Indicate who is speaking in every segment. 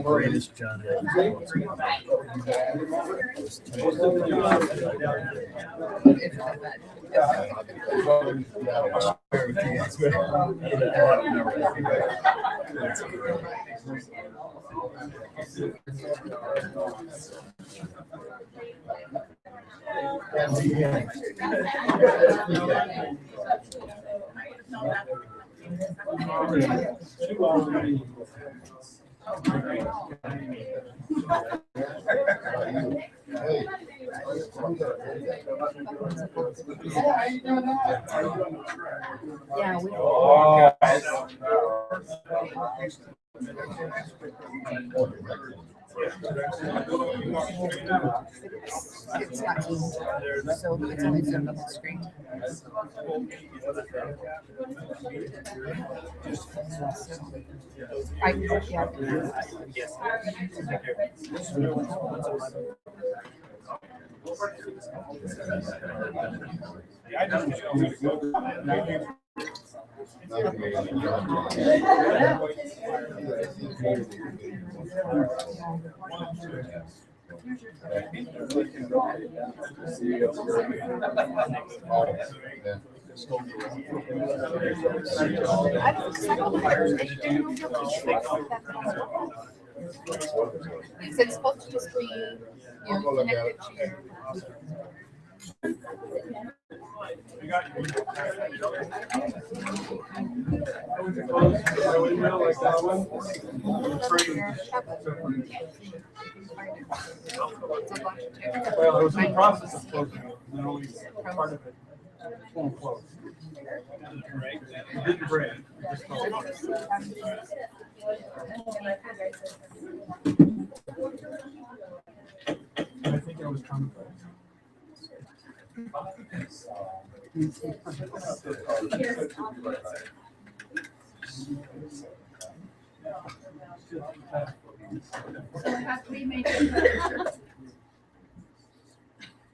Speaker 1: Greatest John.
Speaker 2: Yeah, we. It's not teamed, so it's only zoomed on the screen. It's supposed to just be, connected to your.
Speaker 3: Well, it was in the process of closing it, and then only part of it won't close. It didn't break. It just closed. I think I was trying to.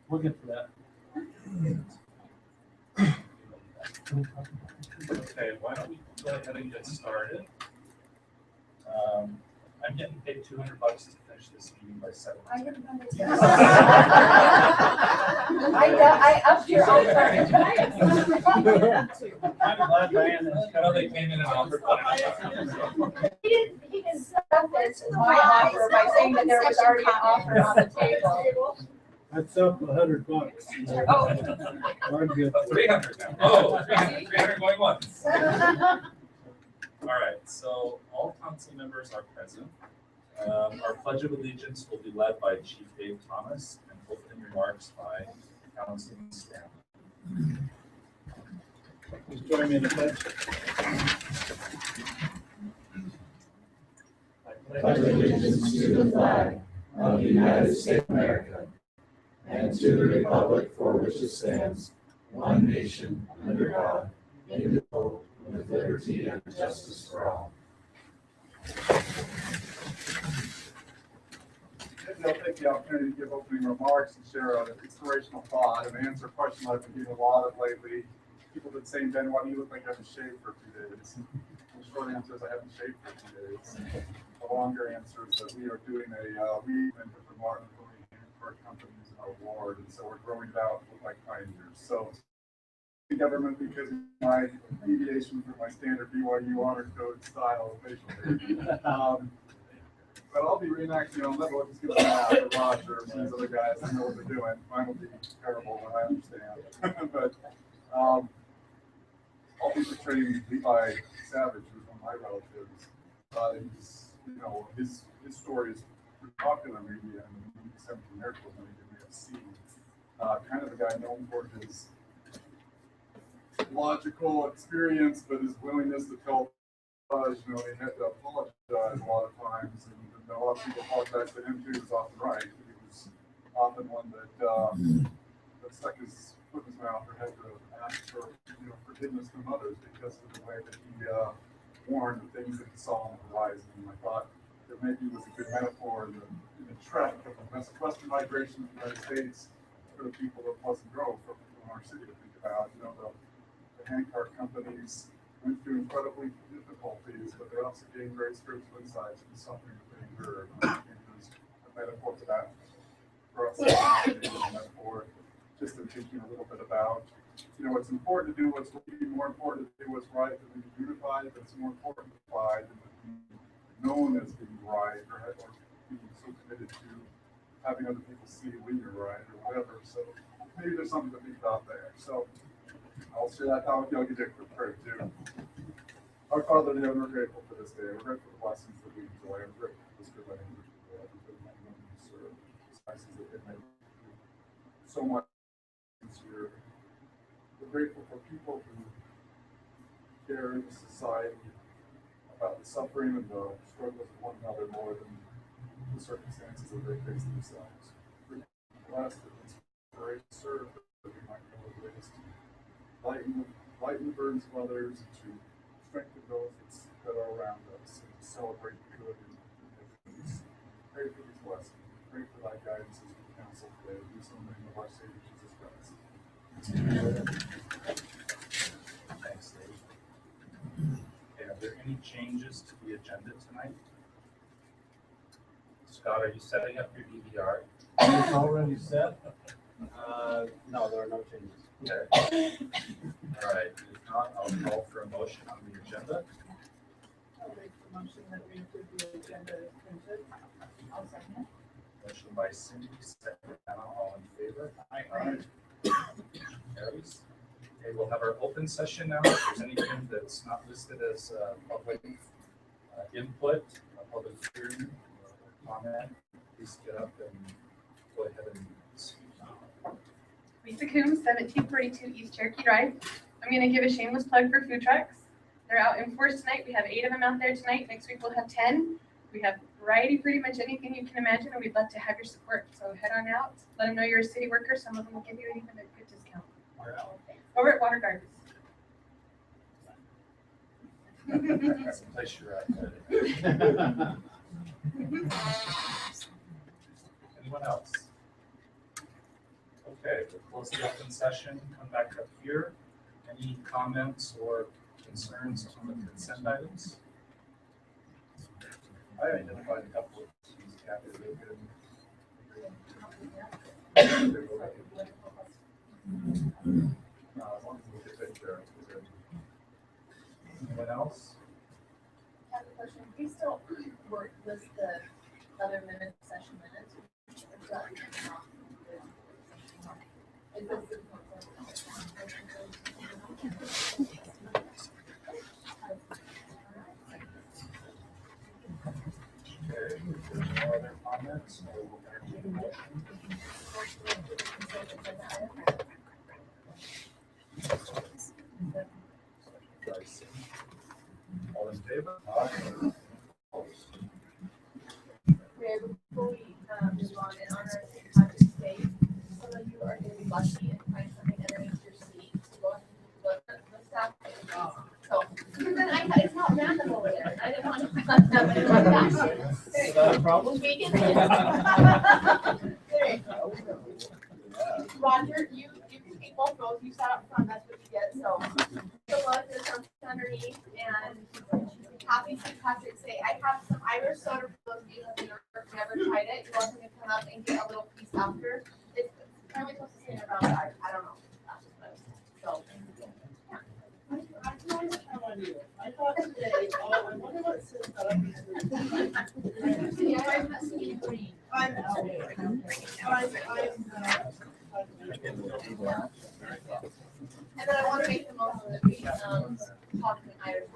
Speaker 3: We'll get to that.
Speaker 4: Okay, why don't we go ahead and get started? I'm getting paid $200 to finish this meeting by 7.
Speaker 5: I upped your offer.
Speaker 3: I'm glad Diane is.
Speaker 4: I know they came in and offered.
Speaker 5: He didn't stuff it, my offer, by saying that there was already an offer on the table.
Speaker 3: That's up $100.
Speaker 5: Oh.
Speaker 3: I'm good.
Speaker 4: 300 now. Oh, 300 going once. All right, so all council members are present. Our Pledge of Allegiance will be led by Chief Dave Thomas and opening remarks by Councilman Stanley.
Speaker 3: Please join me in the pledge.
Speaker 6: I pledge allegiance to the flag of the United States of America and to the republic for which it stands, one nation, under God, indivisible, with liberty and justice for all.
Speaker 7: I'll take the opportunity to give opening remarks and share an inspirational thought and answer a question I've been getting a lot of lately. People have been saying, Ben, why do you look like you haven't shaved for 2 days? The short answer is I haven't shaved for 2 days. The longer answer is that we are doing a movement of the Martin for companies in our ward, and so we're growing it out to look like pioneers. So the government, because of my deviation from my standard BYU honor code style of facial hair. But I'll be reenacting on level. I'm just going to laugh at Roger and these other guys. I know what they're doing. Mine will be terrible, but I understand. But I'll be portraying Levi Savage, who's one of my relatives. His story is pretty popular in media and 17 Miracles movie that we have seen. Kind of the guy known for his logical experience, but his willingness to tell. He had to apologize a lot of times, and a lot of people apologize to him too. He was often right. He was often one that stuck his foot in his mouth or had to ask for forgiveness from others because of the way that he warned the things that he saw on the horizon. And I thought that maybe it was a good metaphor in the trek of the western migration of the United States for the people of Pleasant Grove, for people in our city to think about. The handcart companies went through incredibly difficulties, but they also gained great spiritual insights from the suffering that they endured. And it was a metaphor for that. For us, it was a metaphor just in thinking a little bit about, it's important to do what's right, more important to do what's right than to be unified, but it's more important to fight than to be known as being right or being so committed to having other people see when you're right or whatever. So maybe there's something to think about there. So I'll share that how I'll get a quick prayer too. Our Father in heaven, we're grateful for this day. We're grateful for the blessings that we enjoy. We're grateful for this good language that we might know and serve. The spices that they make so much here. We're grateful for people who care in society about the suffering and the struggles of one another more than the circumstances that they face themselves. We're blessed that it's great to serve, that we might know ways to lighten the burdens of others and to strengthen those that are around us and to celebrate the good and the things. Pray for these blessings. Pray for thy guidance as we counsel today. Do so in the name of our Savior Jesus Christ.
Speaker 4: Thanks, Dave. Okay, are there any changes to the agenda tonight? Scott, are you setting up your DVR?
Speaker 3: It's already set. No, there are no changes.
Speaker 4: Okay. All right. If not, I'll call for a motion on the agenda.
Speaker 2: I'll make the motion that we approve the agenda as printed. I'll second it.
Speaker 4: Motion by Cindy, second by Anna, all in favor?
Speaker 3: Aye.
Speaker 4: Carries. Okay, we'll have our open session now. If there's anything that's not listed as public input, a public hearing, or comment, please get up and go ahead and speak.
Speaker 1: Lisa Coombs, 1742 East Cherokee Drive. I'm going to give a shameless plug for food trucks. They're out in force tonight. We have 8 of them out there tonight. Next week we'll have 10. We have variety, pretty much anything you can imagine, and we'd love to have your support. So head on out. Let them know you're a city worker. Some of them will give you even a good discount. Over at Water Gardens.
Speaker 4: That's the place you're at. Anyone else? Okay, we'll close the open session, come back up here. Any comments or concerns on the consent items? I identified a couple of these, Kathy, are they good? As long as we get that there, we're good. Anyone else?
Speaker 8: I have a question. Do you still work with the other minutes, session minutes? Is this
Speaker 4: Okay, if there's no other comments, we'll entertain a motion. All in favor? Aye.
Speaker 8: before we move on, in honor of St. Patrick's Day, some of you are going to be lucky and find something underneath your seat to go look at the stuff. So, it's not random over there. I didn't want to find that, but
Speaker 3: Is that a problem?
Speaker 8: we can. There you go. Roger, you take both rows. You sat up front. That's what you get. So, the look, there's something underneath, and happy St. Patrick's Day. I have some Irish soda for those of you who have never tried it. You're welcome to come up and get a little piece after. It's apparently supposed to stay around. I don't know. That's just what I was told. So,
Speaker 2: I thought today, I wonder what says that
Speaker 8: and then I want to make the most of the talk in Irish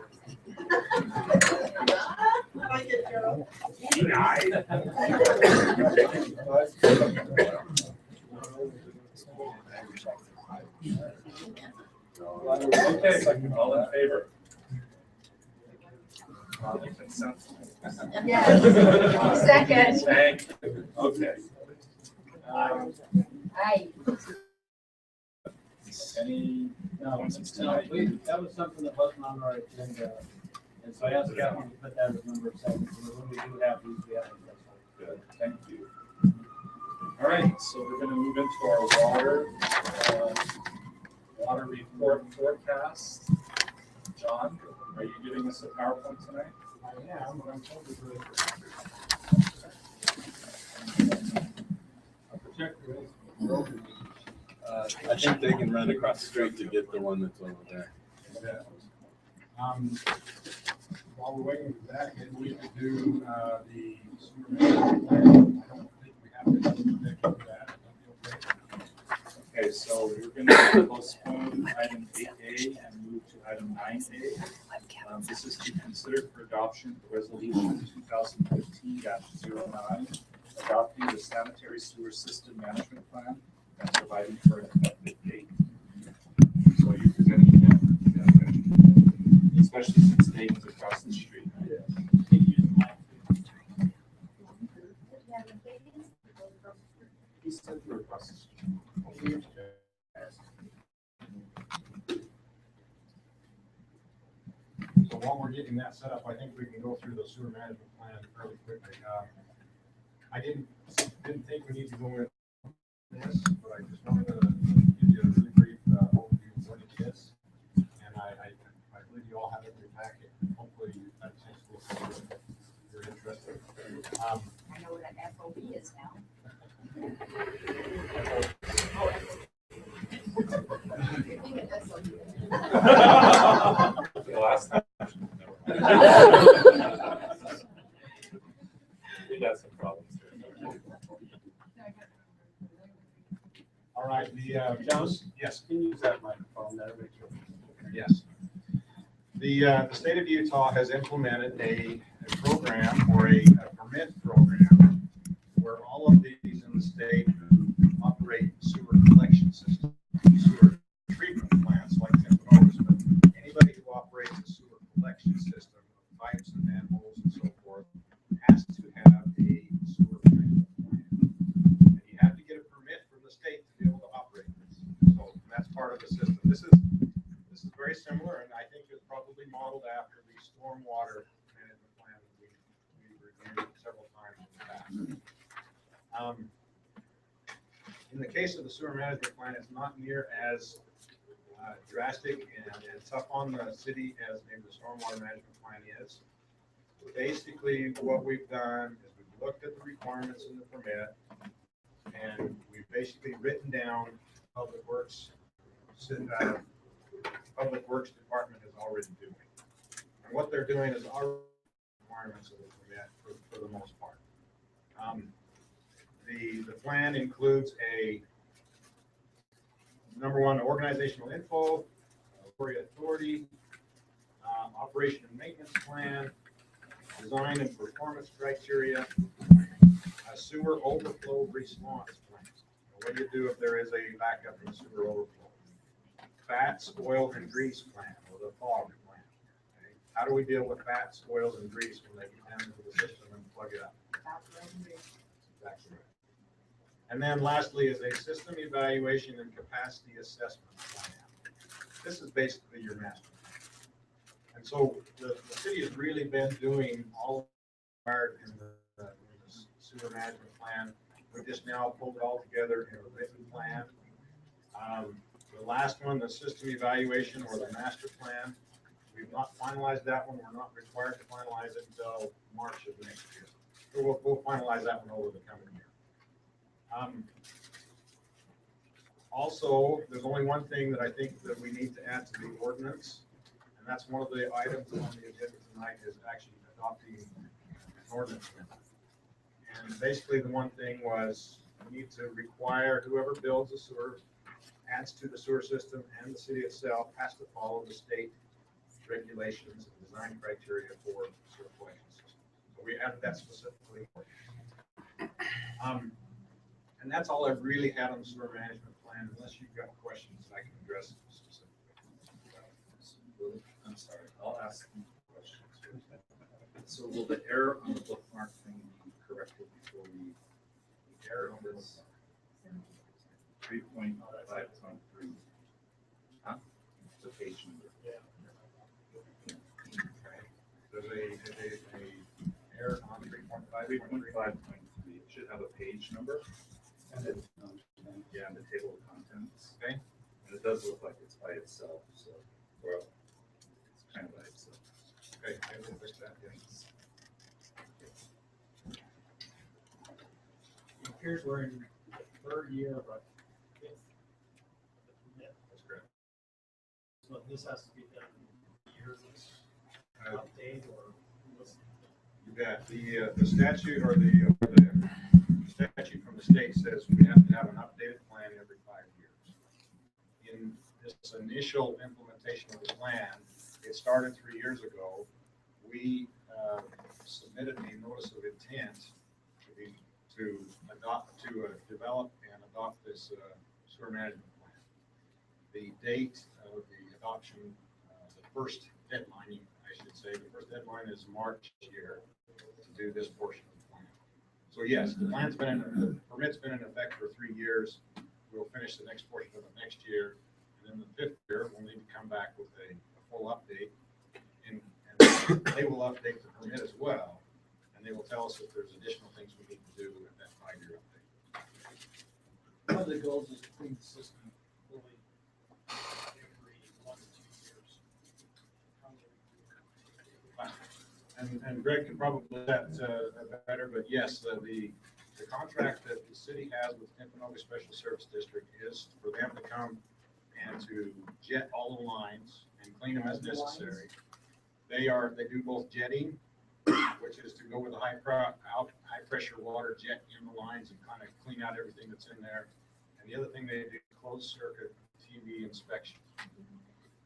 Speaker 4: Okay, all in favor? On the consent
Speaker 5: Yes. Second.
Speaker 4: Thank you. Okay.
Speaker 5: Aye.
Speaker 4: Any?
Speaker 9: No, that was something that wasn't on our agenda, and so I asked Captain to put that as number 7, so when we do have these, we have them.
Speaker 4: Good, thank you. All right, so we're gonna move into our water report forecast. John, are you giving us a PowerPoint tonight?
Speaker 3: Yeah, I'm totally really.
Speaker 10: I think they can run across the street to get the one that's over there.
Speaker 3: While we're waiting for that, maybe we could do the sewer management plan. I don't think we have to for that.
Speaker 4: Okay, so we're gonna postpone item 8A and move to item 9A. This is to consider for adoption the resolution 2015-09, adopting the sanitary sewer system management plan and providing for an effective date. So you're presenting that, especially since Dayton's across the street. He said you're across the street.
Speaker 3: So while we're getting that set up, I think we can go through the sewer management plan fairly quickly. I didn't think we need to go into this, but I just wanted to give you a really brief overview of what it is. And I believe you all have it in your packet. Hopefully you have a chance to look at it if you're interested.
Speaker 5: I know what an FOB is now.
Speaker 4: The last time. We got some problems here.
Speaker 3: All right, Jones? Yes.
Speaker 9: Can you use that microphone there, Rachel?
Speaker 3: Yes. The state of Utah has implemented a program or a permit program where all of these in the state who operate sewer collection systems, sewer treatment plants like Timpanogos, but anybody who operates a sewer collection system, pipes and manholes and so forth, has to have a sewer treatment plan. And you have to get a permit from the state to be able to operate this. So that's part of the system. This is very similar, and I think it's probably modeled after the stormwater management plan that we've reviewed several times in the past. In the case of the sewer management plan, it's not near as drastic and tough on the city as maybe the stormwater management plan is. Basically, what we've done is we've looked at the requirements in the permit, and we've basically written down Public Works Department is already doing. And what they're doing is our requirements of the permit for the most part. The plan includes a number one, organizational info, authority, operation and maintenance plan, design and performance criteria, a sewer overflow response plan. What do you do if there is a backup in the sewer overflow? Fats, oil, and grease plan, or the fog plan. Okay. How do we deal with fats, oils, and grease when they get down into the system and plug it up? Exactly right. And then lastly is a system evaluation and capacity assessment plan. This is basically your master plan. And so the city has really been doing all part in the sewer management plan. We just now pulled it all together in a written plan. The last one, the system evaluation or the master plan, we've not finalized that one. We're not required to finalize it until March of next year. So we'll finalize that one over the coming year. Also, there's only one thing that I think that we need to add to the ordinance, and that's one of the items on the agenda tonight is actually adopting an ordinance. And basically the one thing was we need to require whoever builds a sewer, adds to the sewer system, and the city itself has to follow the state regulations and design criteria for sewer collection systems. So we added that specifically. And that's all I've really had on the sewer management plan, unless you've got questions I can address specifically.
Speaker 4: I'm sorry, I'll ask you questions. So will the error on the bookmark thing be corrected before we? The error is 3.5.3. Huh? It's a page number.
Speaker 3: There's a error on 3.5.
Speaker 4: 3.5.3. It should have a page number. And it, yeah, and the table of contents.
Speaker 3: Okay.
Speaker 4: And it does look like it's by itself, so, well, it's kind of by itself.
Speaker 3: Okay, I will fix that, yes.
Speaker 9: It appears we're in the third year of our fifth.
Speaker 3: That's correct.
Speaker 9: So this has to be done yearly update or what's?
Speaker 3: You bet. The statute or the statute from the state says we have to have an updated plan every 5 years. In this initial implementation of the plan, it started 3 years ago. We submitted a notice of intent to develop and adopt this sewer management plan. The date of the adoption, the first deadline, I should say, the first deadline is March here to do this portion of the plan. So yes, the permit's been in effect for 3 years. We'll finish the next portion of it next year. And then the 5th year, we'll need to come back with a full update. And they will update the permit as well. And they will tell us if there's additional things we need to do with that 5-year update.
Speaker 9: One of the goals is to clean the system fully every 1 to 2 years.
Speaker 3: And Greg can probably do that better, but yes, the contract that the city has with Timpanogos Special Service District is for them to come and to jet all the lines and clean them as necessary. They do both jetting, which is to go with the high pressure water jet in the lines and kind of clean out everything that's in there. And the other thing they do is closed circuit TV inspection.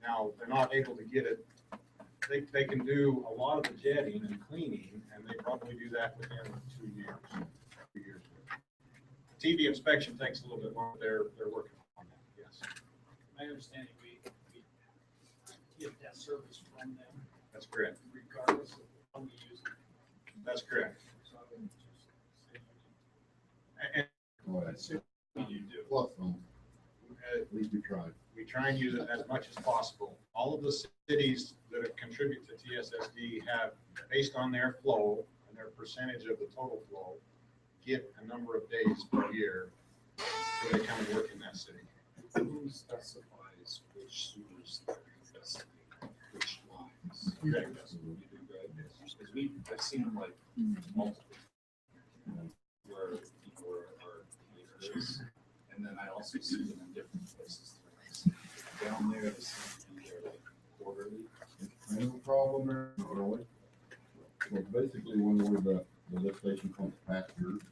Speaker 3: Now, they're not able to get it. They can do a lot of the jetting and cleaning, and they probably do that within 2 years. 2 years. TV inspection takes a little bit longer. They're working on that. Yes.
Speaker 9: My understanding, we get that service from them
Speaker 3: That's correct.
Speaker 9: regardless of how we use it.
Speaker 3: That's correct.
Speaker 9: So I wouldn't just say
Speaker 3: And
Speaker 9: that's it. You do.
Speaker 6: Plus, at least we tried.
Speaker 3: we try and use it as much as possible. All of the cities that contribute to TSSD have, based on their flow and their percentage of the total flow, get a number of days per year where they come and work in that city.
Speaker 4: Who specifies which sewers they're investing, which lines?
Speaker 3: Greg
Speaker 4: You do, Greg? Because I've seen like multiple where people are leaders, and then I also see them in different places. Down there, they seem to be there like quarterly.
Speaker 6: I have a problem there, really. So basically, when we're the lift station pumps pastures,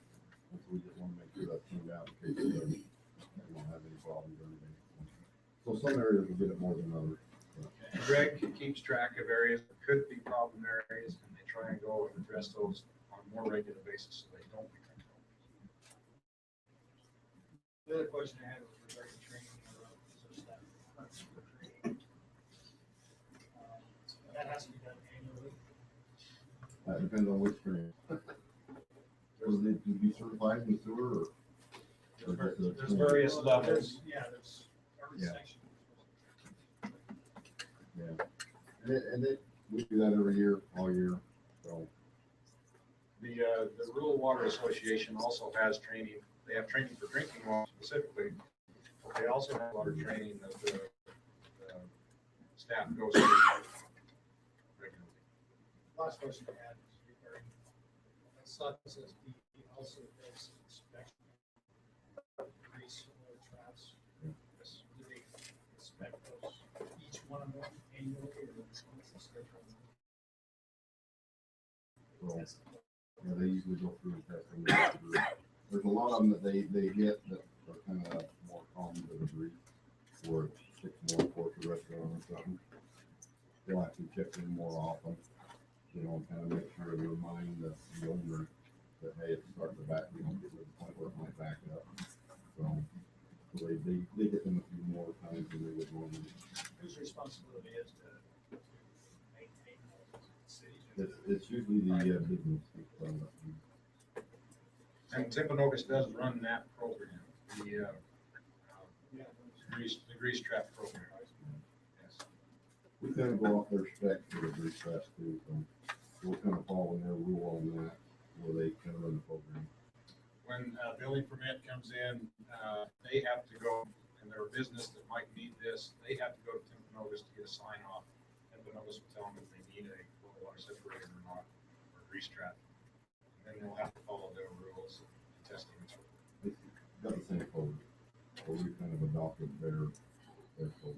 Speaker 6: we just want to make sure that's cleaned out in case they don't have any problems or anything. So some areas will get it more than others.
Speaker 3: Greg keeps track of areas that could be problem areas, and they try and go and address those on a more regular basis so they don't become problems.
Speaker 9: The other question I had was regarding training or staff. Training. That has to be done annually.
Speaker 6: That depends on which training. Was it to be certified in the sewer or?
Speaker 3: There's various levels.
Speaker 9: There's every
Speaker 6: Yeah.
Speaker 9: section.
Speaker 6: Yeah. And we do that every year, all year, so.
Speaker 3: The Rural Water Association also has training. They have training for drinking water specifically, but they also have a lot of training that the staff goes through regularly.
Speaker 9: Last question I had is regarding, I saw this as the also does inspection. Grease or traps. Do they inspect those, each one of them annually or what's the schedule?
Speaker 6: So, yeah, they usually go through and test them. There's a lot of them that they get that are kind of more common to the breed, or 6 more for the restaurant or something. They'll actually check in more often, and kind of make sure they remind the owner that, hey, it's starting to back, get to the point where it might back up. So they get them a few more times than they would normally.
Speaker 9: Whose responsibility is to maintain those cities?
Speaker 6: It's usually the business.
Speaker 3: And Timpanogos does run that program, the grease trap program. Yes.
Speaker 6: We kind of go off their spec for the grease traps too, so we'll kind of follow their rule on that, where they kind of run the program.
Speaker 3: When a building permit comes in, they have to go, and they're a business that might need this, they have to go to Timpanogos to get a sign off. Timpanogos will tell them if they need a water separator or not, or grease trap. And then they'll have to follow their rules and testing and so forth.
Speaker 6: They got the same code, so we kind of adopted their code.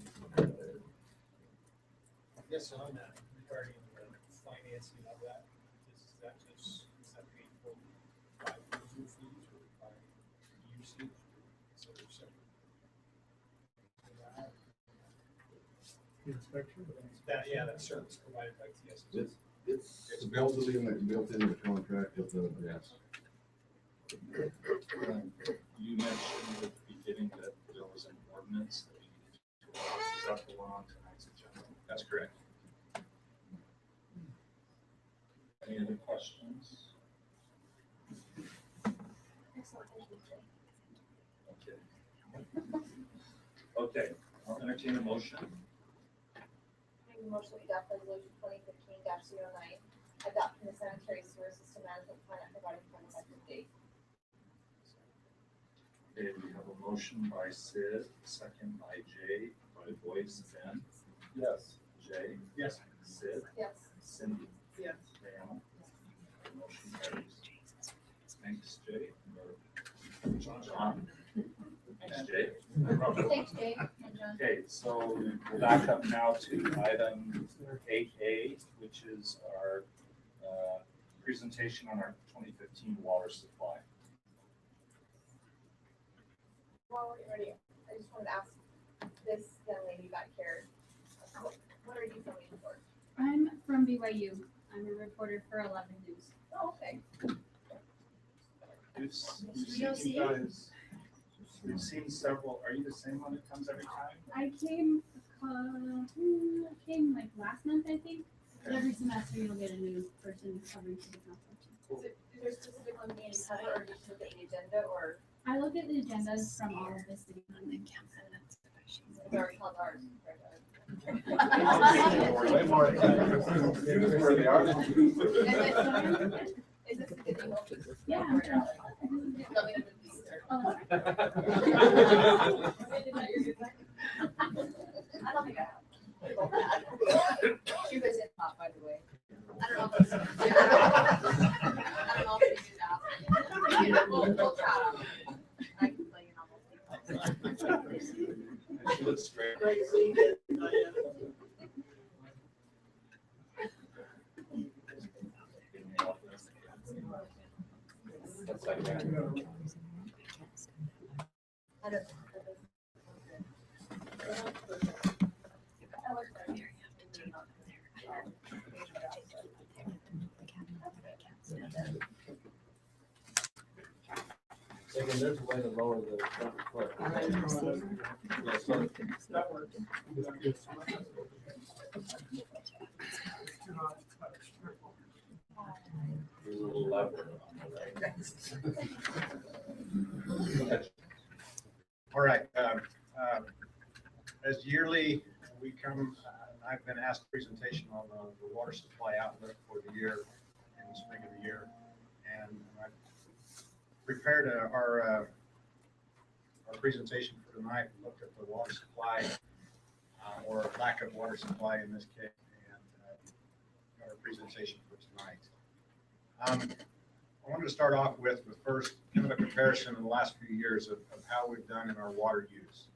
Speaker 9: Yes, on that, regarding the financing of that, is that paid for by user fees or by usage? So they're separate.
Speaker 7: Inspection?
Speaker 9: That, yeah, that service provided by TSS.
Speaker 6: It's built in the contract with the, yes.
Speaker 4: You mentioned at the beginning that there was an ordinance that we needed to adopt. Is that the one on tonight's agenda?
Speaker 3: That's correct.
Speaker 4: Any other questions?
Speaker 5: Excellent, thank you, Jay.
Speaker 4: Okay. Okay, I'll entertain a motion.
Speaker 5: Making a motion to adopt resolution 2015-09, adopting the sanitary sewer system management plan and providing for an effective date.
Speaker 4: Okay, we have a motion by Sid, second by Jay, by voice, Ben. Yes. Jay.
Speaker 9: Yes.
Speaker 4: Sid.
Speaker 5: Yes.
Speaker 4: Cindy.
Speaker 2: Yes.
Speaker 4: Dan. Motion carries. Thanks, Jay. John. Thanks, Jay.
Speaker 5: Thanks, Jay and John.
Speaker 4: Okay, so we'll back up now to item 8A, which is our presentation on our 2015 water supply.
Speaker 5: While we're ready, I just wanted to ask this young lady back here, what are you filming for?
Speaker 11: I'm from BYU. I'm a reporter for 11 News.
Speaker 5: Oh, okay.
Speaker 4: We've seen several. Are you the same one that comes every time?
Speaker 11: I came like last month, I think. But every semester you'll get a new person covering for the conference.
Speaker 5: Is there a specific one being covered, or just look at the agenda, or?
Speaker 11: I look at the agendas from all of the city.
Speaker 5: Or called ours?
Speaker 7: Way more exciting. Where they are.
Speaker 5: Is this a good email?
Speaker 11: Yeah.
Speaker 5: Let me know the piece.
Speaker 11: Oh,
Speaker 5: I don't think I have. She was in top, by the way. I don't know if it's. I don't know if they do that. We'll try. I can play in almost.
Speaker 4: She looks great. That's like that.
Speaker 5: I don't.
Speaker 9: There's a way to lower the front foot. Yeah, so
Speaker 2: That works.
Speaker 4: There's a little lever on the right.
Speaker 3: All right. As yearly, we come, I've been asked a presentation on the water supply outlook for the year, in the spring of the year. And I prepared our presentation for tonight, and looked at the water supply, or lack of water supply in this case, and our presentation for tonight. I wanted to start off with first kind of a comparison in the last few years of how we've done in our water use.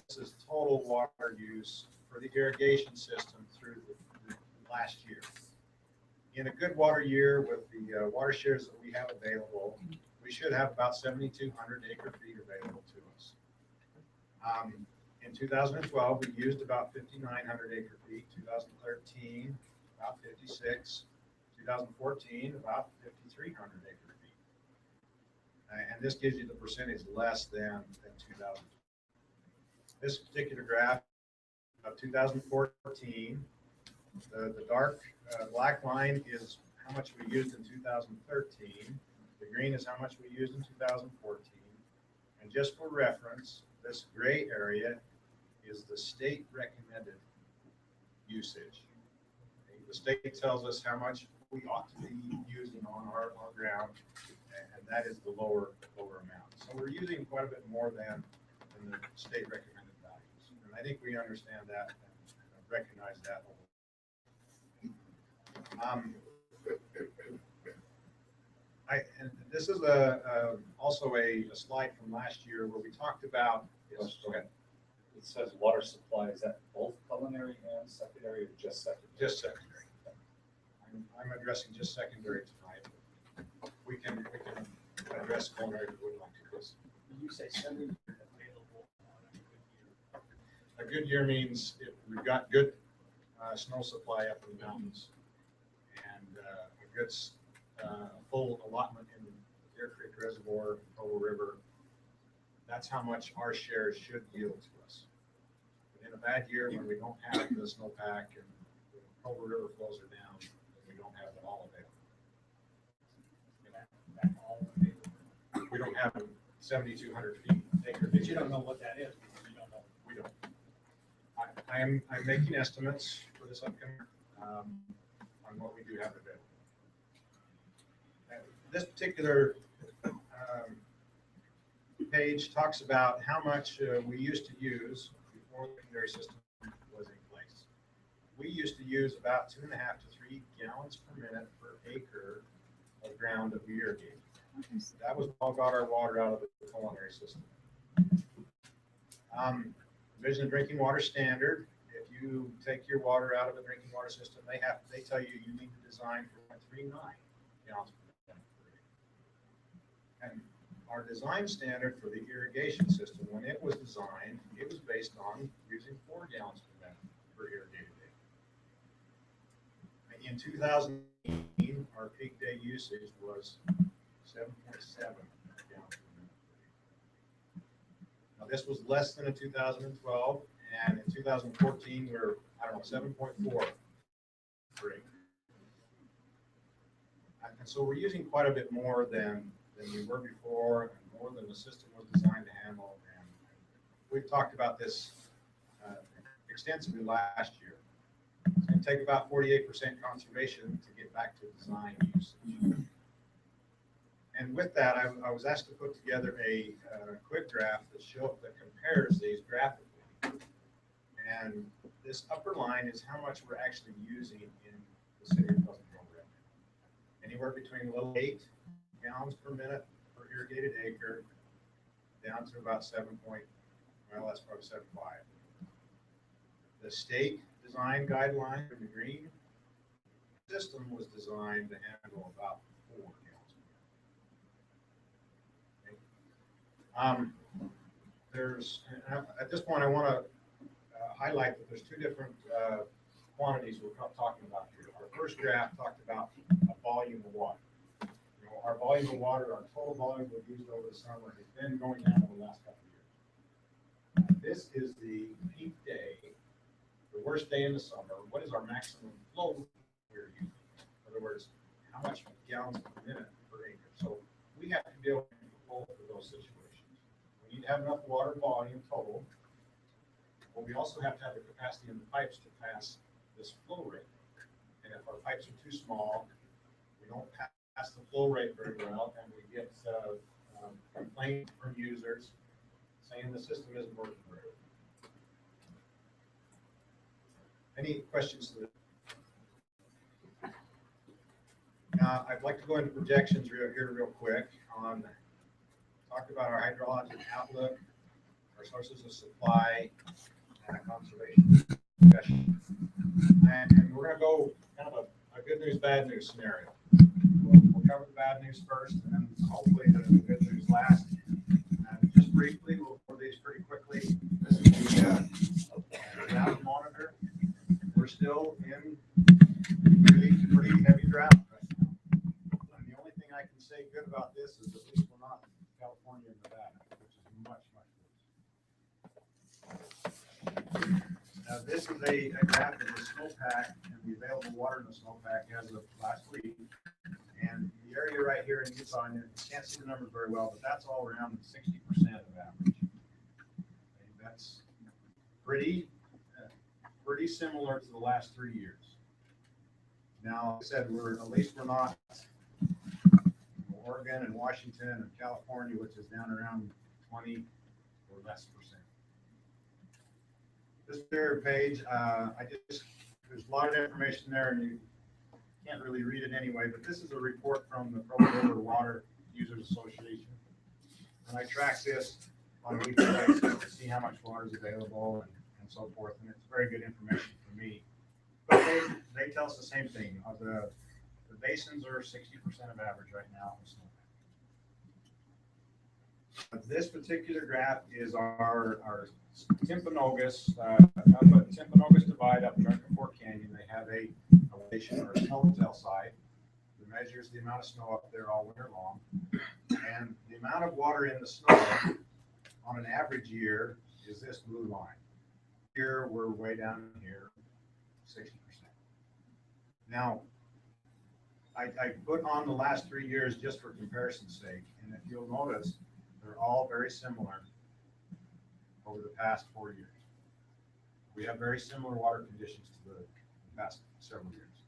Speaker 3: This is total water use for the irrigation system through the last year. In a good water year with the water shares that we have available, we should have about 7,200 acre feet available to us. In 2012, we used about 5,900 acre feet, 2013, about 56, 2014, about 5,300 acre feet. And this gives you the percentage less than 2000. This particular graph of 2014 The dark black line is how much we used in 2013. The green is how much we used in 2014. And just for reference, this gray area is the state recommended usage. The state tells us how much we ought to be using on our ground, and that is the lower amount. So we're using quite a bit more than the state recommended values. And I think we understand that and recognize that. And this is also a slide from last year where we talked about. Yes, go ahead.
Speaker 4: It says water supply. Is that both culinary and secondary, or just secondary?
Speaker 3: Just secondary. I'm addressing just secondary tonight. We can address culinary if we would like to.
Speaker 9: You say 70 available on a good year.
Speaker 3: A good year means if we've got good snow supply up in the mountains and a good full allotment in the Deer Creek Reservoir, Provo River. That's how much our shares should yield to us. But in a bad year when we don't have the snowpack and the Provo River flows are down, we don't have it all available. We don't have 7,200 feet acre.
Speaker 9: But you don't know what that is. You don't know.
Speaker 3: We don't. I'm making estimates for this upcoming on what we do have available. This particular page talks about how much we used to use before the secondary system was in place. We used to use about 2.5 to 3 gallons per minute per acre of ground that we irrigated. That was all got our water out of the culinary system. Division of Drinking Water Standard. If you take your water out of a drinking water system, they tell you need to design for 0.39 gallons per minute per acre. And our design standard for the irrigation system, when it was designed, it was based on using 4 gallons per minute per irrigated acre. In 2018, our peak day usage was 7.7 gallons per minute. Now this was less than in 2012, and in 2014 we're 7.4 per acre. And so we're using quite a bit more than we were before, and more than the system was designed to handle. And we've talked about this extensively last year. It's going to take about 48% conservation to get back to design usage. And with that, I was asked to put together a quick graph that compares these graphically. And this upper line is how much we're actually using in the city of Pleasant Grove right now. Anywhere between a little 8 gallons per minute per irrigated acre down to about 7.5. The state design guideline for the green system was designed to handle about 4 gallons per minute. At this point, I want to highlight that there's 2 different quantities we're talking about here. Our first graph talked about a volume of water. Our volume of water, our total volume we've used over the summer has been going down over the last couple of years. This is the peak day, the worst day in the summer. What is our maximum flow we're using? In other words, how much gallons per minute per acre? So we have to be able to control for those situations. We need to have enough water volume total, but we also have to have the capacity in the pipes to pass this flow rate. And if our pipes are too small, we don't pass the flow rate very well, and we get complaints from users saying the system isn't working very well. Any questions? I'd like to go into projections here real quick on talk about our hydrologic outlook, our sources of supply, and a conservation discussion. And we're going to go kind of a good news, bad news scenario. We'll cover the bad news first, and then hopefully the good news last. And just briefly, we'll go these pretty quickly. This is the drought monitor. We're still in pretty heavy drought right now. And the only thing I can say good about this is at least we're not in California and Nevada, which is much, much worse. This is a graph of the snowpack and the available water in the snowpack as of last week. And the area right here in Utah, and you can't see the numbers very well, but that's all around 60% of average. Okay, that's pretty similar to the last 3 years. Now, like I said, at least we're not Oregon and Washington and California, which is down around 20 or less percent. This third page, there's a lot of information there, and you can't really read it anyway, but this is a report from the Provo River Water Users Association. And I track this on a weekly basis to see how much water is available and so forth, and it's very good information for me. But they tell us the same thing. The basins are 60% of average right now. This particular graph is our Timpanogos, up at Timpanogos Divide up American Fork Canyon. They have a elevation or a snowtail side that measures the amount of snow up there all winter long. And the amount of water in the snow on an average year is this blue line. Here we're way down here, 60%. Now, I put on the last 3 years just for comparison's sake, and if you'll notice, they're all very similar over the past 4 years. We have very similar water conditions to the past several years.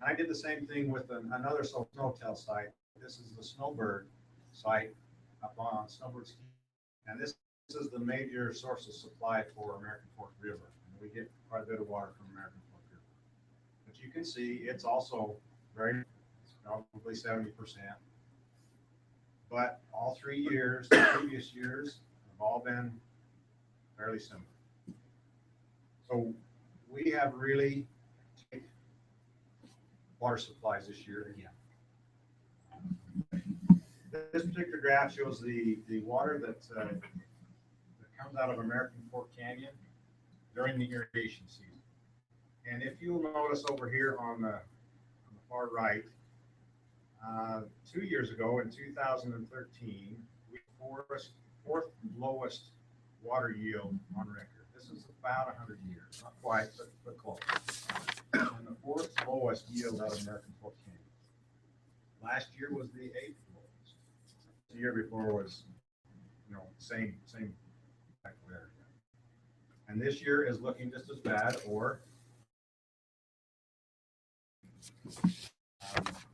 Speaker 3: And I did the same thing with another snowtail site. This is the Snowbird site up on Snowbird Ski. And this is the major source of supply for American Fork River. And we get quite a bit of water from American Fork River. But you can see it's also it's probably 70%. But all 3 years, the previous years, have all been fairly similar. So we have really tight water supplies this year again. This particular graph shows the water that comes out of American Fork Canyon during the irrigation season. And if you'll notice over here on the far right, 2 years ago in 2013, we had the fourth lowest water yield on record. This is about 100 years, not quite, but close. And the fourth lowest yield out of American Fork Canyon. Last year was the 8th lowest. The year before was, same type of area. And this year is looking just as bad, or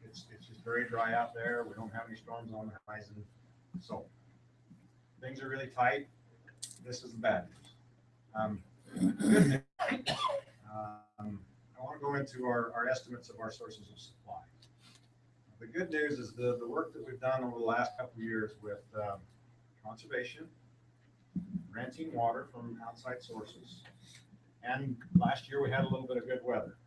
Speaker 3: it's just very dry out there. We don't have any storms on the horizon. So things are really tight. This is the bad news. Good news. I want to go into our estimates of our sources of supply. The good news is the work that we've done over the last couple of years with conservation, renting water from outside sources, and last year we had a little bit of good weather.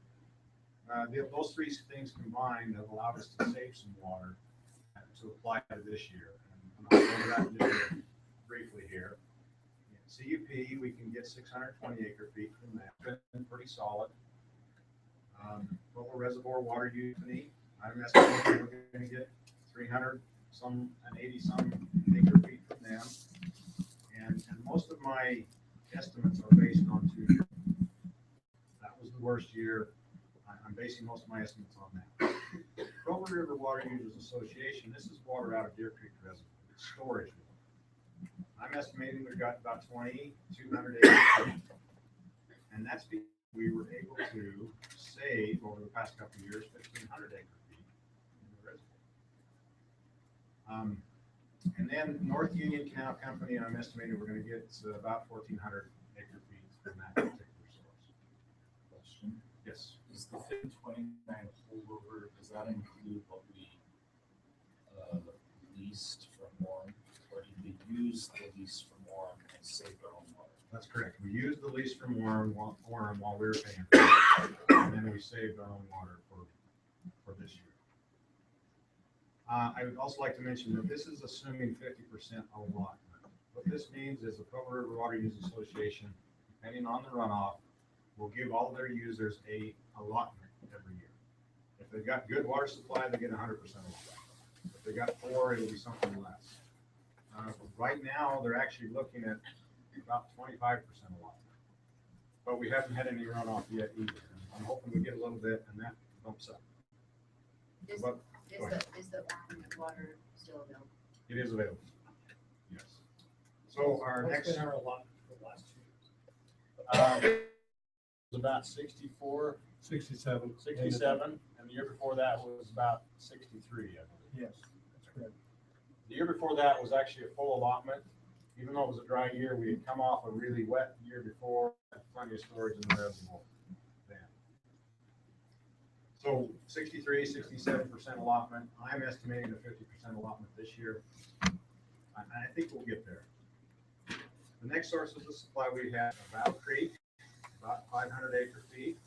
Speaker 3: Those three things combined have allowed us to save some water to apply to this year. And I'll go over that just briefly here. In CUP, we can get 620 acre feet from that. Been pretty solid. Total reservoir water usage, I'm estimating we're going to get 380 some acre feet from them. And most of my estimates are based on 2 years. That was the worst year. I'm basing most of my estimates on that. Provo River Water Users Association, this is water out of Deer Creek Reservoir. It's storage water. I'm estimating we've got about 2,200 acres. And that's because we were able to save over the past couple of years 1,500 acre feet in the reservoir. And then North Union Canal Company, I'm estimating we're going to get about 1,400 acre feet from that particular source.
Speaker 4: Question.
Speaker 3: Yes.
Speaker 4: Is the 29 holdover, does that include what we leased from Warren, or did we use the lease from Warren and save our own water?
Speaker 3: That's correct. We used the lease from Warren while we were paying for it, and then we saved our own water for this year. I would also like to mention that this is assuming 50% allotment. What this means is the Provo River Water Users Association, depending on the runoff, will give all their users a allotment every year. If they've got good water supply, they get 100% allotment. If they got poor, it will be something less. Right now, they're actually looking at about 25% allotment. but we haven't had any runoff yet either. I'm hoping we get a little bit and that bumps up.
Speaker 12: Is,
Speaker 3: But
Speaker 12: is
Speaker 3: go ahead.
Speaker 12: is the water still available?
Speaker 3: It is available. Yes. So our
Speaker 9: What's
Speaker 3: next,
Speaker 9: been our allotment for the last 2 years?
Speaker 13: Was about 64,
Speaker 9: 67.
Speaker 13: 67, and the year before that was about 63, I believe.
Speaker 9: Yes, that's correct.
Speaker 3: the year before that was actually a full allotment. Even though it was a dry year, we had come off a really wet year before, had plenty of storage in the reservoir then. So 63, 67% allotment. I'm estimating a 50% allotment this year. I think we'll get there. The next sources of supply we have about Creek, about 500 acre feet.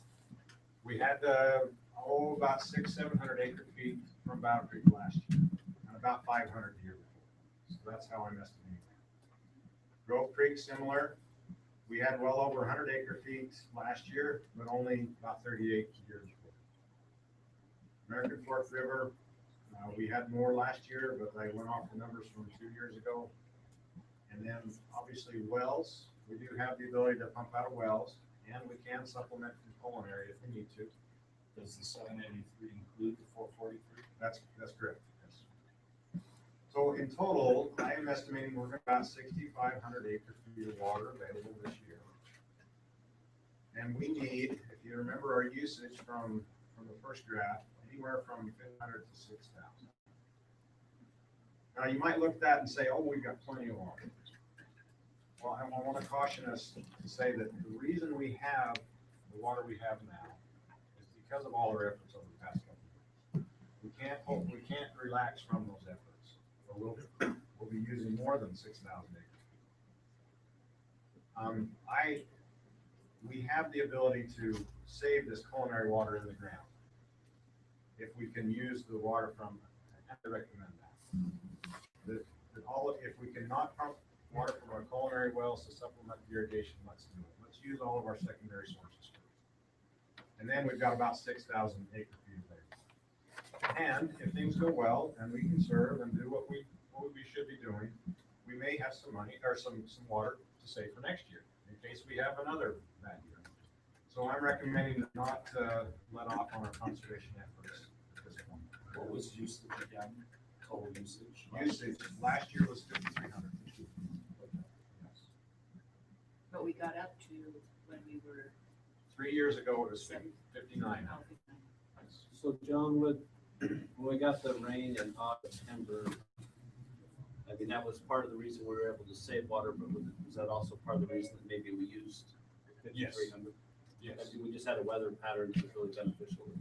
Speaker 3: We had about 600-700 acre feet from Battle Creek last year, and about 500 the year before. So that's how I'm estimating that. Grove Creek, similar. We had well over 100 acre feet last year, but only about 38 the year before. American Fork River, we had more last year, but I went off the numbers from 2 years ago. And then obviously wells, we do have the ability to pump out of wells, and we can supplement from culinary if we need to.
Speaker 4: Does the 783 include the 443?
Speaker 3: That's correct. Yes. So in total, I am estimating we're about 6,500 acre feet of water available this year. And we need, if you remember our usage from the first graph, anywhere from 500 to 6,000. Now you might look at that and say, oh, we've got plenty of water. Well, I want to caution us to say that the reason we have the water we have now is because of all our efforts over the past couple of years. We can't relax from those efforts, or we'll be using more than 6,000 acres. We have the ability to save this culinary water in the ground if we can use the water from. I recommend that. If we cannot pump water from our culinary wells to supplement the irrigation, let's do it. Let's use all of our secondary sources first. And then we've got about 6,000 acre feet there. And if things go well and we conserve and do what we should be doing, we may have some money or some water to save for next year in case we have another bad year. So I'm recommending not let off on our conservation efforts at this point.
Speaker 4: What was usage again? Total usage?
Speaker 3: Usage last year was 5,300.
Speaker 12: But we got up to when we were.
Speaker 3: 3 years ago, it was 59.
Speaker 13: So John, when we got the rain in September, I mean, that was part of the reason we were able to save water, but was that also part of the reason that maybe we used 5,300?
Speaker 3: Yes.
Speaker 13: I mean, we just had a weather pattern that was really beneficial.
Speaker 12: It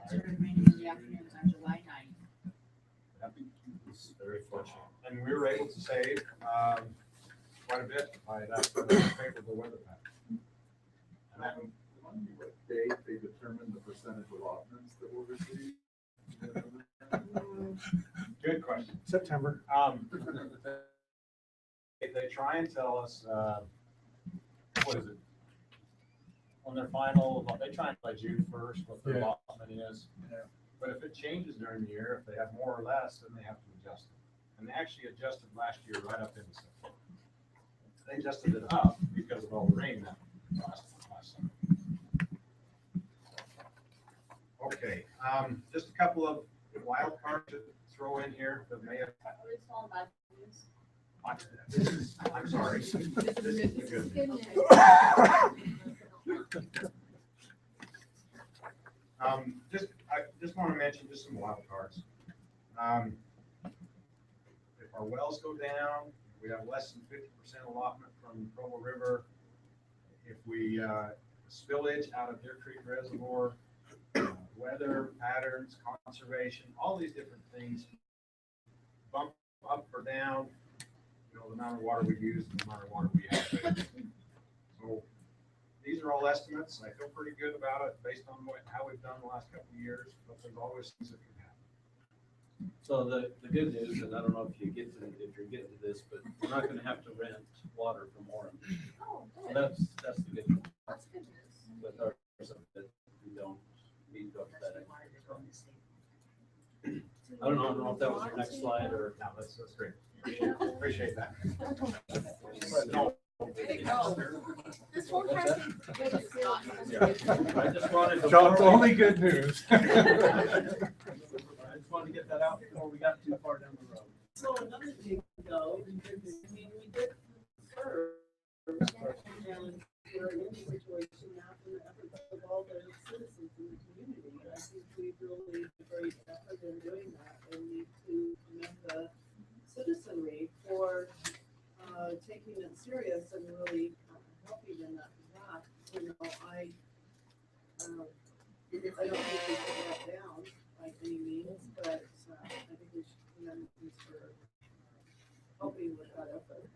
Speaker 12: started raining in the afternoons on July 9th.
Speaker 3: It's very fortunate. And we were able to save quite a bit by that favorable weather pattern. And that,
Speaker 7: What date they determine the percentage allotments that we'll receive?
Speaker 3: good question.
Speaker 9: September.
Speaker 3: They try and tell us, what is it? On their final, they try and by June 1st what their
Speaker 9: Yeah.
Speaker 3: allotment is.
Speaker 9: Yeah.
Speaker 3: But if it changes during the year, if they have more or less, then they have to adjust it. And they actually adjusted last year right up into September. They adjusted it up because of all the rain that last summer. Okay, just a couple of wild cards to throw in here that may have. I'm sorry. This is the good news. I just want to mention just some wild cards. If our wells go down, we have less than 50% allotment from Provo River. If we spillage out of Deer Creek Reservoir, weather patterns, conservation, all these different things bump up or down, the amount of water we use and the amount of water we have. So these are all estimates. I feel pretty good about it based on how we've done the last couple of years, but there's always things that can happen.
Speaker 13: So the good news, and I don't know if you're getting to this, but we're not going to have to rent water from Orem.
Speaker 12: Oh,
Speaker 13: So that's the good news.
Speaker 12: That's good news.
Speaker 13: With our that we don't need to go to that. I don't know if that was your next slide or.
Speaker 3: No, that's great. Appreciate that. But no,
Speaker 8: Way to go. This whole time.
Speaker 13: I just wanted to.
Speaker 7: John's only good news.
Speaker 13: I just wanted to get that out before we got too far down the road.
Speaker 2: So another thing though, I mean, we did serve, and we're in a situation now for the efforts of all the citizens in the community. I think we've really made a great effort in doing that, and need to commend the citizenry for taking it serious and really helping in that path. You know, I don't think we should let down by any means, but I think we should commend them for helping with that effort.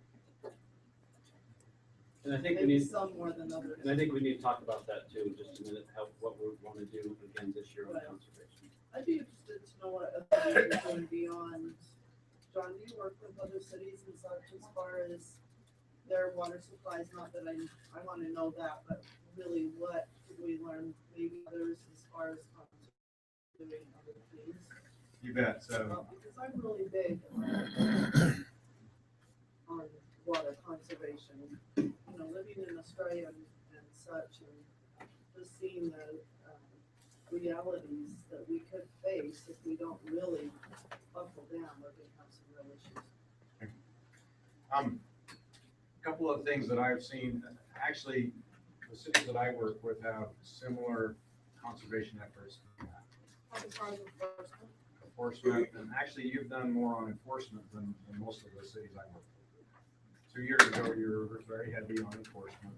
Speaker 13: And I think we
Speaker 2: Maybe
Speaker 13: need,
Speaker 2: some more than others.
Speaker 13: and I think we need to talk about that too, in just a minute, how, what we want to do again this year with
Speaker 2: Right.
Speaker 13: conservation.
Speaker 2: I'd be interested to know what other cities are going beyond. John, do you work with other cities and such as far as their water supplies? Not that I want to know that, but really what could we learn maybe others as far as doing other things?
Speaker 3: You bet. So
Speaker 2: Because I'm really big on water conservation. You know, living in Australia and such, and just seeing the realities that we could face if we don't really buckle down, we're going to have some real issues.
Speaker 3: a couple of things that I've seen, actually, the cities that I work with have similar conservation efforts.
Speaker 2: As far as enforcement,
Speaker 3: Enforcement, and actually you've done more on enforcement than most of the cities I work with. 2 years ago, you were very heavy on enforcement.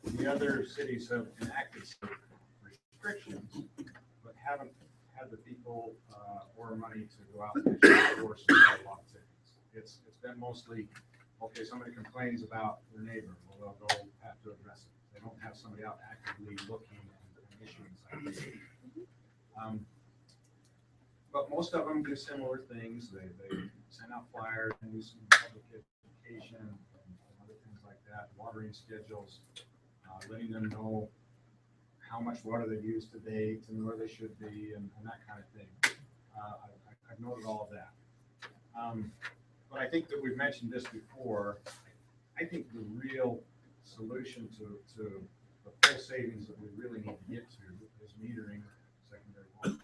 Speaker 3: The other cities have enacted some restrictions, but haven't had the people or money to go out and enforce a lot of things. It's been mostly, okay, somebody complains about their neighbor, well, they'll go have to address it. They don't have somebody out actively looking and issuing citations. But most of them do similar things. They send out flyers and do some public education and other things like that, watering schedules, letting them know how much water they've used to date and where they should be and that kind of thing. I've noted all of that. But I think that we've mentioned this before. I think the real solution to the full savings that we really need to get to is metering secondary water.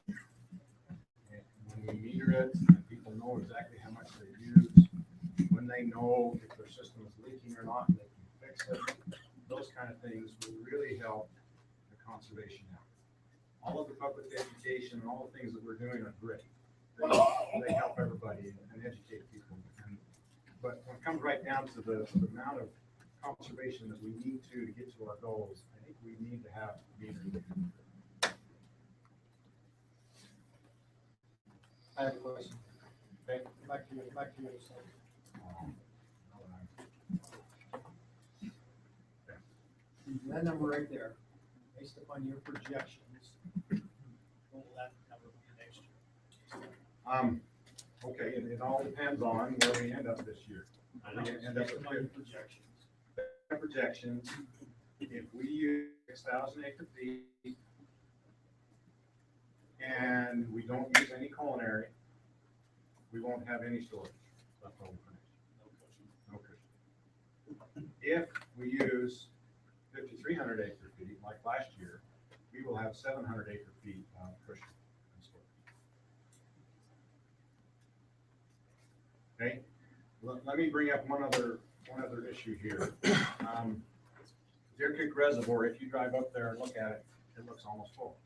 Speaker 3: And when we meter it, and people know exactly how much they use, when they know if their system is leaking or not, and they can fix it, those kind of things will really help the conservation effort. All of the public education and all the things that we're doing are great. They help everybody and educate people. But when it comes right down to the amount of conservation that we need to get to our goals, I think we need to have metering.
Speaker 9: I have a question. Okay, back to you. That number right there, based upon your projections, what will that number be next year?
Speaker 3: Okay, it all depends on where we end up this year. We end up
Speaker 9: Based
Speaker 3: with
Speaker 9: upon your projections.
Speaker 3: projections. If we use 6,000 acre feet and we don't use any culinary, we won't have any storage left over for next year. No cushion. If we use 5,300 acre feet like last year, we will have 700 acre feet of cushion and storage. Okay, let me bring up one other issue here. Deer Creek Reservoir, if you drive up there and look at it, it looks almost full.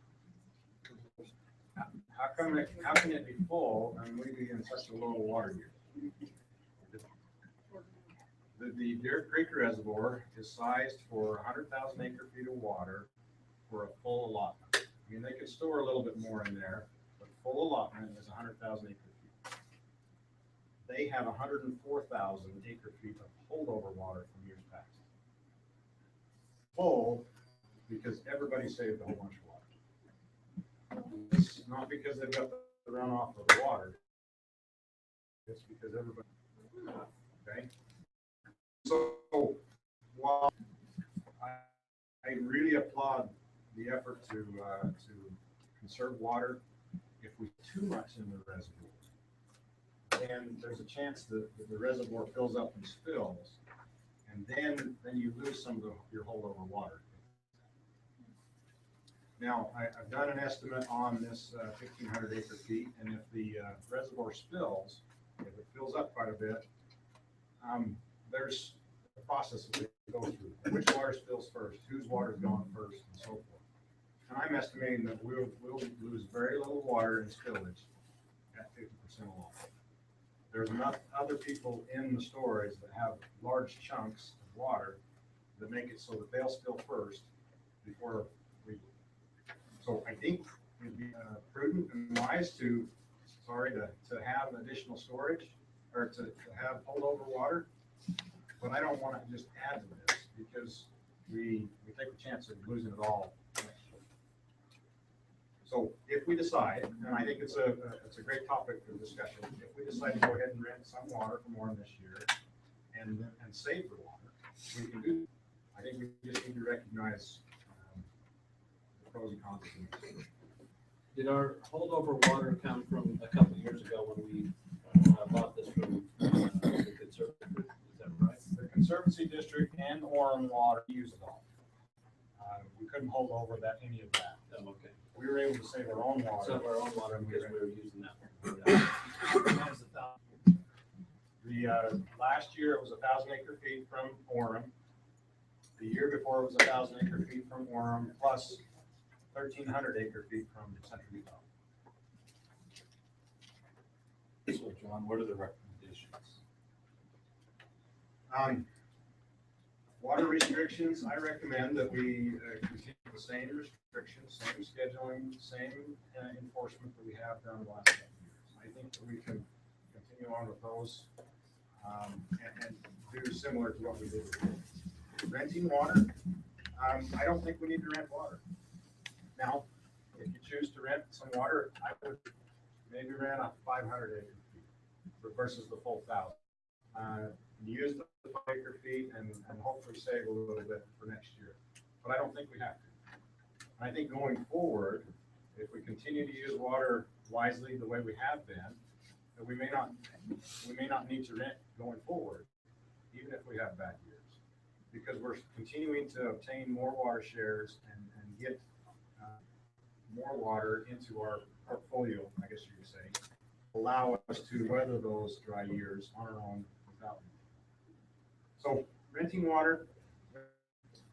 Speaker 3: How can it be full and we be in such a low water year? The Deer Creek Reservoir is sized for 100,000 acre feet of water for a full allotment. I mean, they could store a little bit more in there, but full allotment is 100,000 acre feet. They have 104,000 acre feet of holdover water from years past. Full because everybody saved a whole bunch of water. It's not because they've got the runoff of the water. It's because everybody, okay? So while I really applaud the effort to conserve water, if we put too much in the reservoir, then there's a chance that the reservoir fills up and spills, And then you lose some of your holdover water. Now, I've done an estimate on this 1,500 acre feet, and if the reservoir spills, if it fills up quite a bit, there's a process that we go through. Which water spills first, whose water is going first, and so forth. And I'm estimating that we'll lose very little water in spillage at 50% alone. There's enough other people in the storage that have large chunks of water that make it so that they'll spill first before we do. So I think it'd be prudent and wise to have additional storage or to have holdover water, but I don't want to just add to this because we take a chance of losing it all. So if we decide, and I think it's a great topic for discussion, if we decide to go ahead and rent some water from Warren this year and save the water, we can do. I think we just need to recognize the pros and cons of it.
Speaker 13: Did our holdover water come from a couple of years ago when we bought this from the Conservancy? Is that right?
Speaker 3: The Conservancy District and Orem water used it all. We couldn't hold over any of that.
Speaker 13: Oh, okay.
Speaker 3: We were able to save our own water.
Speaker 13: Some of our own water because we were using that one.
Speaker 3: The last year it was 1,000 acre feet from Orem. The year before it was 1,000 acre feet from Orem plus 1,300 acre feet from Central Utah.
Speaker 4: So John, what are the recommendations?
Speaker 3: Water restrictions, I recommend that we continue the same restrictions, same scheduling, same enforcement that we have done the last couple of years. I think that we can continue on with those and do similar to what we did before. Renting water, I don't think we need to rent water. Now, if you choose to rent some water, I would maybe rent a 500 acre feet versus the full 1,000. Use the 5 acre feet and hopefully save a little bit for next year. But I don't think we have to. And I think going forward, if we continue to use water wisely the way we have been, that we may not need to rent going forward, even if we have bad years, because we're continuing to obtain more water shares and get more water into our portfolio, I guess you could say, allow us to weather those dry years on our own without. So renting water,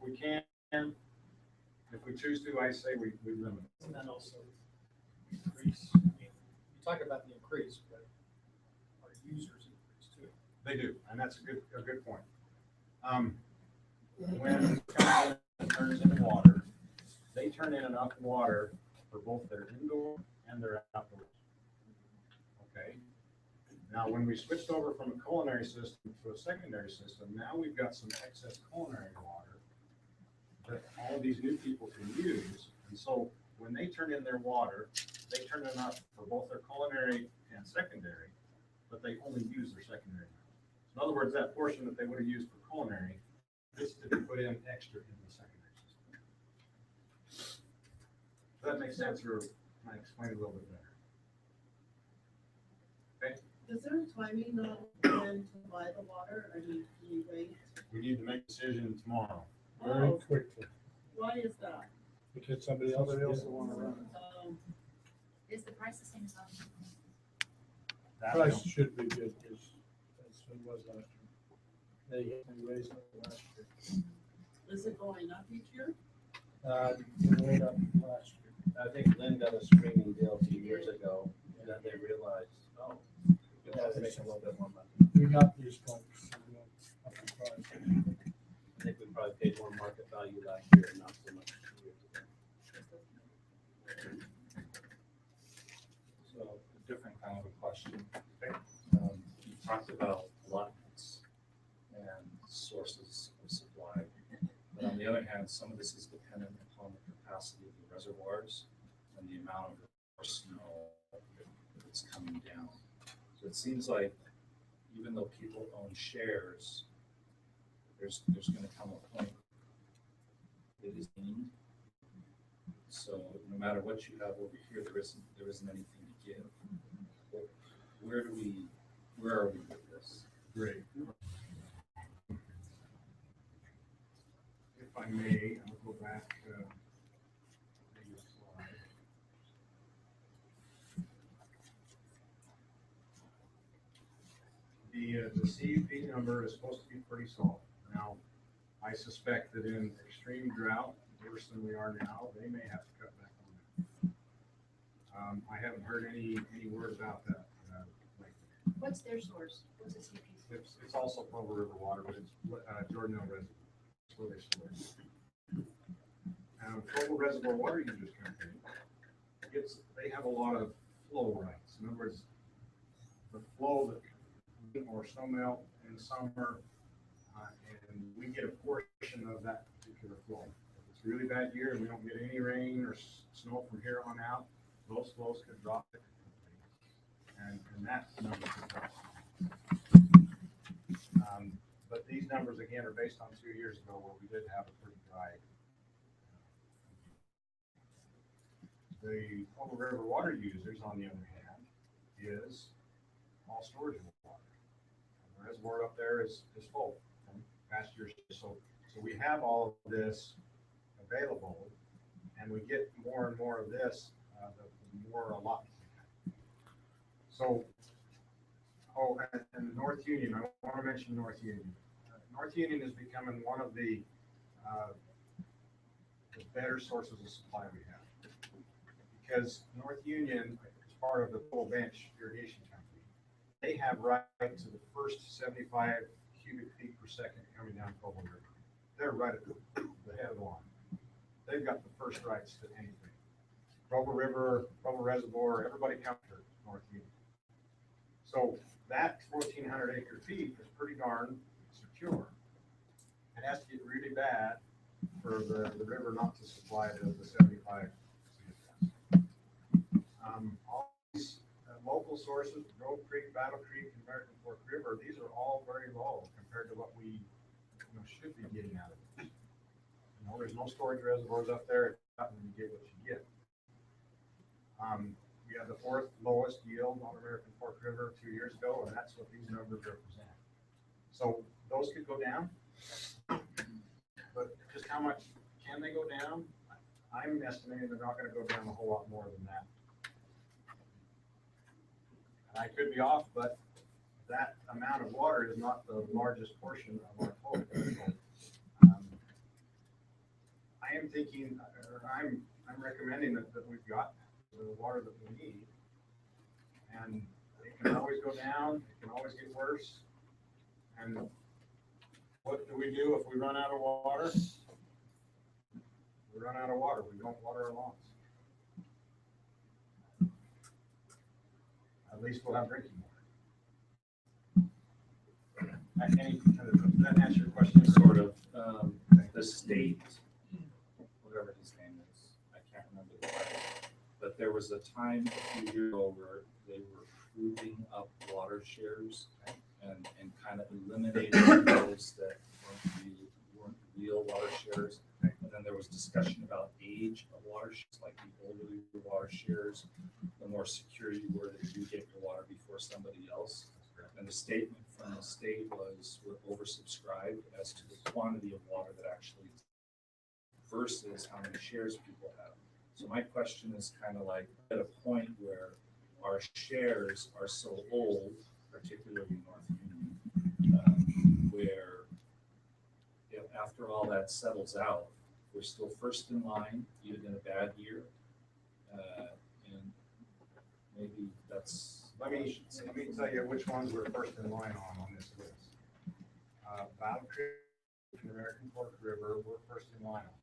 Speaker 3: we can. If we choose to, I say we limit it.
Speaker 9: And then also increase. I mean, you talk about the increase, but our users increase too.
Speaker 3: They do, and that's a good point. When it comes in and turns in water, they turn in enough water for both their indoor and their outdoor. Okay. Now, when we switched over from a culinary system to a secondary system, now we've got some excess culinary water that all of these new people can use. And so when they turn in their water, they turn in enough for both their culinary and secondary, but they only use their secondary. So in other words, that portion that they would have used for culinary, this to be put in extra in the secondary system. Does that make sense, or can I explain it a little bit better? Okay.
Speaker 2: Is there a timing on when to buy the water? I mean, can you wait?
Speaker 3: We need to make a decision tomorrow.
Speaker 9: Very
Speaker 2: Oh,
Speaker 9: quickly,
Speaker 2: why is that?
Speaker 9: because somebody else will want to run it.
Speaker 12: Is the price the same as last year?
Speaker 3: That
Speaker 9: Price should be good, because that's what it was last year. They raised it last year.
Speaker 2: Is it going up each year?
Speaker 9: They went up last year.
Speaker 13: I think Lynn got a screaming deal a few years ago, and then they realized, oh, we have to make a little bit more money.
Speaker 9: We got these folks. We went up in price.
Speaker 13: I think we probably paid more market value last year, not so much 2 years ago.
Speaker 4: So a different kind of a question. You talked about allotments and sources of supply, but on the other hand, some of this is dependent upon the capacity of the reservoirs and the amount of snow that's coming down. So it seems like even though people own shares, there's going to come a point it is needed. So no matter what you have over here, there isn't anything to give. Where are we with this?
Speaker 3: Great. CUP number is supposed to be pretty solid. Now, I suspect that in extreme drought, worse than we are now, they may have to cut back on that. I haven't heard any word about that lately.
Speaker 11: What's their source? What's the CP?
Speaker 3: It's also Provo River water, but it's Jordan Hill Reservoir. That's where they store it. Provo Reservoir Water Users Company, they have a lot of flow rights. In other words, the flow that or snow melt in the summer, and we get a portion of that particular flow. If it's a really bad year and we don't get any rain or snow from here on out, those flows could drop, and that number could drop. But these numbers again are based on 2 years ago where we did have a pretty dry. The Provo River water users, on the other hand, is all storage of water. And the reservoir up there is full from past years. So we have all of this available, and we get more and more of this, the more allotment we have. So, and North Union, I want to mention North Union. North Union is becoming one of the better sources of supply we have. Because North Union is part of the full bench irrigation company. They have right to the first 75 cubic feet per second coming down Provo River. They're right at the head of the line. They've got the first rights to anything. Provo River, Provo Reservoir, everybody comes to North Union. So that 1,400 acre feet is pretty darn secure. It has to get really bad for the river not to supply the 75. All these local sources, Grove Creek, Battle Creek, and American Fork River, these are all very low compared to what we should be getting out of it. There's no storage reservoirs up there, and you get what you get. We had the 4th lowest yield on American Fork River 2 years ago, and that's what these numbers represent. So those could go down, but just how much can they go down? I'm estimating they're not going to go down a whole lot more than that. And I could be off, but that amount of water is not the largest portion of our total. I am thinking, or I'm recommending that we've got the water that we need, and it can always go down, it can always get worse. And what do we do if we run out of water? We run out of water. We don't water our lawns. At least we'll have drinking water. Does that answer your question?
Speaker 4: Sort of. The state, whatever his name is, I can't remember the title, but there was a time a few years ago where they were proving up water shares and kind of eliminating those that weren't real water shares. And then there was discussion about age of water shares, like the older your water shares, the more secure you were that you get your water before somebody else. And the statement from the state was we're oversubscribed as to the quantity of water that actually versus how many shares people have. So my question is kind of like at a point where our shares are so old, particularly North Union, where if after all that settles out, we're still first in line, even in a bad year, and maybe that's.
Speaker 3: Let me tell you which ones we're first in line on this list. Battle Creek and American Fork River, we're first in line on.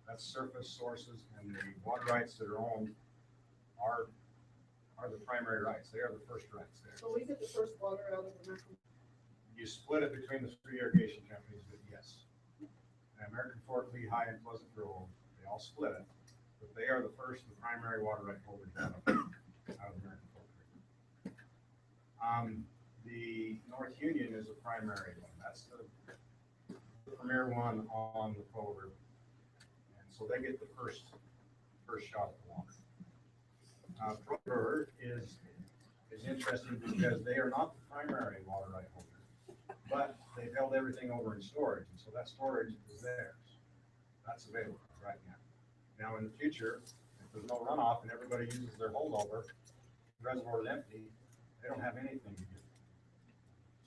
Speaker 3: That's surface sources, and the water rights that are owned are the primary rights. They are the first rights there.
Speaker 2: So we get the first water out of American.
Speaker 3: You split it between the 3 irrigation companies, but yes. And American Fork, Lehigh, and Pleasant Grove, they all split it, but they are the primary water right holders out of American Fork River. The North Union is a primary one. That's the premier one on the Provo River. And so they get the first shot at the water. Provo River is interesting because they are not the primary water right holder, but they've held everything over in storage. And so that storage is theirs. That's available right now. Now in the future, if there's no runoff and everybody uses their holdover, the reservoir is empty, they don't have anything to do.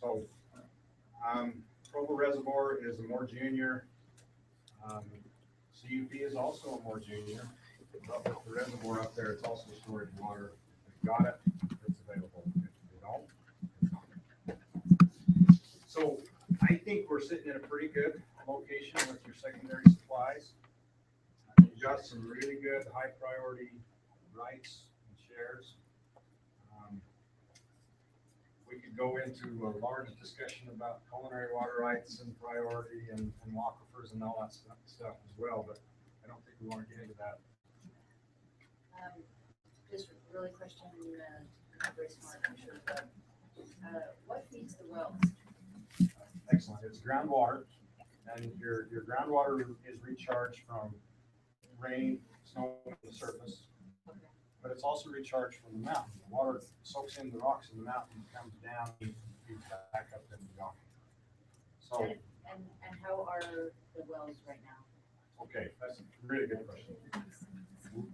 Speaker 3: So Provo Reservoir is a more junior. CUP is also a more junior. But with the reservoir up there, it's also storage water. If you got it, it's available. If you don't, it's not. So I think we're sitting in a pretty good location with your secondary supplies. You've got some really good high priority rights and shares. We could go into a large discussion about culinary water rights and priority and aquifers and all that stuff as well, but I don't think we want to get into that.
Speaker 12: Just really question, very smart, I'm sure, but, what feeds the wells?
Speaker 3: Excellent. It's groundwater, and your groundwater is recharged from rain, snow on the surface, but it's also recharged from the mountain. The water soaks in the rocks in the mountain, comes down, and feeds back up into the aquifer. So,
Speaker 12: And how are the wells right now?
Speaker 3: okay, that's a really good question.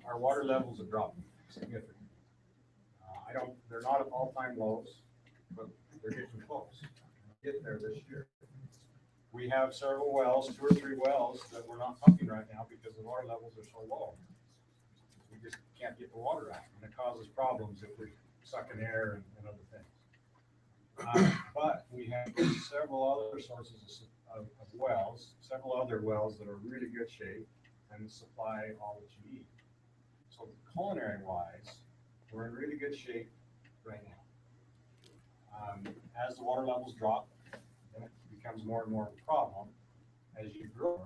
Speaker 3: Our water levels are dropping significantly. They're not at all-time lows, but they're getting close. We're getting there this year. We have several wells, 2 or 3 wells that we're not pumping right now because the water levels are so low. We just can't get the water out, and it causes problems if we're sucking air and other things. But we have several other sources of wells, several other wells that are really good shape and supply all that you need. So culinary wise, we're in really good shape right now. As the water levels drop, then it becomes more and more of a problem. As you grow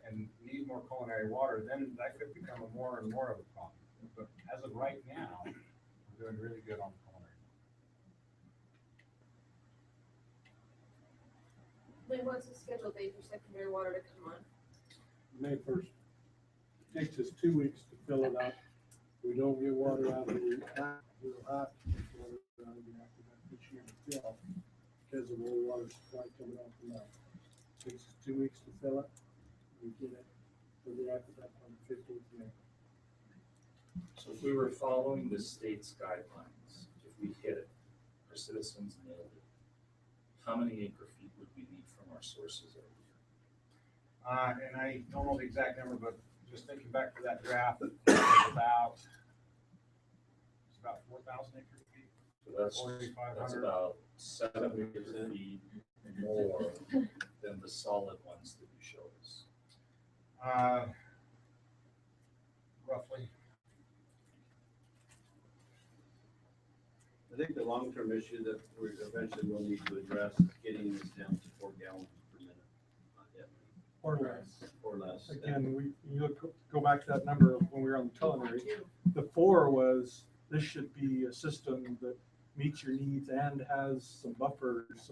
Speaker 3: and need more culinary water, then that could become a more and more of a problem. But as of right now, we're doing really good on culinary.
Speaker 8: When what's the scheduled date for secondary water to come on?
Speaker 9: May 1st. Takes us 2 weeks to fill it up. We don't get water out of it. We'll have to get water out of it after that this year to fill because of all water supply coming off the well. Takes us 2 weeks to fill it. We get it. We'll be after that on the 15th of May.
Speaker 4: So if we were following the state's guidelines, if we hit it, our citizens nailed it, how many acre feet would we need from our sources every year?
Speaker 3: And I don't know the exact number, but just thinking back to that graph, it's about 4,000 acre feet.
Speaker 4: So that's
Speaker 3: 4,500.
Speaker 4: about 7 acre feet more than the solid ones that you showed us.
Speaker 3: Roughly.
Speaker 13: I think the long-term issue that we eventually will need to address is getting this down to 4 gallons per minute. Not yet.
Speaker 9: Or less.
Speaker 13: Or less.
Speaker 9: Again, go back to that number when we were on the culinary. The 4 was, this should be a system that meets your needs and has some buffers,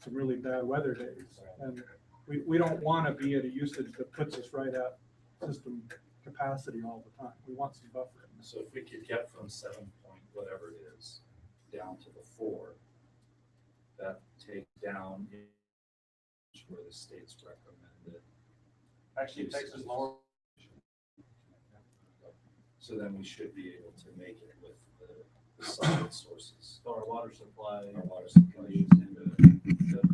Speaker 9: some really bad weather days. And we don't want to be at a usage that puts us right at system capacity all the time. We want some buffer.
Speaker 4: So if we could get from 7 point whatever it is down to the 4, that takes down where the state's recommended.
Speaker 3: Actually, it takes us lower.
Speaker 4: So then we should be able to make it with the solid sources.
Speaker 13: So our water supply.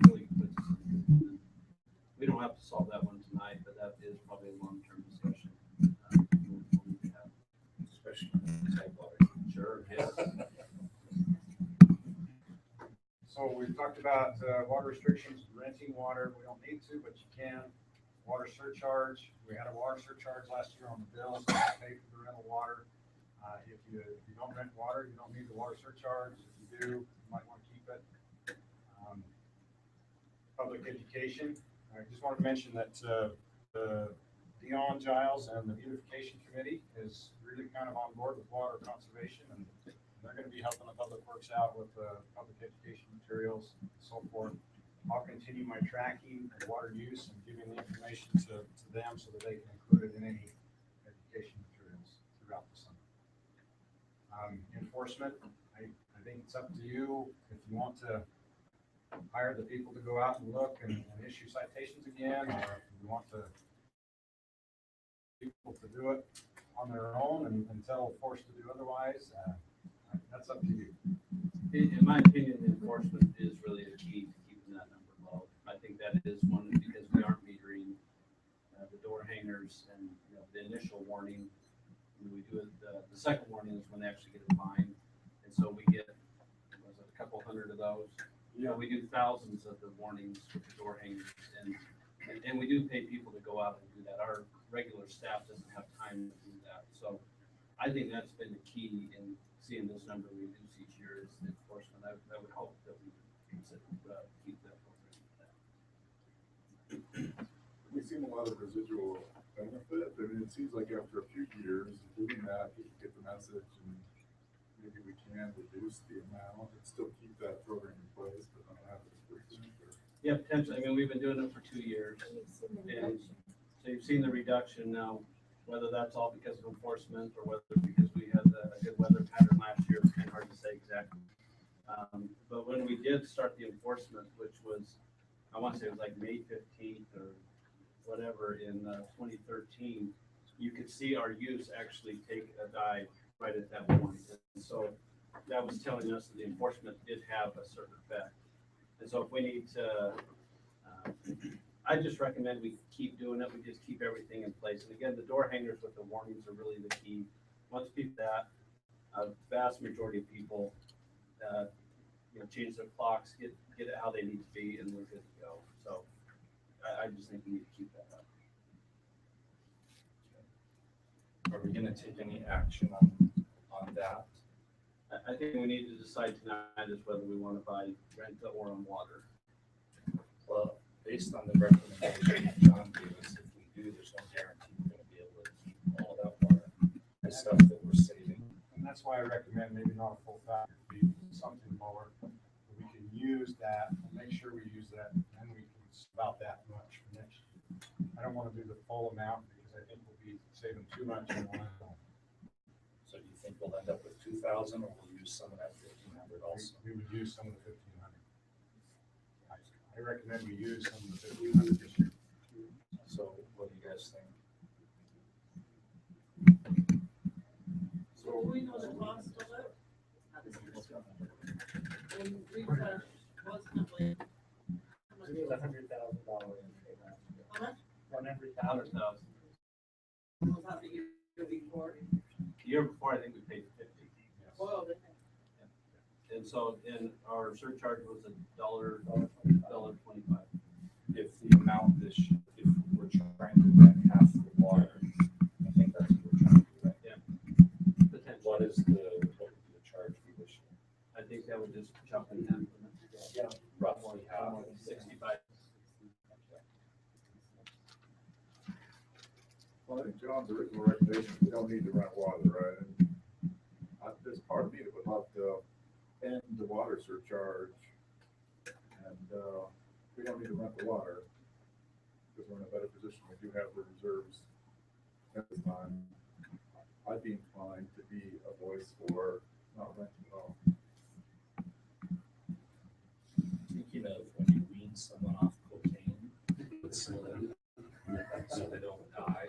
Speaker 4: Really
Speaker 13: puts us in. We don't have to solve that one tonight, but that is probably a long-term discussion.
Speaker 4: Especially type water.
Speaker 13: Sure, yes.
Speaker 3: So we've talked about water restrictions, renting water. We don't need to, but you can. Water surcharge. We had a water surcharge last year on the bills. So pay for the rental water. If you don't rent water, you don't need the water surcharge. If you do, you might want to keep it. Public education. I just wanted to mention that the Dion Giles and the beautification committee is really kind of on board with water conservation, and they're going to be helping the public works out with public education materials and so forth. I'll continue my tracking of water use and giving the information to them so that they can include it in any education materials throughout the summer. Enforcement, I think it's up to you if you want to hire the people to go out and look and issue citations again, or if you want to people to do it on their own until forced to do otherwise. That's up to you.
Speaker 13: In my opinion, enforcement is really a key goes. You know, we do thousands of the warnings with the door hangers, and we do pay people to go out and do that. Our regular staff doesn't have time to do that. So I think that's been the key in seeing this number reduce each year is enforcement. I would hope that we consider, keep that program.
Speaker 6: We've seen a lot of residual benefit. I mean, it seems like after a few years of doing that, people get the message and maybe we can reduce the amount and still keep that program in place, but not have it as frequent.
Speaker 13: Yeah, potentially. I mean, we've been doing it for 2 years. And so you've seen the reduction now, whether that's all because of enforcement or whether because we had a good weather pattern last year, it's kind of hard to say exactly. But when we did start the enforcement, which was, I want to say it was like May 15th or whatever in 2013, you could see our use actually take a dive right at that point. And so that was telling us that the enforcement did have a certain effect. And so if we need to, I just recommend we keep doing it. We just keep everything in place. And again, the door hangers with the warnings are really the key. Once people that, a vast majority of people, change their clocks, get it how they need to be, and we're good to go. So I just think we need to keep that up.
Speaker 4: Are we gonna take any action on that?
Speaker 13: I think we need to decide tonight is whether we want to buy rent or on water.
Speaker 4: Well, based on the recommendation that John gave us, if we do, there's no guarantee we're gonna be able to keep all that water and stuff that we're saving.
Speaker 3: And that's why I recommend maybe not a full factor fee, something lower. We can use that, and make sure we use that, and then we can spout that much for next year. I don't want to do the full amount because I think we'll be saving too much in one.
Speaker 4: So do you think we'll end up with 2,000 or we'll use some of that 1,500 also?
Speaker 3: We would use some of the 1,500. I recommend we use some of the 1,500 this year.
Speaker 4: So what do you guys think?
Speaker 2: So we know the cost of it? And we've got, constantly.
Speaker 9: It was $100,000.
Speaker 2: How much?
Speaker 13: 100,000.
Speaker 2: Was that the year before?
Speaker 13: The year before, I think we paid 50.
Speaker 2: Well,
Speaker 13: And so, and our surcharge was $1.25.
Speaker 4: If the amount this year, if we're trying to rent half the water, I think that's what we're trying to do, right?
Speaker 13: Yeah. Potentially.
Speaker 4: What would be the charge for this year?
Speaker 13: I think that would just jump in half.
Speaker 4: Yeah. Roughly half.
Speaker 13: 65.
Speaker 6: Well, I think John's original recommendation, we don't need to rent water, right? And there's part of me that would love to end the water surcharge. And we don't need to rent the water because we're in a better position. We do have the reserves at this time. I'd be inclined to be a voice for not renting at all.
Speaker 4: Thinking of when you wean someone off cocaine, so they don't die.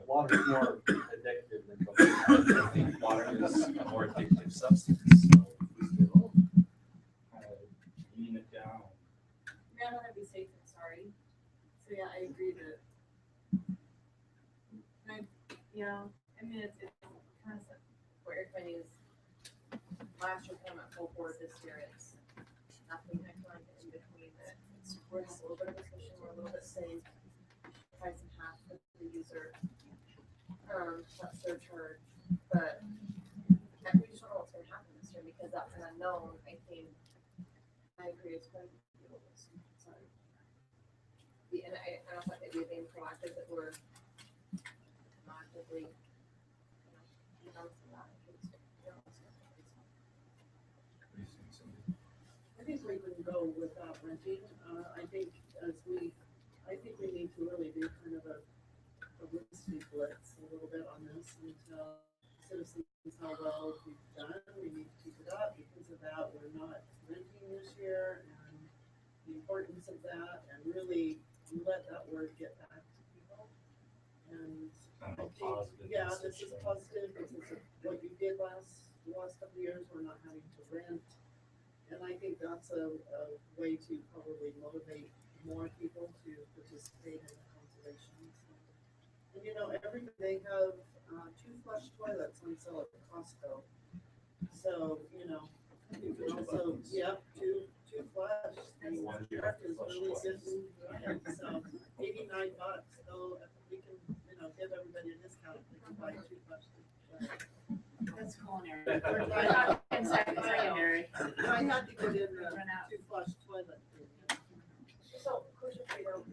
Speaker 13: Water is more addictive than cocaine.
Speaker 4: I think water is a more addictive substance. So if we could kind of wean it down.
Speaker 12: Yeah, I want to be safe and sorry. So yeah, I agree that. I mean, it's kind of what you're finding is last year came at full board, this year it's nothing kind of in between that. We're in a little bit of a position, we're a little bit safe, price and half for the user. That surcharge, but we just don't know what's gonna happen this year because that's an unknown. I think I agree, it's going to be a little bit sorry. And I don't think that we're being proactive, that we're actively,
Speaker 2: I think we can go without renting. I think we need to really do kind of a publicity blitz a little bit on this and tell citizens how well we've done. We need to keep it up. Because of that, we're not renting this year, and the importance of that, and really let that word get back to people. And I think, yeah, this is positive because of what you did the last couple of years. We're not having to rent. And I think that's a way to probably motivate more people to participate in the conservation. And they have 2 flush toilets on sale at Costco. So, Also, yep, two flush.
Speaker 4: One year
Speaker 2: That is
Speaker 4: flush
Speaker 2: really
Speaker 4: twice.
Speaker 2: good. Right, so $89. So if we can, give everybody a discount, they can buy two flushes.
Speaker 11: That's culinary.
Speaker 2: And
Speaker 11: secondary.
Speaker 2: I had to get in the two flush toilet.
Speaker 5: So, question for you though.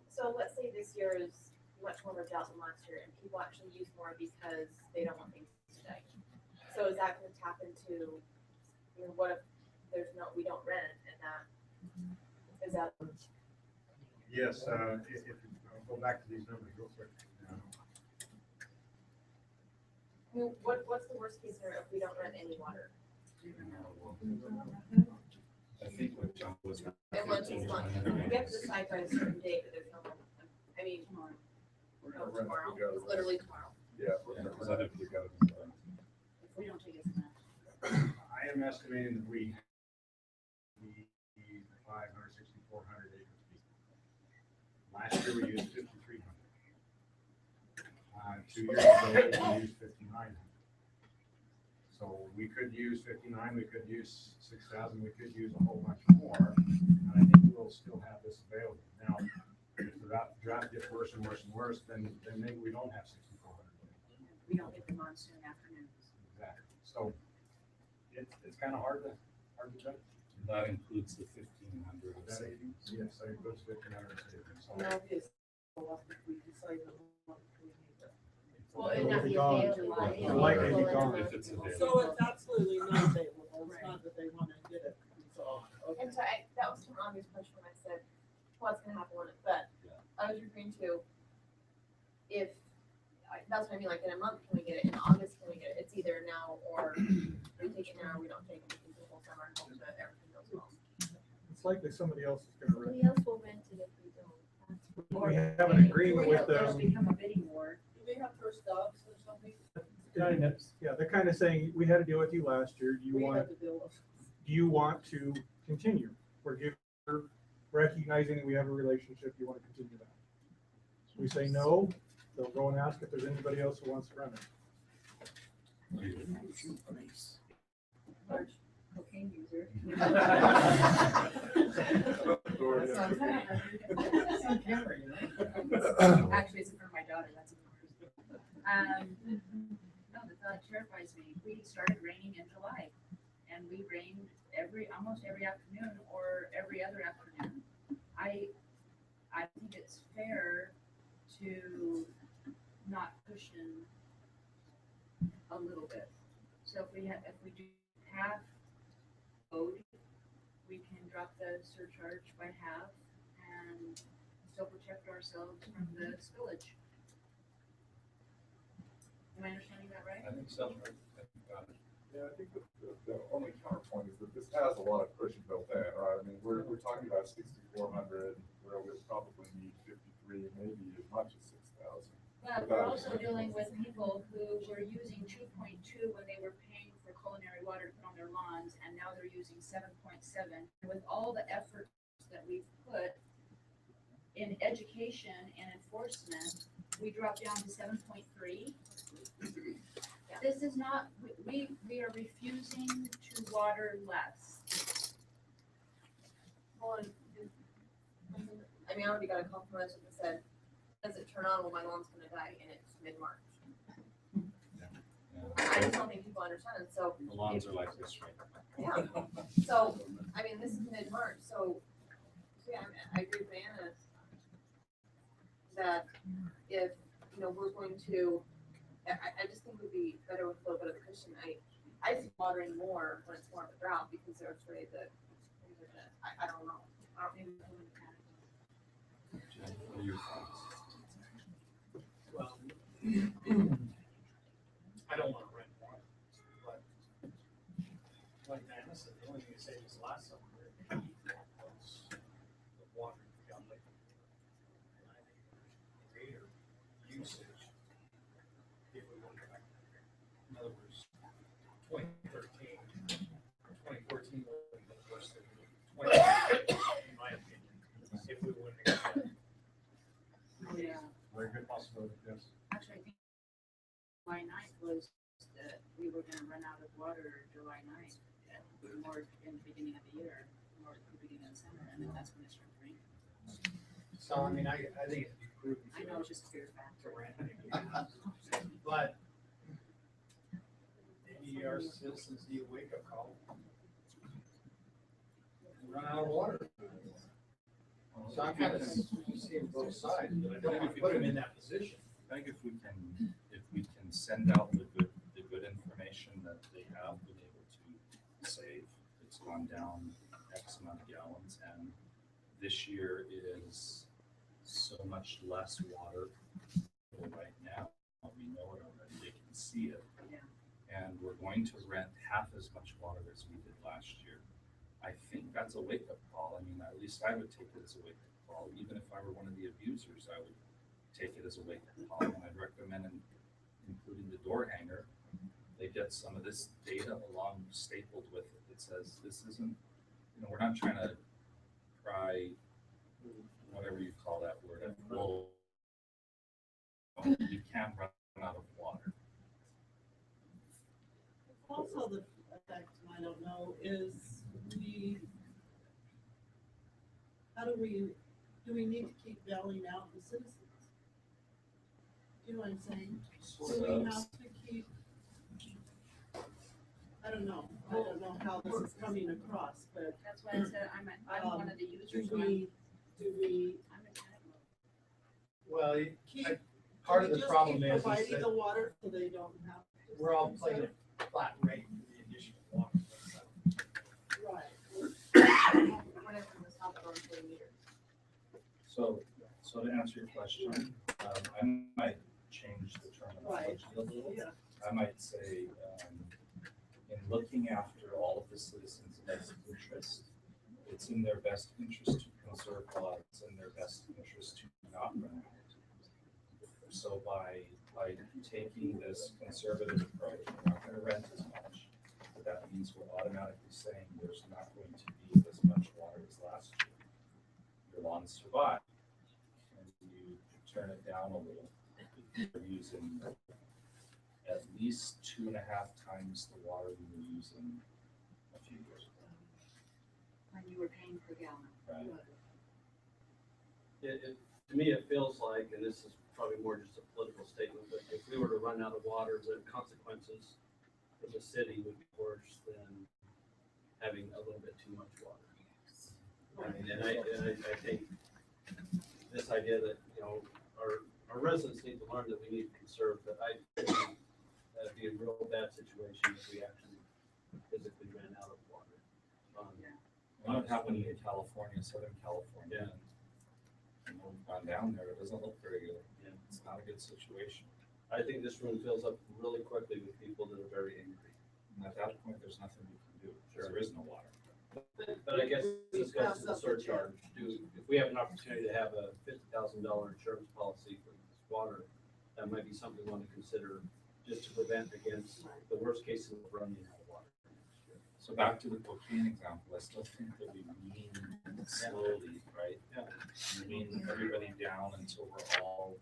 Speaker 5: So let's say this year is much warmer drought than last year and people actually use more because they don't want things to die. So is that gonna tap into, what if we don't rent and that, is that?
Speaker 3: Yes, if I'll go back to these numbers real quick.
Speaker 5: What's the worst case scenario if we don't rent any water?
Speaker 10: I think what John was.
Speaker 5: And once it's gone, we have to decide by a certain date that there's no more, I mean, no, tomorrow, it's literally tomorrow.
Speaker 10: Yeah, because I didn't pick out.
Speaker 11: If we don't take it from that.
Speaker 3: I am estimating that we need 500, 6,400 acres. Last year we used 5,300. 2 years ago we used 5,900. So we could use 59, we could use 6,000, we could use a whole bunch more, and I think we'll still have this available. Now, if the drought gets worse and worse and worse, then maybe we don't have 6,400.
Speaker 11: We don't get the monsoon afternoons.
Speaker 3: Exactly. So it's kind of hard to judge.
Speaker 4: That includes the 1,500 of savings.
Speaker 3: Yes, that includes 1,500 savings. So
Speaker 2: And obviously, if we decide to want to do it.
Speaker 5: Well, and not be
Speaker 6: Gone.
Speaker 5: available.
Speaker 6: It'll likely be gone.
Speaker 4: If it's available.
Speaker 2: So it's absolutely not available, it's not that they want to get it resolved.
Speaker 5: And so that was an obvious question when I said, what's gonna happen when it, but I was referring to if, that's what I mean, like in a month, can we get it, in August, can we get it, it's either now or we take it now or we don't take it, we can do the whole summer and hope that everything goes well.
Speaker 6: It's likely somebody else is gonna rent.
Speaker 5: Somebody else will rent it if we don't.
Speaker 6: We have an agreement with
Speaker 11: There's
Speaker 6: them.
Speaker 11: become a bidding war.
Speaker 2: Do they have first dogs or something?
Speaker 6: Yeah, they're kind of saying, we had to deal with you last year. Do you
Speaker 2: We
Speaker 6: want,
Speaker 2: have to deal with.
Speaker 6: do you want to continue? We're recognizing that we have a relationship, you want to continue that. We say no, they'll go and ask if there's anybody else who wants to run it.
Speaker 11: Large cocaine user. Actually, it's for my daughter, that's no, the thought terrifies me. We started raining in July and we rained almost every afternoon or every other afternoon. I think it's fair to not cushion a little bit. So if we do half load, we can drop the surcharge by half and still protect ourselves from the spillage. Am I understanding that right?
Speaker 4: I think so.
Speaker 14: Yeah, I think the only counterpoint is that this has a lot of cushion built in, right? I mean, we're talking about 6,400, where we'll probably need 53, maybe as much as 6,000.
Speaker 11: But we're also dealing with people who were using 2.2 when they were paying for culinary water to put on their lawns, and now they're using 7.7. With all the efforts that we've put in education and enforcement, we dropped down to 7.3. This is not, we are refusing to water less.
Speaker 5: Well, I mean, I already got a call from us that said, does it turn on when my lawn's gonna die and it's mid-March? I just don't think people understand, and so.
Speaker 4: The lawns are like this right now.
Speaker 5: Yeah, so, I mean, this is mid-March, so, yeah, I agree with Anna that if, we're going to, I just think it would be better with a little bit of a cushion. I see watering more when it's more of a drought because they're afraid that, I don't know. I don't even know.
Speaker 4: What are your thoughts?
Speaker 9: Well, I don't want to rent water, but like Diana said, the only thing they saved us last summer was the water we got like greater usage if we went back. In other words, 2013, 2014 would have been worse than 2013, in my opinion, if we wouldn't have got.
Speaker 11: Oh, yeah.
Speaker 3: Very good possibility, yes.
Speaker 11: Actually, I think
Speaker 9: So, I mean, I think it's prudent
Speaker 11: I know, it's just fear
Speaker 9: to
Speaker 11: factor.
Speaker 9: rent. But maybe our citizens need a wake-up call. Run out of water. So I'm kind of seeing both sides, but I don't want to put them in that position.
Speaker 4: I think if we can send out the good information that they have been able to save, it's gone down X amount of gallons, and this year is so much less water right now. We know it already, they can see it.
Speaker 11: Yeah.
Speaker 4: And we're going to rent half as much water as we did last year. I think that's a wake-up call. I mean, at least I would take it as a wake-up call. Even if I were one of the abusers, I would take it as a wake-up call. And I'd recommend including the door hanger. They get some of this data along stapled with it that says this isn't, we're not trying to pry, whatever you call that word, at full. You can't run out of water.
Speaker 2: Also, the effect, I don't know, is do we need to keep bailing out the citizens? Do you know what I'm saying? Do we have to keep, I don't know how this is coming across, but.
Speaker 11: That's why I said I'm one of the users.
Speaker 2: Do we,
Speaker 11: I'm in panic mode.
Speaker 9: Well,
Speaker 2: keep,
Speaker 9: part
Speaker 2: do
Speaker 9: of
Speaker 2: we
Speaker 9: the
Speaker 2: just
Speaker 9: problem
Speaker 2: keep
Speaker 9: is
Speaker 2: providing
Speaker 9: that
Speaker 2: the water so they don't have to?
Speaker 9: we're all playing a flat rate for the additional water.
Speaker 2: Right.
Speaker 12: Whatever the stop going for the meters.
Speaker 4: So to answer your question, I might change the terminology a little.
Speaker 2: Yeah.
Speaker 4: I might say, in looking after all of the citizens' best interest, it's in their best interest to conserve water. It's in their best interest to not run out. So by taking this conservative approach, we're not going to rent as much. But that means we're automatically saying there's not going to be as much water as last year. Your lawns survive. And you turn it down a little. You're using at least 2.5 times the water we were using a few years ago.
Speaker 11: When you were paying per gallon.
Speaker 4: Right?
Speaker 13: To me, it feels like, and this is probably more just a political statement, but if we were to run out of water, the consequences for the city would be worse than having a little bit too much water. I mean, and I think this idea that, our residents need to learn that we need to conserve, but I think that'd be a real bad situation if we actually physically ran out of water.
Speaker 4: Not happening in California, Southern California. And we've gone down there, it doesn't look very good.
Speaker 13: Yeah.
Speaker 4: It's not a good situation.
Speaker 13: I think this room fills up really quickly with people that are very angry.
Speaker 4: And at that point, there's nothing we can do, because there is no water.
Speaker 13: But I guess this goes to the surcharge. If we have an opportunity to have a $50,000 insurance policy for this water, that might be something we want to consider just to prevent against the worst case of running out of water.
Speaker 4: So back to the cocaine example, I still think that we wean slowly, right?
Speaker 13: Yeah.
Speaker 4: We wean everybody down until we're all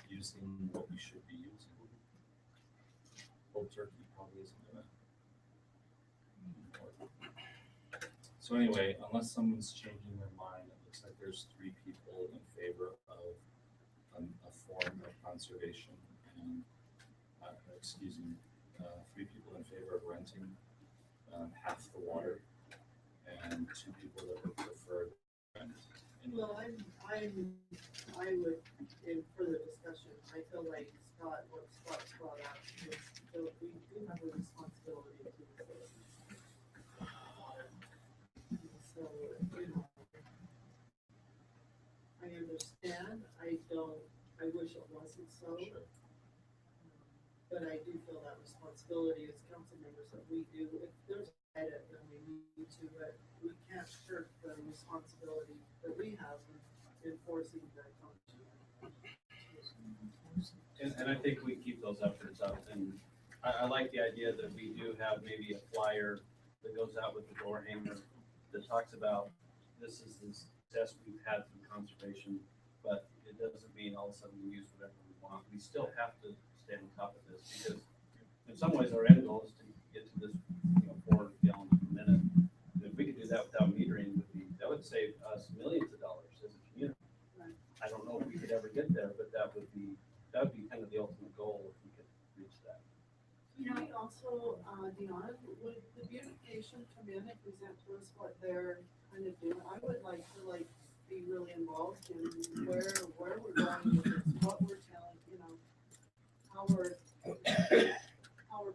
Speaker 4: using what we should be using. Cold turkey probably isn't gonna. So anyway, unless someone's changing their mind, it looks like there's 3 people in favor of a form of conservation and, 3 people in favor of renting half the water, and 2 people that would prefer rent.
Speaker 2: Well, I would, in further discussion, I feel like what Scott's brought up is that we do have a responsibility to the citizens. So, I understand, I wish it wasn't so.
Speaker 4: Sure.
Speaker 2: But I do feel that responsibility as council members that we do, if there's a edit, then we need to, but we can't shirk the responsibility that we have in enforcing the constitution.
Speaker 13: And I think we keep those efforts up. And I like the idea that we do have maybe a flyer that goes out with the door hanger that talks about this is the success we've had through conservation, but it doesn't mean all of a sudden we use whatever we want. We still have to stay on top of this because in some ways our end goal is to get to this 4 gallons per minute. If we could do that without metering, that would save us millions of dollars as a community.
Speaker 2: Right. Dion, would the beautification come in and present to us what they're kind of doing? I would like to be really involved in where we're going with this, what we're telling, how we're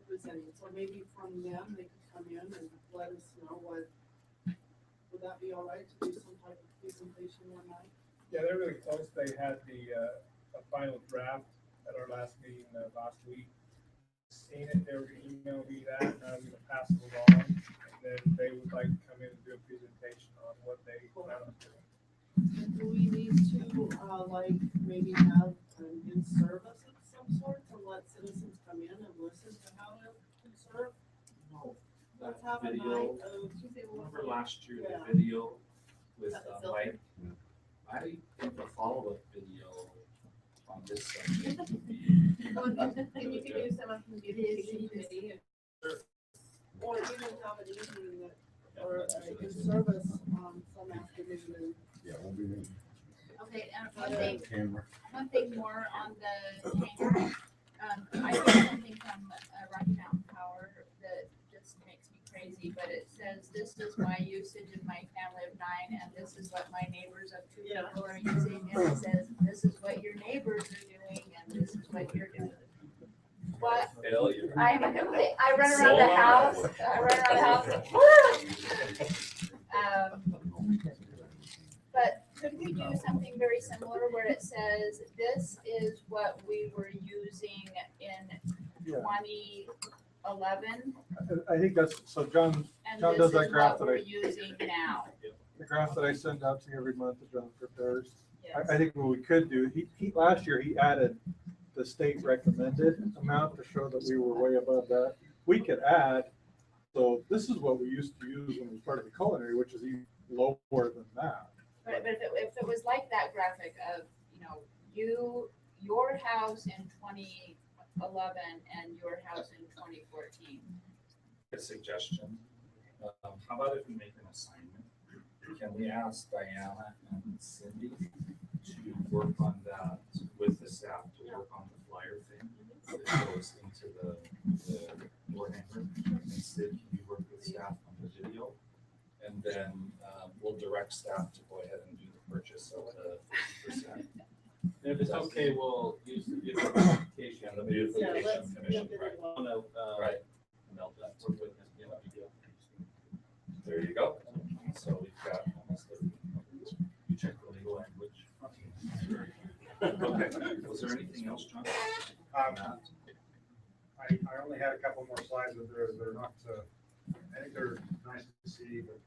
Speaker 2: presenting. So maybe from them, they could come in and let us know would that be all right to do some type of presentation one night?
Speaker 9: Yeah, they're really close. They had a final draft at our last meeting last week. Seen it, they were gonna email me that, and I was gonna pass it along, and then they would like to come in and do a presentation on what they plan on doing.
Speaker 2: Do we need to, maybe have an in-service of some sort to let citizens come in and listen to how to conserve?
Speaker 4: No.
Speaker 2: Let's have a
Speaker 4: Video.
Speaker 2: night of.
Speaker 4: Remember last year,
Speaker 2: Yeah.
Speaker 4: the video with,
Speaker 5: At the
Speaker 4: Mike? I think the follow-up video on this subject would be.
Speaker 8: Well, and you could do some of the beautification committee.
Speaker 2: Or even have an evening that, or a in-service, some afternoon.
Speaker 14: Yeah, we'll be in.
Speaker 11: Okay, and
Speaker 14: Camera.
Speaker 11: one thing more on the chamber. I heard something from Rocky Mountain Power that just makes me crazy, but it says, this is my usage in my family of 9, and this is what my neighbors of 2 people are using, and it says, this is what your neighbors are doing, and this is what you're doing. What?
Speaker 4: Failure.
Speaker 11: I run around the house, but could we do something very similar where it says, this is what we were using in 2011,
Speaker 7: I think that's, so John
Speaker 11: and
Speaker 7: does
Speaker 11: this is
Speaker 7: that graph
Speaker 11: what
Speaker 7: that
Speaker 11: we're
Speaker 7: I,
Speaker 11: using now?
Speaker 7: the graph that I send out to you every month that John prepares.
Speaker 11: Yes.
Speaker 7: I think what we could do, he last year, he added the state recommended amount to show that we were way above that. We could add, so this is what we used to use when we started the culinary, which is even lower than that.
Speaker 11: But if it was like that graphic of, your house in 2011 and your house in 2014.
Speaker 4: A suggestion, how about if we make an assignment? Can we ask Diana and Cindy to work on that with the staff, to work on the flyer thing that goes into the door hanger? And Sid, can you work with staff on the video? And then we'll direct staff to go ahead and do the purchase of the 50%.
Speaker 13: And if it's okay, we'll use the beautification.
Speaker 4: And the beautification commission, right? Right.
Speaker 13: And they'll work with them.
Speaker 4: There you go. So we've got almost you check the legal language. Okay, was there anything else, John?
Speaker 3: I only had a couple more slides, but they're not, I think they're nice to see, but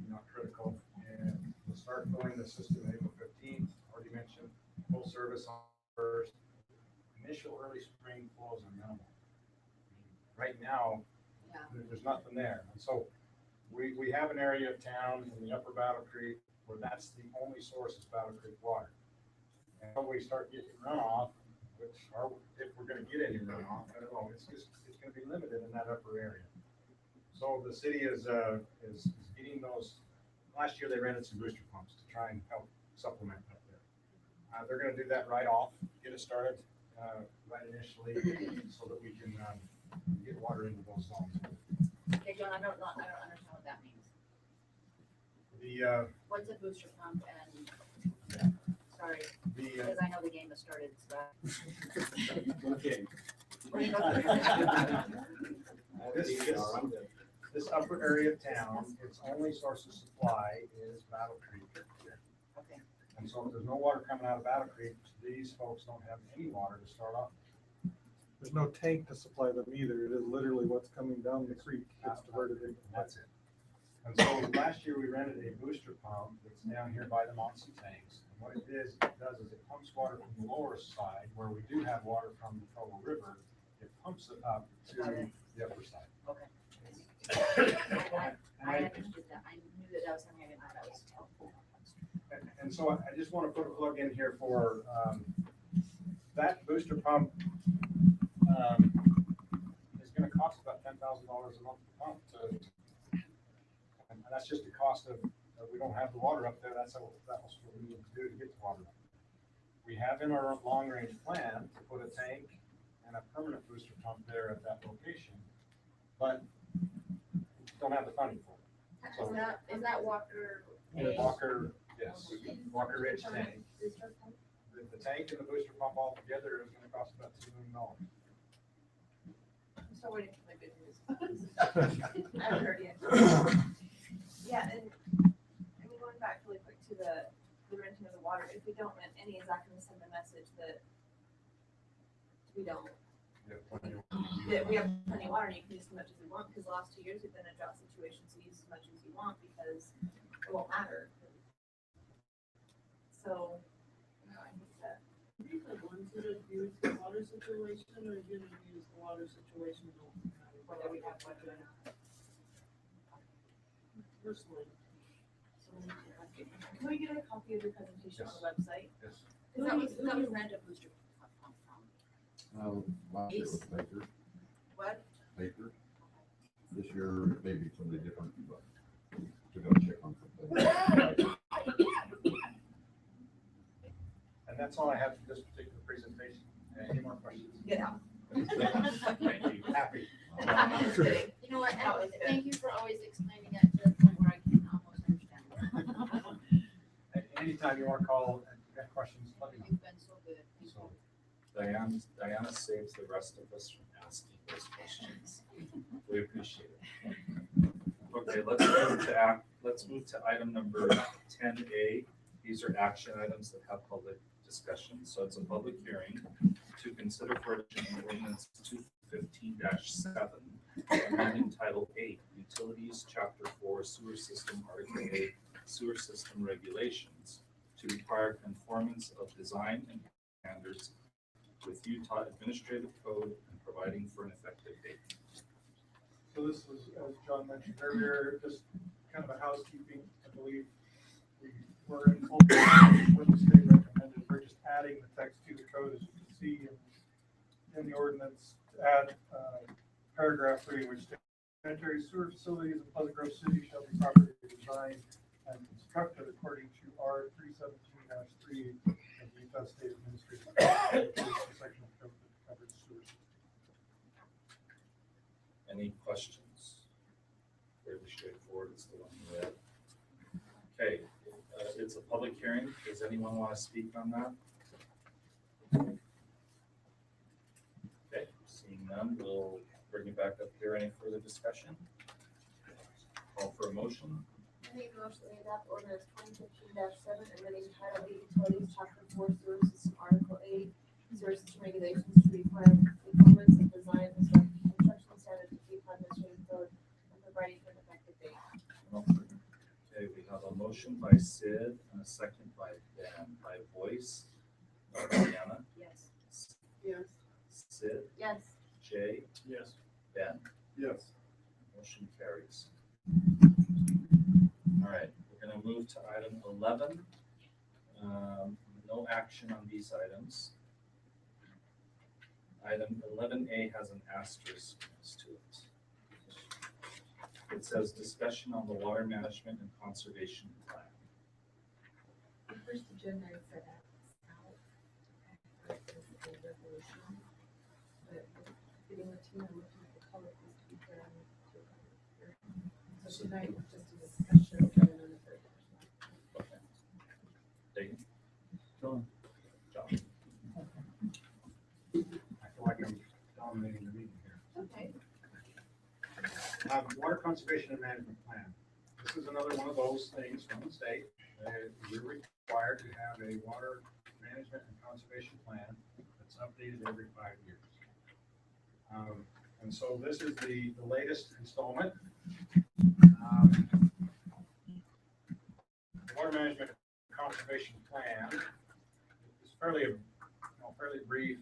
Speaker 3: not critical. And we'll start going the system April 15th, already mentioned, full service on first. Initial early spring flows are minimal. Right now, there's nothing there. And so we have an area of town in the upper Battle Creek where that's the only source is Battle Creek water. And when we start getting runoff, which are, if we're going to get any runoff, I don't know, it's going to be limited in that upper area. So the city is getting those. Last year they rented some booster pumps to try and help supplement up there. They're going to do that right off, get it started right initially, so that we can get water into those zones.
Speaker 11: Okay, John, I don't understand what that means.
Speaker 3: The
Speaker 11: What's a booster pump and, sorry,
Speaker 3: the
Speaker 11: because I know the game has started, so.
Speaker 13: Okay.
Speaker 3: This upper area of town, its only source of supply is Battle Creek.
Speaker 11: Okay.
Speaker 3: And so if there's no water coming out of Battle Creek, these folks don't have any water to start off.
Speaker 7: There's no tank to supply them either. It is literally what's coming down the creek. It's diverted in.
Speaker 3: That's it. And so last year we rented a booster pump that's down here by the Monson tanks. And what it does is it pumps water from the lower side where we do have water from the Provo River. It pumps it up to the upper side.
Speaker 11: Okay. I understood that. I knew that was something I didn't know that was helpful.
Speaker 3: And so I just want to put a plug in here for that booster pump is going to cost about $10,000 a month to pump. And that's just the cost of, we don't have the water up there. That was what we need to do to get the water up. We have in our long range plan to put a tank and a permanent booster pump there at that location, but don't have the funding for it. So
Speaker 12: Is that Walker?
Speaker 3: Walker, yes, Walker Ridge tank. The tank and the booster pump all together is gonna cost about $2 million.
Speaker 12: I'm still waiting for my good news. I haven't heard yet. Yeah, and I mean, going back really quick to the renting of the water, if we don't rent any, is that gonna send a message that we don't, that we have plenty of water and you can use as much as we want? Because the last 2 years we've been in a drought situation, so use as much as you want because it won't matter. So, I think that.
Speaker 2: Do you have one sort of use the water situation, or you gonna use the water situation
Speaker 12: Whether we have water or not.
Speaker 2: personally?
Speaker 12: Can we get a copy of your presentation on the website?
Speaker 3: Yes.
Speaker 11: Because that was rent a booster pump from.
Speaker 6: Last year was Baker,
Speaker 12: What?
Speaker 6: Baker. This year, maybe somebody different, but to go check on something.
Speaker 3: And that's all I have for this particular presentation. Any more questions?
Speaker 12: Get out.
Speaker 3: Thank you. Happy.
Speaker 12: I'm just kidding.
Speaker 11: You know what,
Speaker 12: That was good.
Speaker 11: thank you for always explaining it to the point where I can almost understand it.
Speaker 3: Anytime you want to call and you have questions, let me know.
Speaker 11: You've been so good, thank
Speaker 3: So,
Speaker 11: you.
Speaker 4: Diana saves the rest of us from asking those questions. We appreciate it. Okay, let's move to item number 10A. These are action items that have public discussion. So it's a public hearing to consider for adoption ordinance 215-7, amending Title 8, Utilities, Chapter 4, Sewer System, Article 8, Sewer System Regulations to require conformance of design and standards with Utah Administrative Code and providing for an effective date.
Speaker 7: So this is, as John mentioned earlier, just kind of a housekeeping, I believe. We were in full compliance with the state recommended. We're just adding the text to the code, as you can see in the ordinance, to add paragraph 3, which states sanitary sewer facilities in Pleasant Grove City shall be properly designed and constructed according to R 317-3 of the Utah State Administrative Code, section of code that covers sewers.
Speaker 4: Any questions? Fairly straightforward. It's the one we read. Okay, it's a public hearing. Does anyone want to speak on that? Okay, seeing none, we'll bring it back up here. Any further discussion? Call for a motion.
Speaker 8: I make a motion to adopt ordinance 2015-7, amending Title 8 Utilities, Chapter 4, Sewer System, Article 8, Sewer System Regulations to require conformance of design and construction standards with Utah Administrative Code and providing for an effective date.
Speaker 4: Okay, we have a motion by Sid and a second by Ben. By voice, Diana,
Speaker 12: Yes.
Speaker 2: Yes.
Speaker 4: Sid,
Speaker 8: Yes.
Speaker 4: Jay,
Speaker 9: Yes.
Speaker 4: Ben.
Speaker 7: Yes.
Speaker 4: Motion carries. All right, we're gonna move to item 11. No action on these items. Item 11A has an asterisk next to it. It says discussion on the water management and conservation plan.
Speaker 11: The first agenda I said that out. Versus the resolution. But getting with you and looking at the color is to be fair on the. So tonight was just a discussion and then a third.
Speaker 4: Okay. Dayton?
Speaker 9: John.
Speaker 4: John.
Speaker 3: I feel like I'm dominating the meeting here.
Speaker 12: Okay.
Speaker 3: Water conservation and management plan. This is another one of those things from the state. You're required to have a water management and conservation plan that's updated every 5 years. And so this is the latest installment. The water management and conservation plan is fairly brief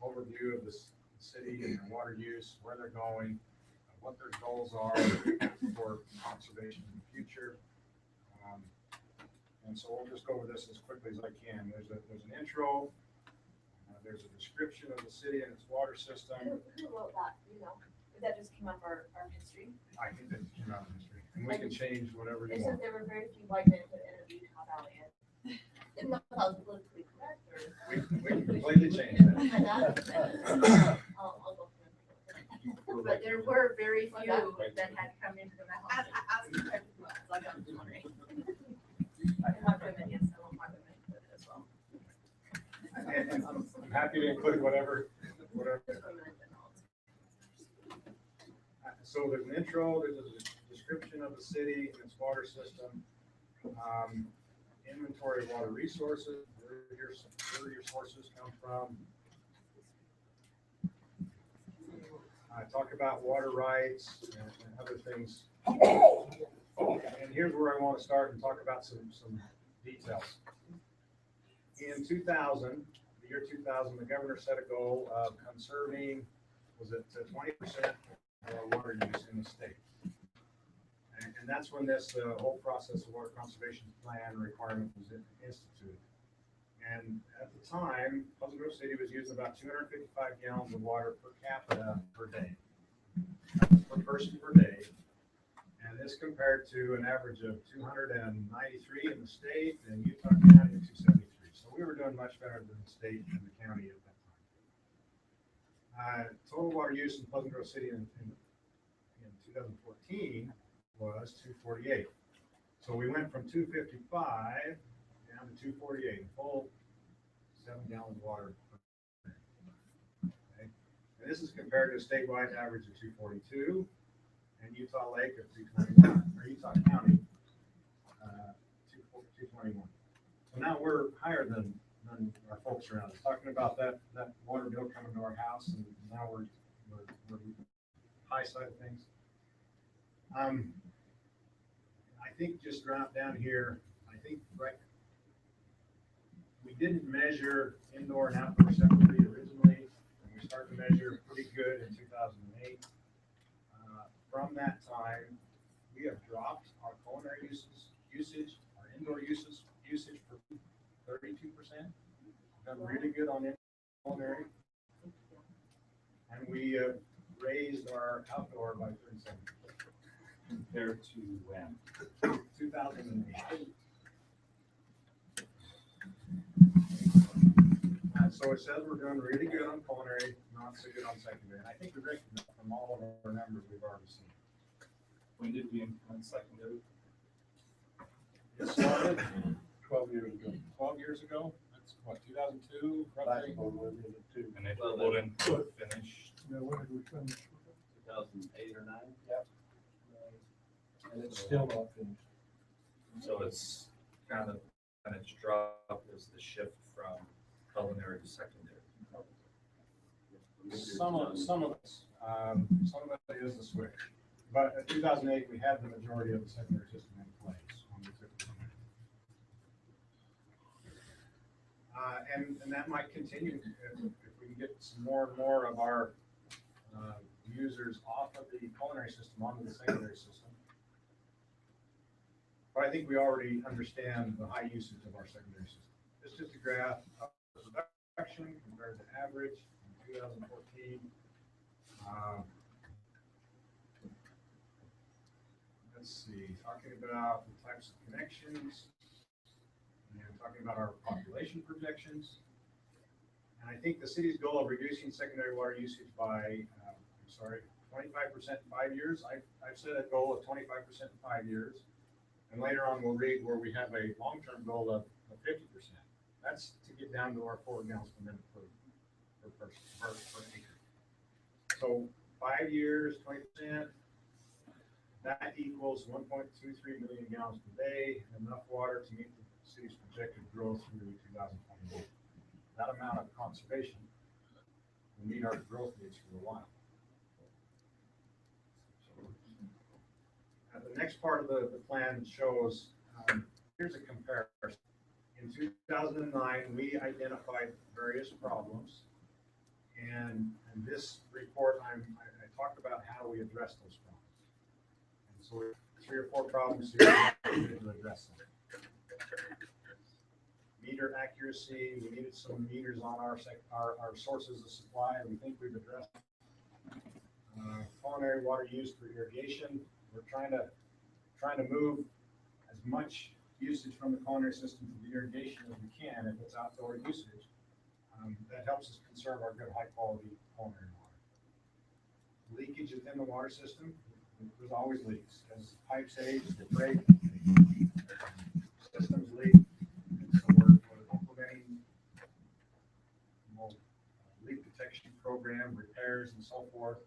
Speaker 3: overview of the city and their water use, where they're going, what their goals are for conservation in the future. And so we'll just go over this as quickly as I can. There's an intro, there's a description of the city and its water system.
Speaker 8: Who wrote that, you know? Did that just come up our history?
Speaker 3: I think that's around history, and we can change whatever
Speaker 8: It
Speaker 3: you
Speaker 8: said
Speaker 3: want.
Speaker 8: there were very few white men who entered the Utah Valley. Didn't know if that was politically correct or.
Speaker 3: We can completely change that.
Speaker 8: I'll go through it.
Speaker 11: But there were very few that had come into the
Speaker 8: As,
Speaker 11: house.
Speaker 8: as, like I'm just wondering. I want women, yes, I want women included as well.
Speaker 3: And I'm happy to include whatever.
Speaker 8: Just women in general.
Speaker 3: So there's an intro, there's a description of the city and its water system, inventory of water resources, where your sources come from. Talk about water rights and other things. And here's where I want to start and talk about some details. In 2000, the year 2000, the governor set a goal of conserving, was it 20% of our water use in the state? And that's when this whole process of water conservation plan requirement was instituted. And at the time, Pleasant Grove City was using about 255 gallons of water per capita per day, per person per day. And this compared to an average of 293 in the state and Utah County at 273. So we were doing much better than the state and the county at that time. Total water use in Pleasant Grove City in 2014 was 248. So we went from 255 down to 248, full 7 gallons of water per day. Okay. And this is compared to a statewide average of 242 and Utah Lake of 221, or Utah County 221. So now we're higher than our folks around us. Talking about that water bill coming to our house, and now we're high side of things. I think just drop down here. I think we didn't measure indoor and outdoor separately originally, and we started to measure pretty good in 2008. From that time, we have dropped our culinary usage, our indoor usage for 32%. Done really good on culinary, and we raised our outdoor by 37%.
Speaker 4: Compared to when?
Speaker 3: 2008. So it says we're doing really good on culinary, not so good on secondary. And I think we recognize from all of our numbers we've already seen.
Speaker 4: When did we implement secondary?
Speaker 3: It started 12 years ago. 12 years ago? That's what, 2002? Roughly?
Speaker 4: And if we wouldn't finish,
Speaker 9: Yeah, when did we finish?
Speaker 13: 2008 or 9?
Speaker 9: Yep. And it's still not finished.
Speaker 4: so it's kind of, and its drop is the shift from culinary to secondary.
Speaker 3: Some of it. Some of it is the switch. But in 2008, we had the majority of the secondary system in place when we took it. And that might continue if we can get some more and more of our users off of the culinary system onto the secondary system. But I think we already understand the high usage of our secondary system. It's just a graph of production compared to average in 2014. Let's see, talking about the types of connections and talking about our population projections. And I think the city's goal of reducing secondary water usage by, 25% in 5 years. I've set a goal of 25% in 5 years. And later on, we'll read where we have a long-term goal of 50%. That's to get down to our 4 gallons per minute per person, per acre. So 5 years, 20%, that equals 1.23 million gallons per day, enough water to meet the city's projected growth through 2028. That amount of conservation will meet our growth needs for a while. The next part of the plan shows, here's a comparison. In 2009, we identified various problems, and in this report, I talked about how we address those problems. And so 3 or 4 problems here to address them. Meter accuracy, we needed some meters on our sources of supply, and we think we've addressed culinary water use for irrigation. We're trying to move as much usage from the culinary system to the irrigation as we can if it's outdoor usage. That helps us conserve our good high quality culinary water. Leakage within the water system, there's always leaks. As pipes age, they break, systems leak. So we're implementing leak detection program, repairs and so forth.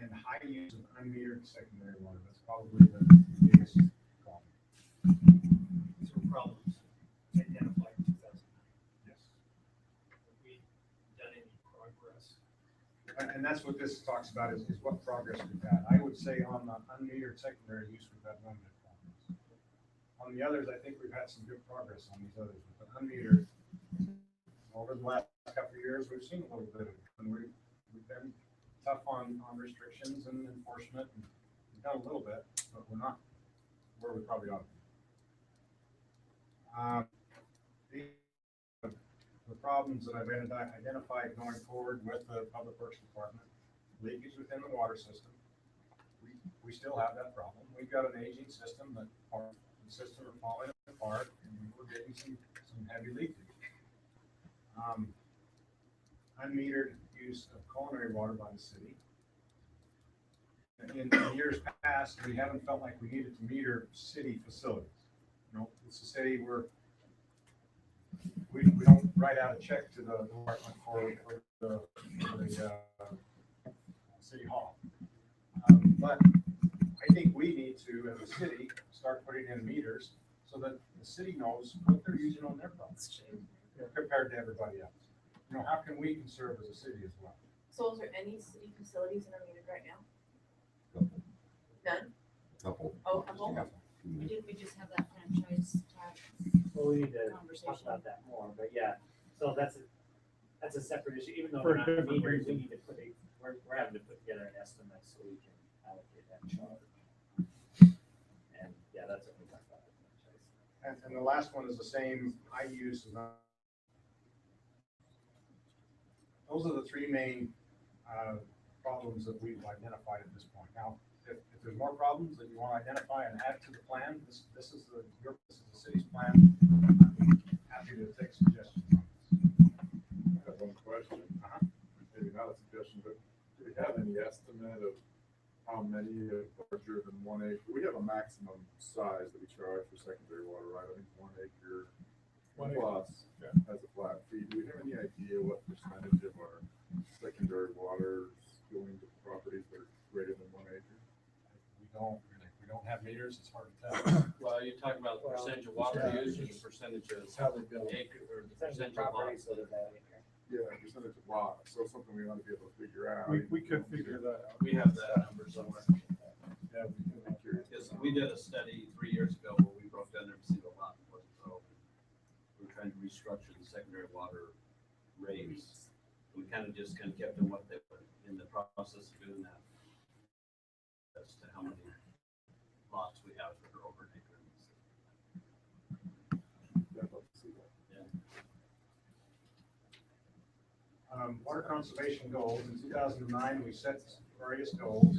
Speaker 3: And high use of unmetered secondary water. That's probably the biggest problem.
Speaker 9: These were problems identified in 2009.
Speaker 3: Yes.
Speaker 9: Have we done any progress?
Speaker 3: And that's what this talks about is what progress we've had. I would say on the unmetered secondary use, we've had limited progress. On the others, I think we've had some good progress on these others. But the unmetered, over the last couple of years, we've seen a little bit of it. And we've been tough on restrictions and enforcement. And we've done a little bit, but we're not where we probably ought to be. The problems that I've identified going forward with the Public Works Department, leakage within the water system. We still have that problem. We've got an aging system that the system are falling apart, and we're getting some heavy leakage. Unmetered use of culinary water by the city. In years past, we haven't felt like we needed to meter city facilities. You know, it's a city where we don't write out a check to the department for the city hall. But I think we need to, as a city, start putting in meters so that the city knows what they're using on their property compared to everybody else. You know, how can we conserve as a city as well?
Speaker 12: So is there any city facilities that are needed right now? None?
Speaker 6: Couple.
Speaker 12: Oh, a couple?
Speaker 11: Didn't we just have that franchise tag
Speaker 15: Well, we need to talk
Speaker 11: conversation?
Speaker 15: about that more, but yeah, so that's a separate issue, even though
Speaker 3: For
Speaker 15: we're
Speaker 3: a
Speaker 15: not
Speaker 3: different
Speaker 15: meters, we
Speaker 3: reason.
Speaker 15: need to we're having to put together an estimate so we can allocate that charge. And yeah, that's what we talked about.
Speaker 3: And the last one is the same high use. Those are the three main problems that we've identified at this point. Now, if there's more problems that you want to identify and add to the plan, this is the city's plan. I'm happy to take suggestions on this.
Speaker 14: I have one question. Maybe not a suggestion, but do we have any estimate of how many are larger than 1 acre? We have a maximum size that we charge for secondary water, right? I think 1 acre plus has a flat fee. Do we have any idea what percentage of our secondary water is going to properties that are greater than 1 acre?
Speaker 3: We don't have meters. It's hard to tell.
Speaker 13: Well, you're talking about the percentage of water used or the percentage of acre or the percentage of lots.
Speaker 14: Yeah, percentage of lots. So something we want to be able to figure out.
Speaker 7: We could figure that out.
Speaker 13: We have that number somewhere.
Speaker 14: Yeah, I'm curious.
Speaker 13: Because we did a study 3 years ago where we broke down every single lot that wasn't broken. We were trying to restructure the secondary water rates. We kind of kept them what they were in the process of doing that. As to how many lots we have that are over an acre.
Speaker 14: Yeah, I'd love to see that.
Speaker 3: Water conservation goals. In 2009, we set various goals,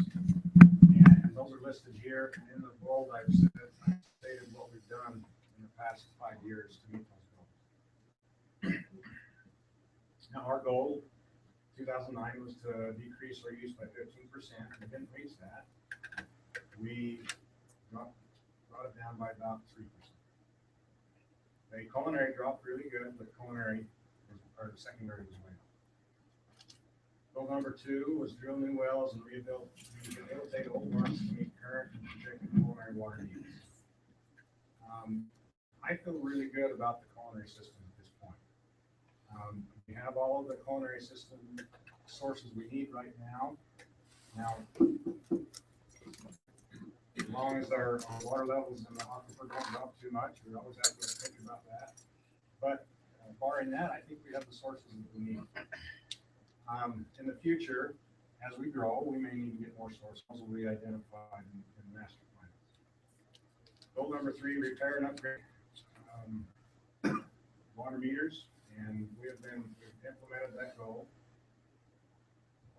Speaker 3: and those are listed here. In the bold, I've stated what we've done in the past 5 years to meet those goals. Now, our goal, 2009, was to decrease our use by 15%. We didn't reach that. We brought it down by about 3%. The culinary dropped really good, but the secondary was way up. Goal number 2 was drill new wells and rehabilitate old ones to meet current and projected culinary water needs. I feel really good about the culinary system at this point. We have all of the culinary system sources we need right now. Now, as long as our water levels in the aquifer don't drop too much, we always have to think about that. But barring that, I think we have the sources that we need. In the future, as we grow, we may need to get more sources will be identified in the master plan. Goal number 3, repair and upgrade water meters, and we've implemented that goal.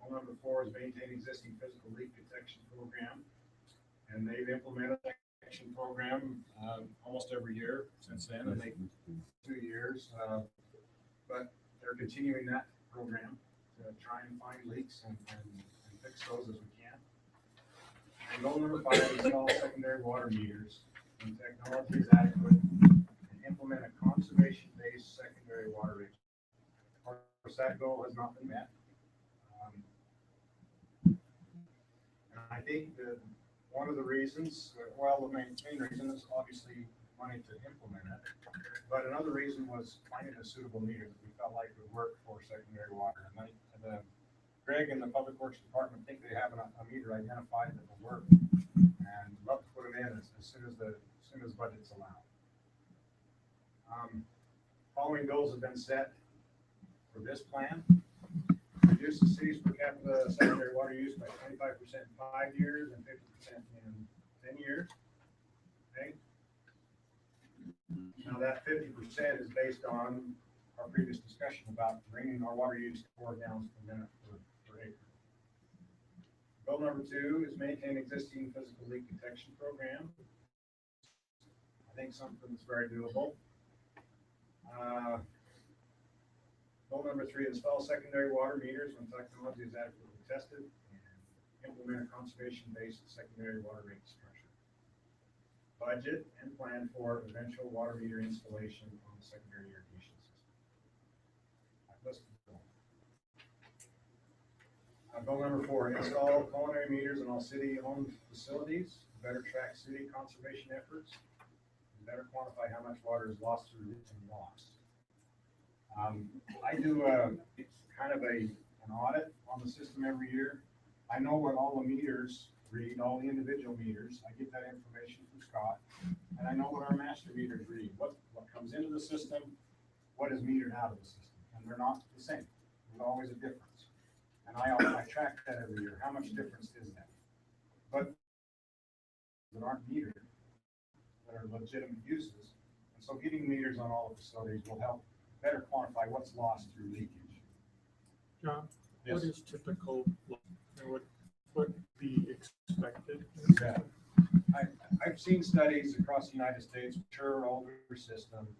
Speaker 3: Goal number 4 is maintain existing physical leak detection program And they've implemented a action program, almost every year since then, and they 2 years. But they're continuing that program to try and find leaks and fix those as we can. And goal number 5, install secondary water meters when technology is adequate and implement a conservation-based secondary water rate. Of course, that goal has not been met. And I think that one of the reasons, well, the main reason is obviously money to implement it. But another reason was finding a suitable meter that we felt like would work for secondary water. And Greg and the Public Works Department think they have a meter identified that will work, and love to put it in as soon as budgets allow. Following goals have been set for this plan: reduce the city's per capita secondary water use by 25% in 5 years and 50% in 10 years. Okay. Now that 50% is based on our previous discussion about bringing our water use to 4 gallons per minute per acre. Goal number 2 is maintain existing physical leak detection program. I think something that's very doable. Goal number 3, install secondary water meters when technology is adequately tested and implement a conservation-based secondary water rate structure. Budget and plan for eventual water meter installation on the secondary irrigation system. I've listed them. Goal number 4, install culinary meters in all city-owned facilities, better track city conservation efforts, and better quantify how much water is lost through leaks and lost. I do kind of an audit on the system every year. I know what all the meters read, all the individual meters. I get that information from Scott, and I know what our master meters read, what comes into the system, what is metered out of the system, and they're not the same. There's always a difference. And I track that every year. How much difference is that? But that aren't metered, that are legitimate uses. And so getting meters on all the facilities will help better quantify what's lost through leakage.
Speaker 16: John,
Speaker 3: Yes.
Speaker 16: what is typical, and what would be expected?
Speaker 3: Yeah. I've seen studies across the United States, mature, older system,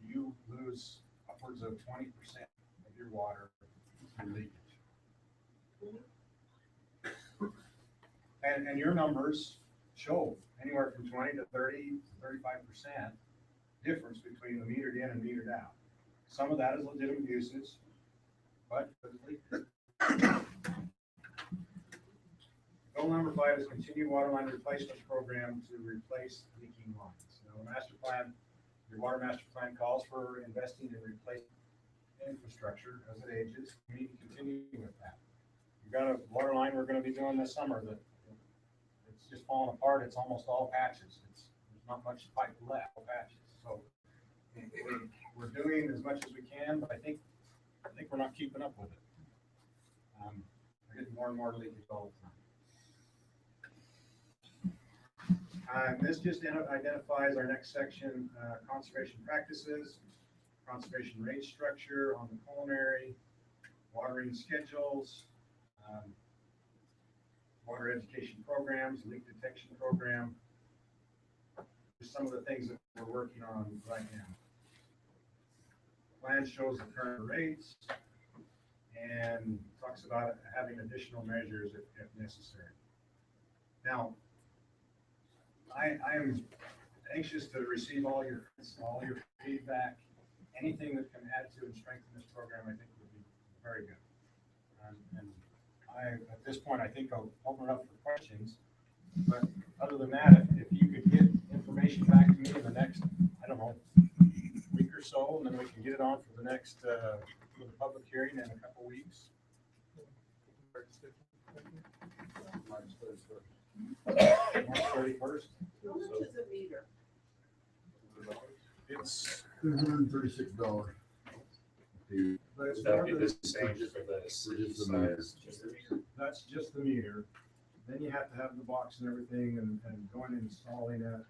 Speaker 3: you lose upwards of 20% of your water through leakage. And your numbers show anywhere from 20 to 30 to 35% difference between the metered in and metered out. Some of that is legitimate uses, but goal number 5 is continue water line replacement program to replace leaking lines. Now, the master plan, your water master plan calls for investing in replacement infrastructure as it ages. We need to continue with that. We've got a water line we're going to be doing this summer that it's just falling apart. It's almost all patches. There's not much pipe left, all patches. So we're doing as much as we can, but I think we're not keeping up with it. We're getting more and more leakage all the time. This just identifies our next section: conservation practices, conservation rate structure on the culinary, watering schedules, water education programs, leak detection program. Just some of the things that we're working on right now. Plan shows the current rates and talks about having additional measures if necessary. Now, I am anxious to receive all your feedback. Anything that can add to and strengthen this program, I think would be very good. And at this point, I think I'll open it up for questions. But other than that, if you could get information back to me in the next, I don't know, week or so, and then we can get it on for the next for the public hearing in a couple weeks. March 31st. March 31st.
Speaker 2: How much is a meter?
Speaker 3: It's
Speaker 6: $236.
Speaker 3: but it's
Speaker 4: That'd
Speaker 3: more
Speaker 4: be
Speaker 3: than-
Speaker 4: the same for the city size.
Speaker 3: that's just the meter. Then you have to have the box and everything and going and installing it and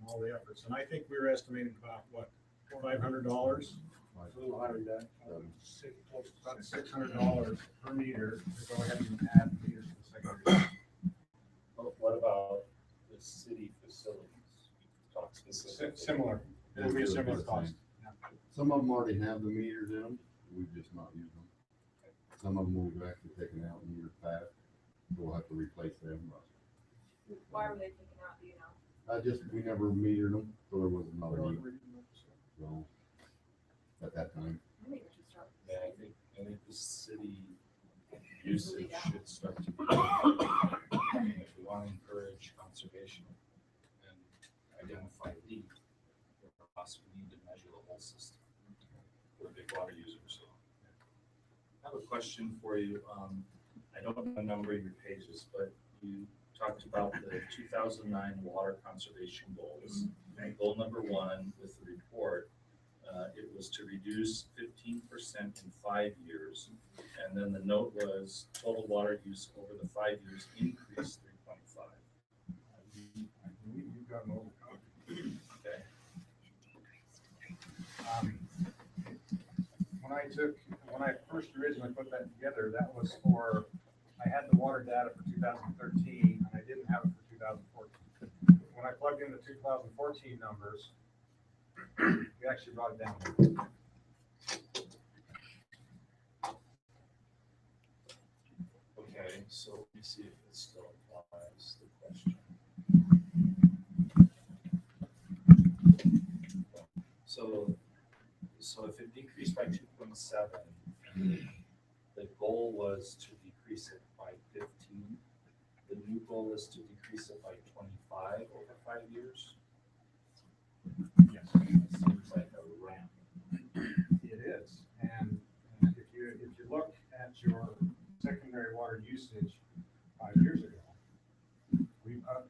Speaker 3: all the efforts. And I think we were estimating about what, $500? A little higher than that. About $600 per meter to go ahead and add meters to the secondary.
Speaker 4: What about this
Speaker 3: Similar, it would be a similar cost.
Speaker 6: Some of them already have the meters in them, we've just not used them. Some of them we've actually taken out in years past, we'll have to replace them.
Speaker 12: Why were they taken out, do you know?
Speaker 6: We never metered them, so there was another need. So, at that time.
Speaker 12: I think we should start.
Speaker 4: Yeah, I think the city usage should start to be, if we want to encourage conservation and identify leak, we need to measure the whole system. We're a big water user, so. I have a question for you. I don't know the number of your pages, but you talked about the 2009 water conservation goals. Goal number 1 with the report, it was to reduce 15% in 5 years. And then the note was total water use over the 5 years increased 3.5.
Speaker 3: I believe you've got an overcopy.
Speaker 4: Okay.
Speaker 3: When I first originally put that together, that was for, I had the water data for 2013 and I didn't have it for 2014. When I plugged in the 2014 numbers, we actually brought it down.
Speaker 4: Okay, so let me see if it still applies the question. So if it decreased by 2.7, the goal was to decrease it by 15. The new goal is to decrease it by 25 over 5 years.
Speaker 3: Yes.
Speaker 4: It seems like a ramp.
Speaker 3: It is, and if you look at your secondary water usage 5 years ago,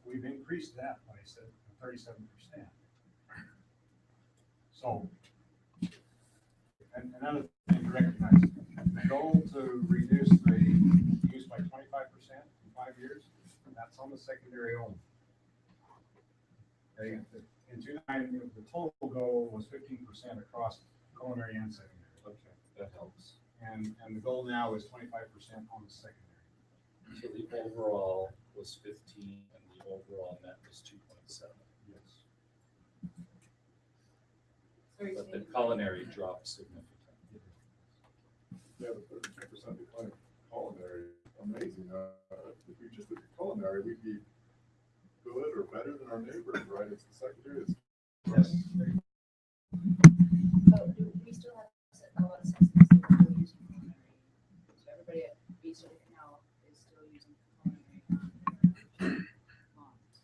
Speaker 3: we've increased that by 37%. So, and another thing to recognize, the goal to reduce the use by 25% in 5 years, that's on the secondary only. Okay, in 2009, the total goal was 15% across culinary and secondary.
Speaker 4: Okay, that helps.
Speaker 3: And the goal now is 25% on the secondary.
Speaker 4: So the overall was 15 and the overall net was 2.7.
Speaker 3: Yes.
Speaker 4: But the culinary dropped significantly.
Speaker 14: Yeah, the 13% decline in culinary, amazing. If we just look at culinary, we'd be good or better than our neighbors, right? It's the secondary.
Speaker 3: Yes.
Speaker 11: Oh, we still have a lot of systems that are still using culinary. So everybody at East of the Canal is still using culinary on their lawns.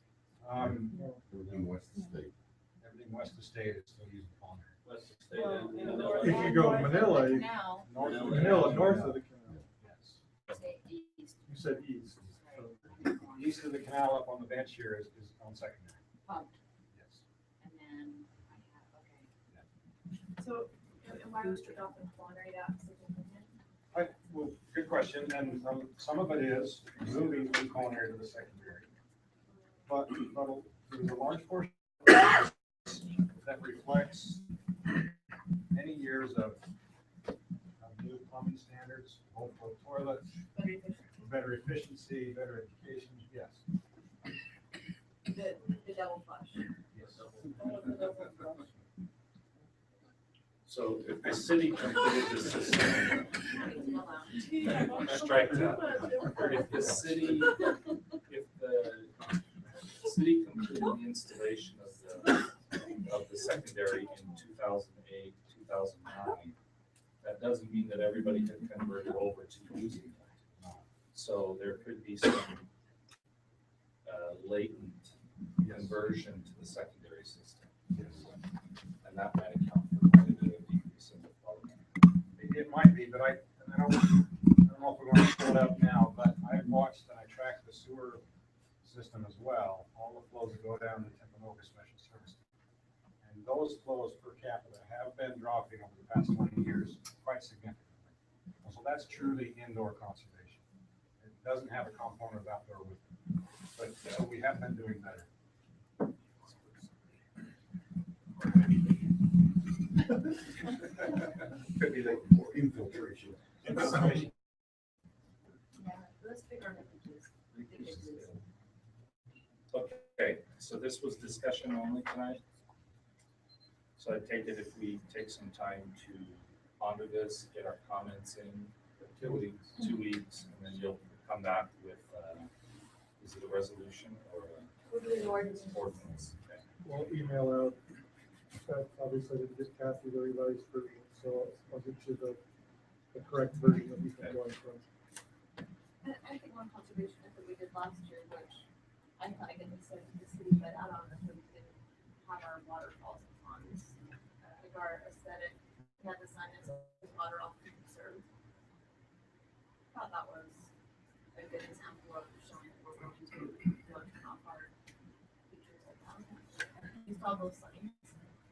Speaker 6: Everything west of state.
Speaker 3: Everything west of state is still using culinary.
Speaker 4: West of state.
Speaker 12: Well,
Speaker 16: If you go Manila,
Speaker 11: Canal,
Speaker 3: North of
Speaker 16: Manila, north of the canal.
Speaker 3: Yes.
Speaker 11: say east.
Speaker 16: You said east.
Speaker 11: Sorry.
Speaker 3: East of the canal up on the bench here is on secondary.
Speaker 11: Pumped.
Speaker 3: Yes.
Speaker 11: And then I have, okay.
Speaker 12: So, and why was your off in culinary that significant?
Speaker 3: Well, good question, and some of it is moving from culinary to the secondary. But there's a large portion that reflects many years of new plumbing standards, overflow toilets, better efficiency, better education, yes.
Speaker 12: The double flush.
Speaker 3: Yes.
Speaker 4: So if the city completed the system, strike that. If the city completed the installation of the secondary in 2008, 2009, that doesn't mean that everybody can convert it over to using that. So there could be some latent conversion to the secondary system.
Speaker 3: Yes.
Speaker 4: And that might account for quite a bit of decrease in the quality.
Speaker 3: It might be, but I don't know if we want to pull it up now, but I've watched and I tracked the sewer system as well, all the flows that go down the Timpanogos Special Service. And those flows per capita have been dropping over the past 20 years quite significantly. So that's truly indoor conservation. It doesn't have a component of outdoor with it. But so we have been doing better. Could be the infiltration. Infiltration.
Speaker 11: Yeah, let's figure out images.
Speaker 4: Okay, so this was discussion only tonight? So I take it if we take some time to ponder this, get our comments in, 2 weeks, and then you'll come back with, is it a resolution or
Speaker 5: We'll do an ordinance.
Speaker 4: ordinance? Okay.
Speaker 16: We'll email out, obviously, to get Kathy the revised version, so I'll get you the correct version that we've been going from.
Speaker 8: And I think one conservation effort we did last year, which I thought I could send to the city, but I don't know if we didn't have our waterfalls and ponds. Like our aesthetic, we had the sign that says water all conserved. Thought that was a good example of showing that we're going to look off our features like that. You saw those signs?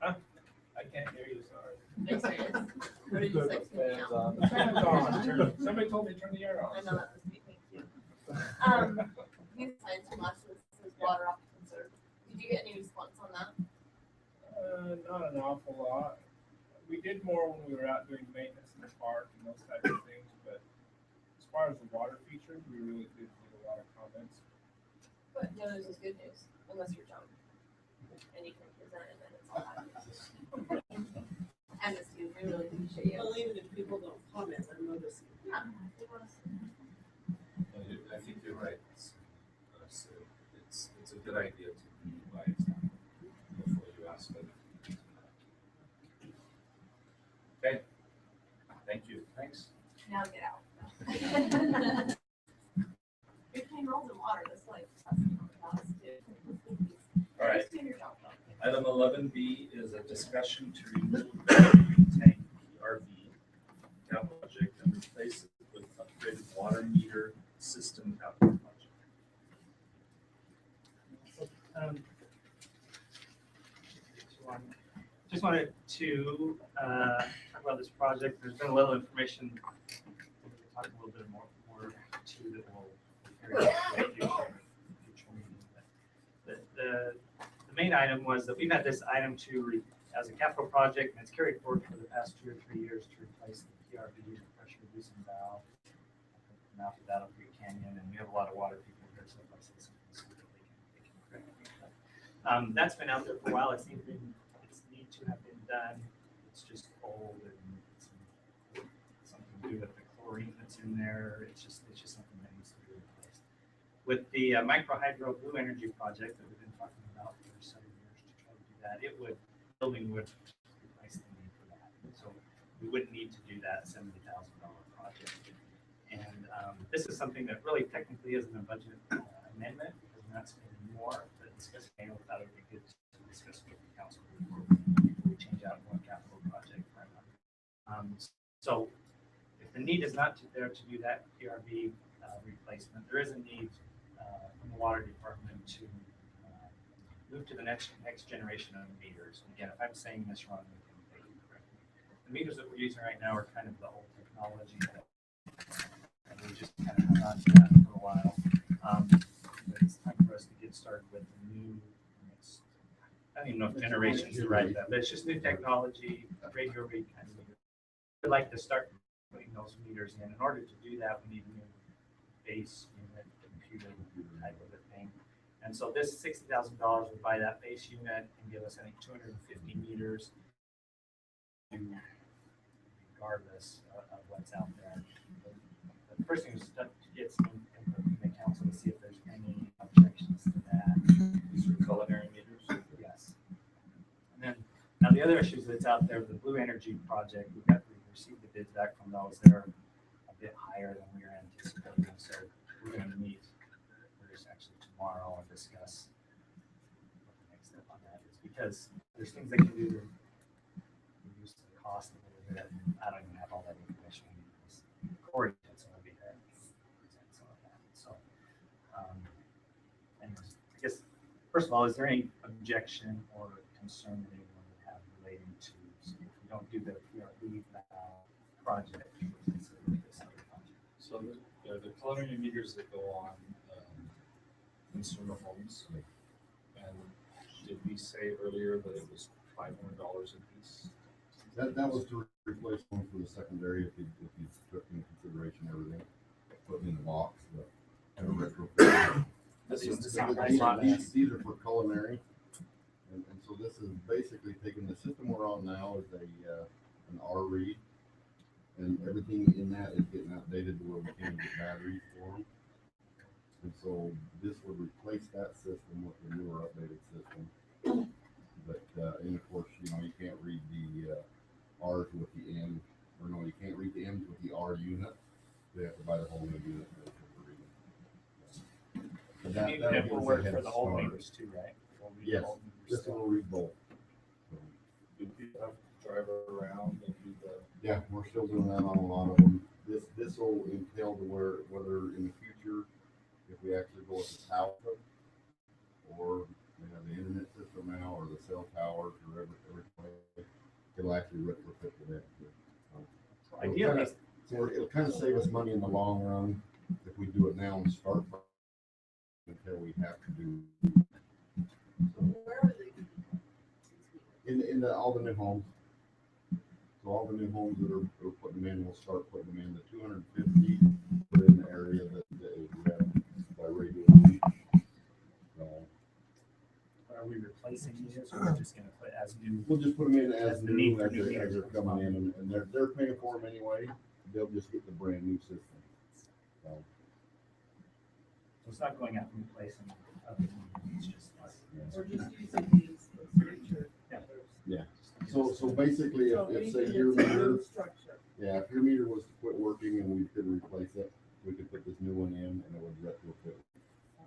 Speaker 4: I can't hear you, sorry.
Speaker 8: Big serious? Or did you text me out?
Speaker 4: Somebody told me to turn the air on.
Speaker 8: I know that was me, thank you. These signs from last year says water off conserved. Did you get any response on that?
Speaker 9: Not an awful lot. We did more when we were out doing maintenance in the park and those types of things, but as far as the water features, we really did get a lot of comments.
Speaker 8: But no news is good news, unless you're John. And you can present it and then it's all bad news. And it's you, we really appreciate you.
Speaker 2: Well, even if people don't comment, they're noticing.
Speaker 8: Yeah, it was.
Speaker 4: I think you're right. It's a good idea to lead by example before you ask it. Okay. Thank you. Thanks.
Speaker 8: Now get out. You're playing roles in water, that's like,
Speaker 4: All right.
Speaker 8: Just do your job, though.
Speaker 4: Item 11B is a discussion to remove battery tank PRV capital project and replace it with upgraded water meter system capital project.
Speaker 15: Just wanted to talk about this project. There's been a little information. We'll talk a little bit more too that will carry into future meeting. The main item was that we've had this item as a capital project, and it's carried forward for the past 2 or 3 years to replace the PRV, the pressure reducing valve, mouth of Battle Creek Canyon, and we have a lot of water people here, so if I say something stupid, they can correct me. But, that's been out there for a while. It's need to have been done. It's just old and it's something to do with the chlorine that's in there. It's just something that needs to be replaced. With the micro hydro blue energy project that we've been talking about for several years to try to do that, building would replace the need for that. So we wouldn't need to do that $70,000 project. And this is something that really technically isn't a budget amendment because we're not spending more, but discussing it, we thought it would be good to discuss with the council before we change out one capital project. So if the need is not there to do that PRV replacement, there is a need in the water department to move to the next generation of meters. And again, if I'm saying this wrong, we can make it correct. The meters that we're using right now are kind of the old technology that and we just kind of hung on to that for a while. But it's time for us to get started with the new, I don't even know if generation is the right that, but it's just new technology, radio read kind of meter. We'd like to start putting those meters in. In order to do that, we need a new base unit, computer type of a thing. And so this $60,000 would buy that base unit and give us, I think, 250 meters regardless of what's out there. The first thing is to get some input from the council to see if there's any objections to that.
Speaker 4: These are culinary meters?
Speaker 15: Yes. And then, now the other issues that's out there, the Blue Energy project, we received the bids back from those. They're a bit higher than we were anticipating. So we're going to meet actually tomorrow and discuss what the next step on that is, because there's things they can do to reduce the cost a little bit. I don't even have all that information. Corey will be there to present some of that. So, anyways, I guess first of all, is there any objection or concern that anyone would have relating to if we don't do the PRV project?
Speaker 4: So the culinary meters that go on consumer homes, and did we say earlier that it was $500 a piece?
Speaker 17: That was to replace one for the secondary if you took into consideration everything, put in the box, but and retrofit. These are for culinary, and so this is basically taking the system we're on now is an R read, and everything in that is getting outdated to where we can't get batteries for them. And so this would replace that system with the newer updated system. But, and of course, you know, you can't read the R's with the M, or no, you can't read the M's with the R unit. They have to buy the whole new unit. But
Speaker 15: It will work for the whole meters too, right?
Speaker 17: Yes, this one will read both.
Speaker 10: Do people have to drive around and do the?
Speaker 17: Yeah, we're still doing that on a lot of them. This will entail to whether in the future, if we actually go with the tower, or we have the internet system now, or the cell towers, or everything, it'll actually retrofit to that.
Speaker 15: Ideally,
Speaker 17: It'll kind of save us money in the long run if we do it now and start until we have to do.
Speaker 2: Where are they?
Speaker 17: In all the new homes. So all the new homes that are putting them in, we'll start putting them in. The 250 are in the area that is read by radio reach.
Speaker 15: are we replacing meters or we're just gonna put as new?
Speaker 17: We'll just put them in as
Speaker 15: the need
Speaker 17: new
Speaker 15: for
Speaker 17: as
Speaker 15: new
Speaker 17: they're
Speaker 15: meters
Speaker 17: coming in, and they're paying for them anyway. They'll just get the brand new system. So,
Speaker 15: So it's not going out and replacing other meters, it's just us.
Speaker 2: We're just using these for future.
Speaker 17: yeah. So basically,
Speaker 2: So
Speaker 17: if say
Speaker 2: anything
Speaker 17: your
Speaker 2: that's in
Speaker 17: meter,
Speaker 2: the structure.
Speaker 17: yeah, if your meter was to quit working and we could replace it, we could put this new one in and it would retrofit.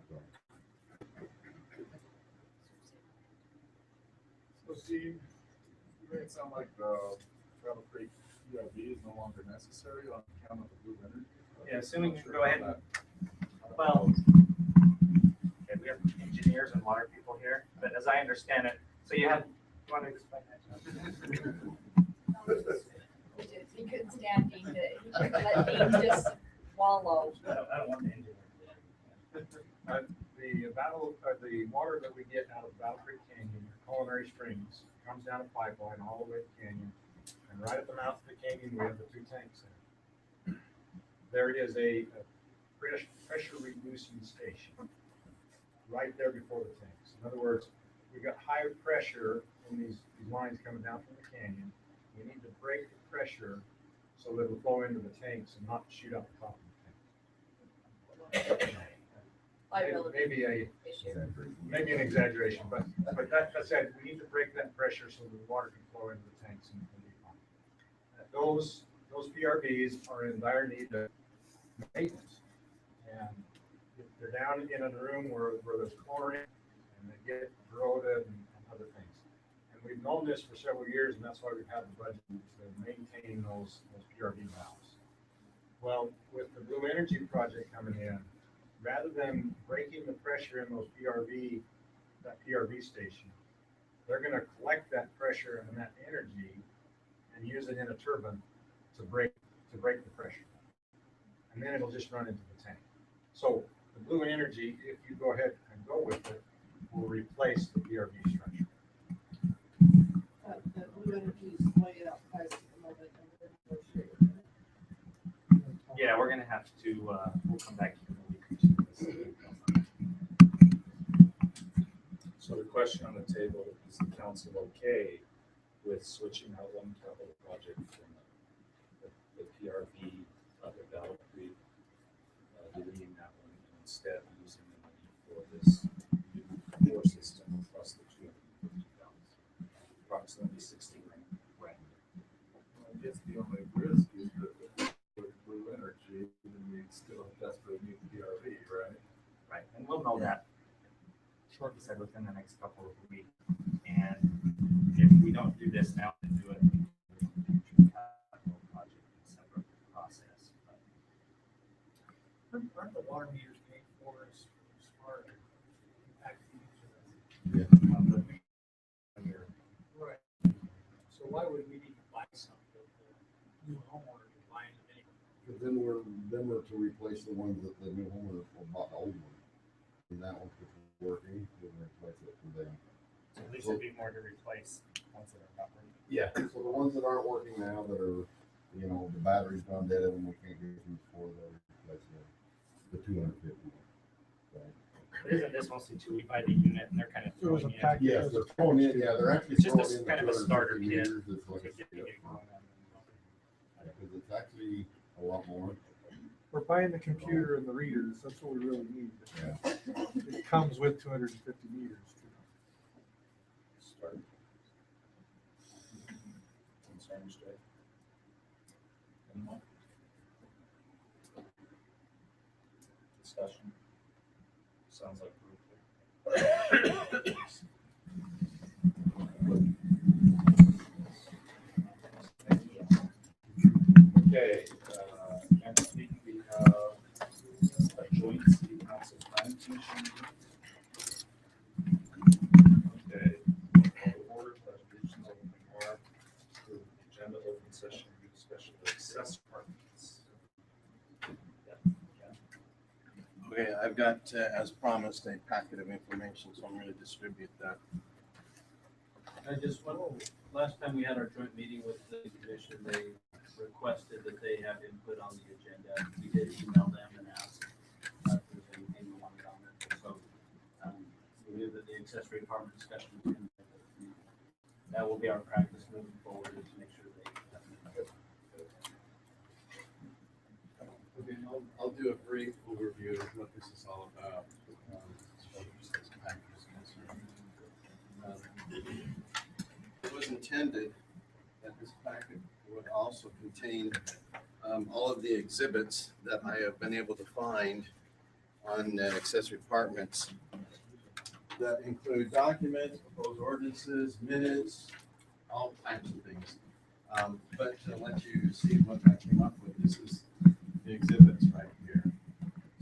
Speaker 17: So,
Speaker 14: So Steve, you made it sound like the Travel Creek PRV is no longer necessary on account of the blue energy.
Speaker 15: Yeah, assuming you
Speaker 14: Sure
Speaker 15: go ahead
Speaker 14: about
Speaker 15: and, well, okay, we have engineers and water people here, but as I understand it, so you have, you want to explain that?
Speaker 11: He couldn't stand being he couldn't let Dean just wallow.
Speaker 15: I don't want the engineer.
Speaker 3: The water that we get out of Battle Creek Canyon, Culinary Springs, comes down a pipeline all the way to the canyon. And right at the mouth of the canyon, we have the two tanks in. There is a pressure reducing station right there before the tanks. In other words, we've got higher pressure in these lines coming down from the canyon. We need to break the pressure so that it'll flow into the tanks and not shoot out the top of the tank. Maybe an exaggeration, but that said, we need to break that pressure so the water can flow into the tanks and be fine. Those PRVs are in dire need of maintenance, and they're down in a room where there's chlorine and they get corroded and other things. And we've known this for several years, and that's why we've had the budget to maintain those PRV valves. Well, with the Blue Energy project coming in, rather than breaking the pressure in that PRV station, they're going to collect that pressure and that energy and use it in a turbine to break the pressure. And then it'll just run into the tank. So the Blue Energy, if you go ahead and go with it, will replace the PRV structure.
Speaker 2: The blue energy is way out price at the moment. And we're
Speaker 15: Yeah, we're gonna have to, we'll come back here in a week or two.
Speaker 4: So the question on the table, is the council okay with switching out one capital project from the PRV of the Battle Creek, deleting that one, and instead using the money for this new core system plus the 250,000, approximately 60 grand.
Speaker 14: I guess the only risk is that with Blue Energy, we still desperately need PRV, right?
Speaker 15: Right, and we'll know that, short said, within the next couple of weeks. And if we don't do this now, then do it project in separate process.
Speaker 9: Aren't the water meters paid for as far as impact fees?
Speaker 17: yeah.
Speaker 9: Right. So why would we need to buy something? New homeowner is buying them anyway.
Speaker 17: Because then we're to replace the ones that the new homeowner bought the old one. And that one's working, we're gonna replace it for them.
Speaker 15: So at least it'd be more to replace ones that are not working.
Speaker 17: Yeah. So the ones that aren't working now, that are, you know, the battery's gone dead and we can't get them for the replace the 250. Right.
Speaker 15: Isn't this mostly too, we buy the unit and they're kind of
Speaker 16: It was a
Speaker 15: throwing in.
Speaker 16: package.
Speaker 17: Yes, they're throwing in, yeah, they're actually
Speaker 15: It's just
Speaker 17: throwing in.
Speaker 15: a kind of a starter kit.
Speaker 17: It's
Speaker 15: to
Speaker 17: like,
Speaker 15: get you going on.
Speaker 17: because it's actually a lot more.
Speaker 16: We're buying the computer and the readers, that's what we really need.
Speaker 17: Yeah.
Speaker 16: It comes with 250 meters.
Speaker 4: Start. Concerns, Jay? Anyone? Discussion? Sounds like we're. Okay, next week we have a joint city council planning commission. Okay, order resolutions on the more agenda open session, special access departments.
Speaker 10: Okay, I've got, as promised, a packet of information, so I'm going to distribute that.
Speaker 13: I just, last time we had our joint meeting with the commission, they requested that they have input on the agenda. We did email them and ask if there's anything we wanted on it. So we knew that the accessory apartment discussion was in there. That will be our practice moving forward, is to make sure they have input.
Speaker 10: Okay, I'll do a brief overview of what this is all about. It was intended that this packet would also contain all of the exhibits that I have been able to find on accessory apartments that include documents, proposed ordinances, minutes, all types of things. But to let you see what I came up with, this is the exhibits right here.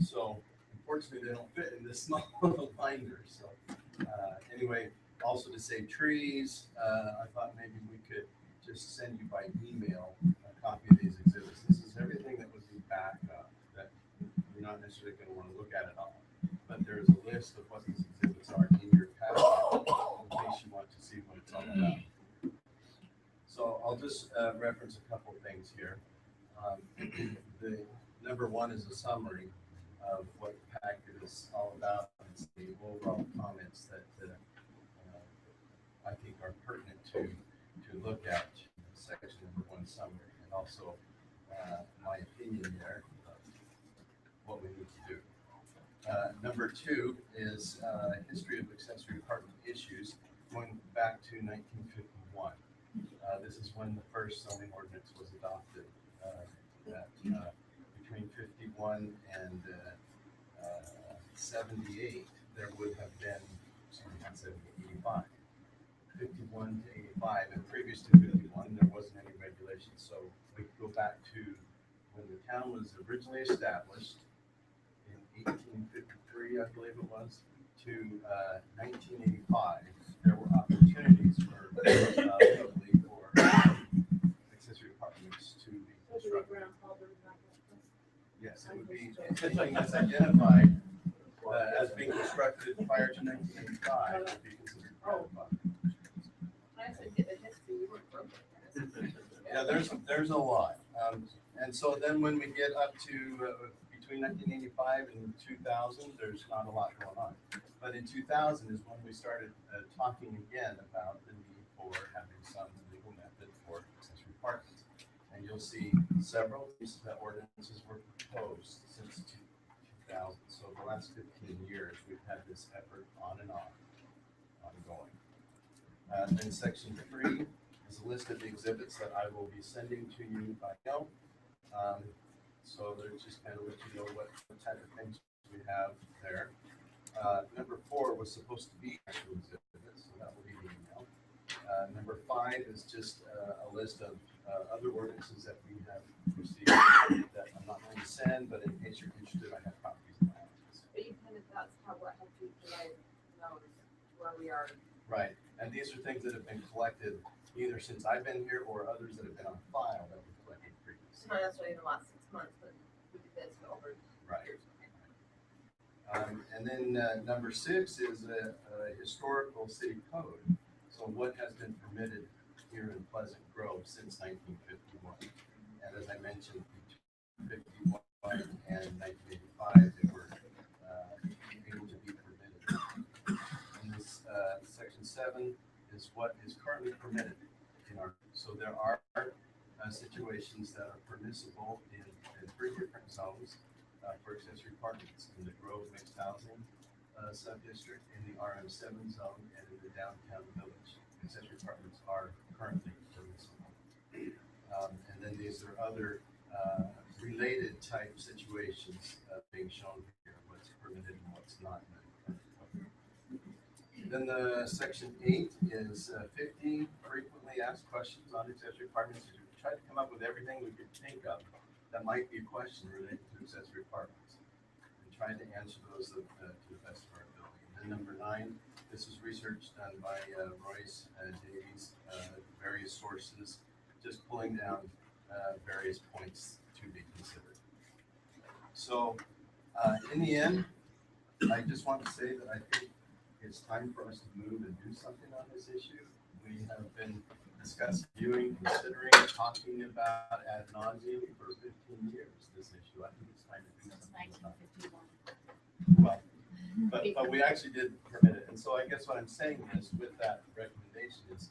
Speaker 10: So unfortunately, they don't fit in this small little binder. So anyway, also to save trees, I thought maybe we could just send you by email a copy of these exhibits. This is everything that would be back up that you're not necessarily going to want to look at it all. But there's a list of what these exhibits are in your packet in case you want to see what it's all about. So I'll just reference a couple things here. The number one is a summary of what the packet is all about. It's the overall comments that I think are pertinent to look at. Section number one, summary, and also my opinion there of what we need to do. Number two is history of accessory apartment issues going back to 1951. This is when the first zoning ordinance was adopted. Between 51 and 78, there would have been, not 70, 85. 51 to 85, and previous to 51, there wasn't any regulation. So we go back to when the town was originally established in 1853, I believe it was, to 1985. There were opportunities for accessory apartments to be constructed. Yes, it would be anything that's identified as being constructed prior to 1985 would be considered grandfathered. Yeah, there's a lot. And so then when we get up to between 1985 and 2000, there's not a lot going on. But in 2000 is when we started talking again about the need for having some legal method for accessory apartments. And you'll see several of these ordinances were proposed since 2000. So the last 15 years, we've had this effort on and on, ongoing. Then section 3 is a list of the exhibits that I will be sending to you by mail. So they're just kind of let you know what type of things we have there. Number 4 was supposed to be actual exhibits, so that will be the email. Number 5 is just a list of other ordinances that we have received that I'm not going to send, but in case you're interested, I have copies of my office.
Speaker 12: But you kind of, that's how, what helps you provide knows where we are.
Speaker 10: Right, and these are things that have been collected either since I've been here or others that have been on file that were collected previously.
Speaker 12: It's not necessarily in the last 6 months, but we did this over
Speaker 10: Right. And then number 6 is a historical city code. So what has been permitted here in Pleasant Grove since 1951? And as I mentioned, between 51 and 1985, they were able to be RM7 is what is currently permitted in our, so there are situations that are permissible in 3 different zones for accessory apartments, in the Grove Mixed Housing sub-district, in the RM7 zone, and in the downtown village. Accessory apartments are currently permissible. And then these are other related type situations being shown here, what's permitted and what's not. Then the section 8 is 15 frequently asked questions on accessory apartments. We tried to come up with everything we could think of that might be a question related to accessory apartments, and trying to answer those to the best of our ability. And then number 9, this is research done by Royce Davies, various sources, just pulling down various points to be considered. So in the end, I just want to say that I think it's time for us to move and do something on this issue. We have been discussing, viewing, considering, talking about ad nauseum for 15 years, this issue. I think it's time to do something about it. Well, but we actually did permit it. And so I guess what I'm saying is, with that recommendation is,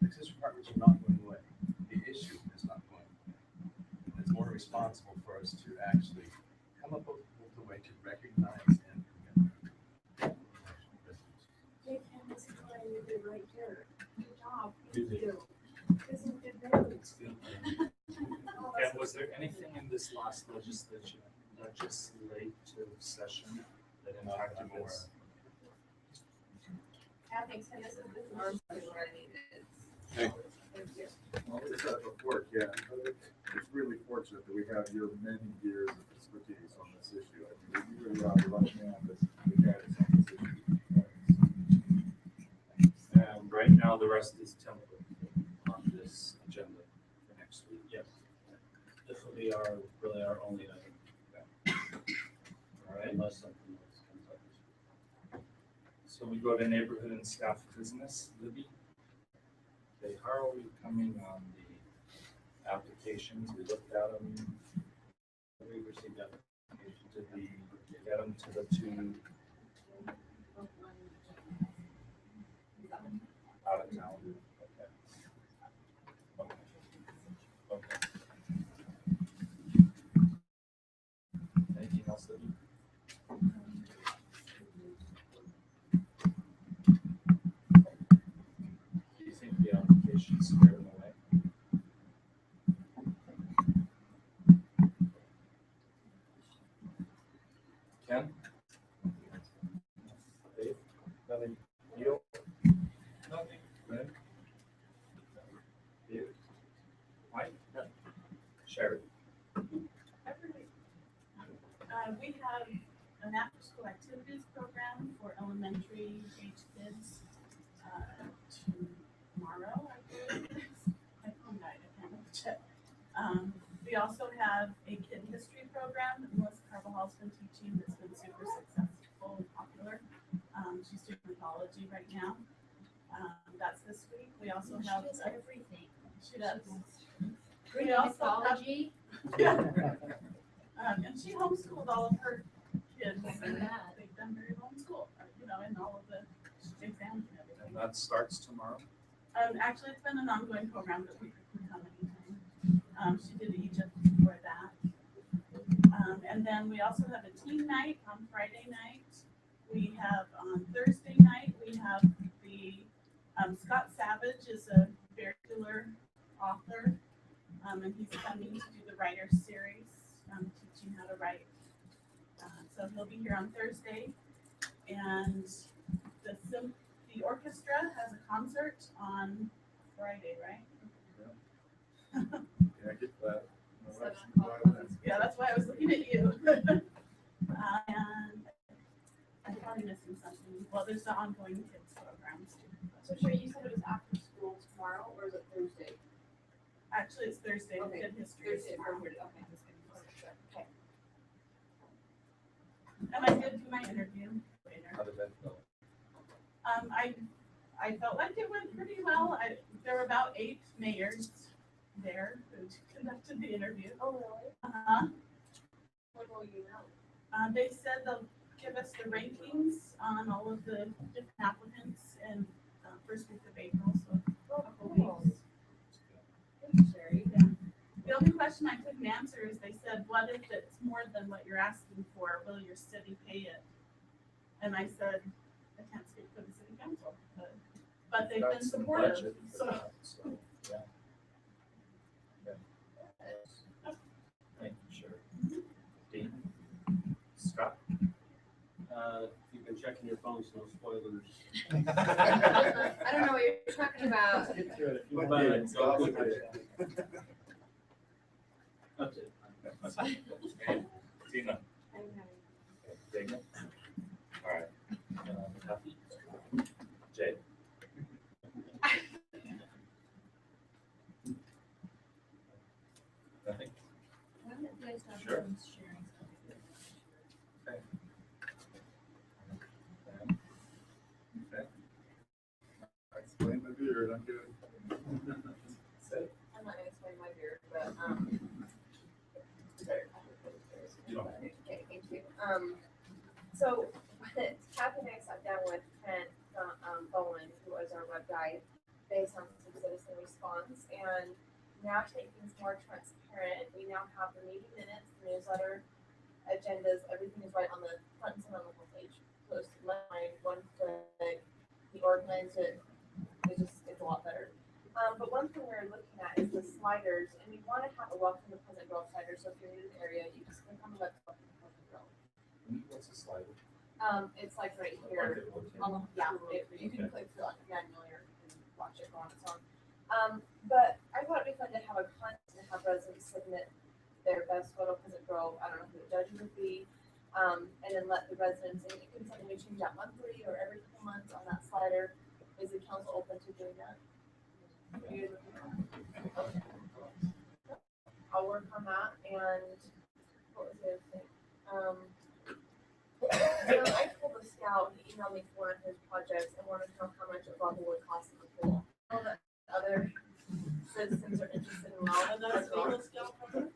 Speaker 10: accessory apartments are not going away. The issue is not going away. It's more responsible for us to actually come up with a way to recognize and permit them.
Speaker 2: This is what you did right here. Good job.
Speaker 4: You
Speaker 2: Thank
Speaker 4: did.
Speaker 2: you. This is good news.
Speaker 4: And was there anything in this last legislative session that impacted this?
Speaker 8: Kathy, so this is the norm for learning.
Speaker 10: Hey.
Speaker 7: Well, it's a report, yeah. It's really fortunate that we have your many years of expertise on this issue. I mean, you really are the right man to guide us on this issue.
Speaker 4: And right now, the rest is template on this agenda for next week.
Speaker 13: Yes. This will be really our only item.
Speaker 4: All right.
Speaker 13: Unless something else comes up.
Speaker 4: So we go to neighborhood and staff business. Libby? Okay, how are we coming on the applications? We looked at them.
Speaker 13: We received applications.
Speaker 4: Did we get them to the 2 out of town? Okay. Okay. Okay. Anything else, Libby? Do you think the application's squared away? Ken? Dave? Nothing. You? Nothing. Lynn? Dave? Mike? Sherry?
Speaker 2: We have an after-school activities program for elementary age kids tomorrow, I believe it is. My phone died, I can't check. We also have a kid history program that Melissa Carvajal's been teaching that's been super successful and popular. She's doing mythology right now. That's this week. We also have
Speaker 11: everything.
Speaker 2: She does.
Speaker 11: Greek
Speaker 2: We also have,
Speaker 11: mythology.
Speaker 2: yeah. And she homeschooled all of her kids, and they've done very well in school, you know, in all of the exams and everything.
Speaker 4: And that starts tomorrow?
Speaker 2: Actually, it's been an ongoing program that we could come anytime. She did Egypt before that. And then we also have a teen night on Friday night. We have on Thursday night, we have the, Scott Savage is a very popular author. And he's coming to do the writer series, teaching how to write. So he'll be here on Thursday. And the orchestra has a concert on Friday, right?
Speaker 7: Yeah, I get that.
Speaker 2: Yeah, that's why I was looking at you. And I'm probably missing something. Well, there's the ongoing kids programs too.
Speaker 12: So Sherry, you said it was after school tomorrow, or is it Thursday?
Speaker 2: Actually, it's Thursday.
Speaker 12: Okay,
Speaker 2: Kid history is
Speaker 12: Thursday,
Speaker 2: tomorrow.
Speaker 12: okay. Okay.
Speaker 2: And I did do my interview later.
Speaker 4: How did that go?
Speaker 2: I felt like it went pretty well. There were about 8 mayors there who conducted the interview.
Speaker 12: Oh, really?
Speaker 2: Uh-huh.
Speaker 12: What will you know?
Speaker 2: They said they'll give us the rankings on all of the different applicants and said, what if it's more than what you're asking for? Will your city pay it? And I said, I can't speak for the city council, but they've been
Speaker 4: Got some
Speaker 2: supportive,
Speaker 4: budget for
Speaker 2: so.
Speaker 4: that, so, yeah. Okay. Thank you, Sherry. Dean? Scott?
Speaker 13: You've been checking your phones, no spoilers.
Speaker 12: I don't know what you're talking about.
Speaker 13: Get through it.
Speaker 4: But
Speaker 13: But
Speaker 4: it's all good.
Speaker 13: That's it.
Speaker 4: Okay. Tina? Okay, Daniel? All right. Kathy? Jay? Nothing?
Speaker 11: Why don't you guys stop
Speaker 4: Sure.
Speaker 11: sharing something?
Speaker 4: Okay. Okay.
Speaker 14: I explained the beard, I'm good.
Speaker 4: Sid?
Speaker 12: I'm not gonna explain my beard, but,
Speaker 4: You don't.
Speaker 12: Okay, thank you. So, Kathy and I sat down with Kent, Bowen, who was our web guide, based on some citizen response, and now to make things more transparent, we now have the meeting minutes, the newsletter, agendas, everything is right on the front and center on the homepage. So it's line, one click, we organize it, it's a lot better. But one thing we're looking at is the sliders, and we want to have a welcome to Pleasant Grove slider, so if you're new to the area, you just click on the website, welcome to Pleasant Grove.
Speaker 4: What's the slide?
Speaker 12: It's like right here, you can click through like manually or you can watch it go on its own. But I thought it'd be fun to have a contest to have residents submit their best photo of Pleasant Grove, I don't know who the judges would be, and then let the residents, and it can be something we change out monthly or every couple months on that slider. Is the council open to doing that? Okay. I'll work on that, and what was the other thing? I told the scout, he emailed me for one of his projects and wanted to know how much a bubble would cost in the pool. I know that other citizens are interested in well.
Speaker 2: Another Eagle Scout program?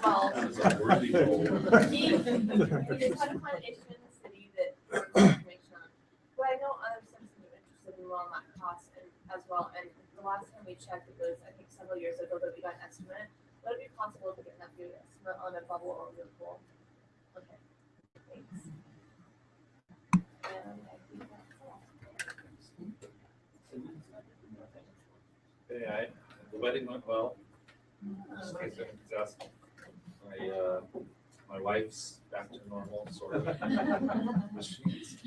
Speaker 12: Well,
Speaker 4: That was a worthy goal.
Speaker 12: he just had a plan issue in the city that information on. But I know other citizens are interested in well that cost and as well. And the last time we checked, it was I think several years ago that we got an estimate. Would it be possible to get an updated estimate on a bubble or a pool? Okay, thanks. And I think that's all.
Speaker 4: Okay, the wedding went well. Just in case anybody's asking. My wife's back to normal, sort of. She's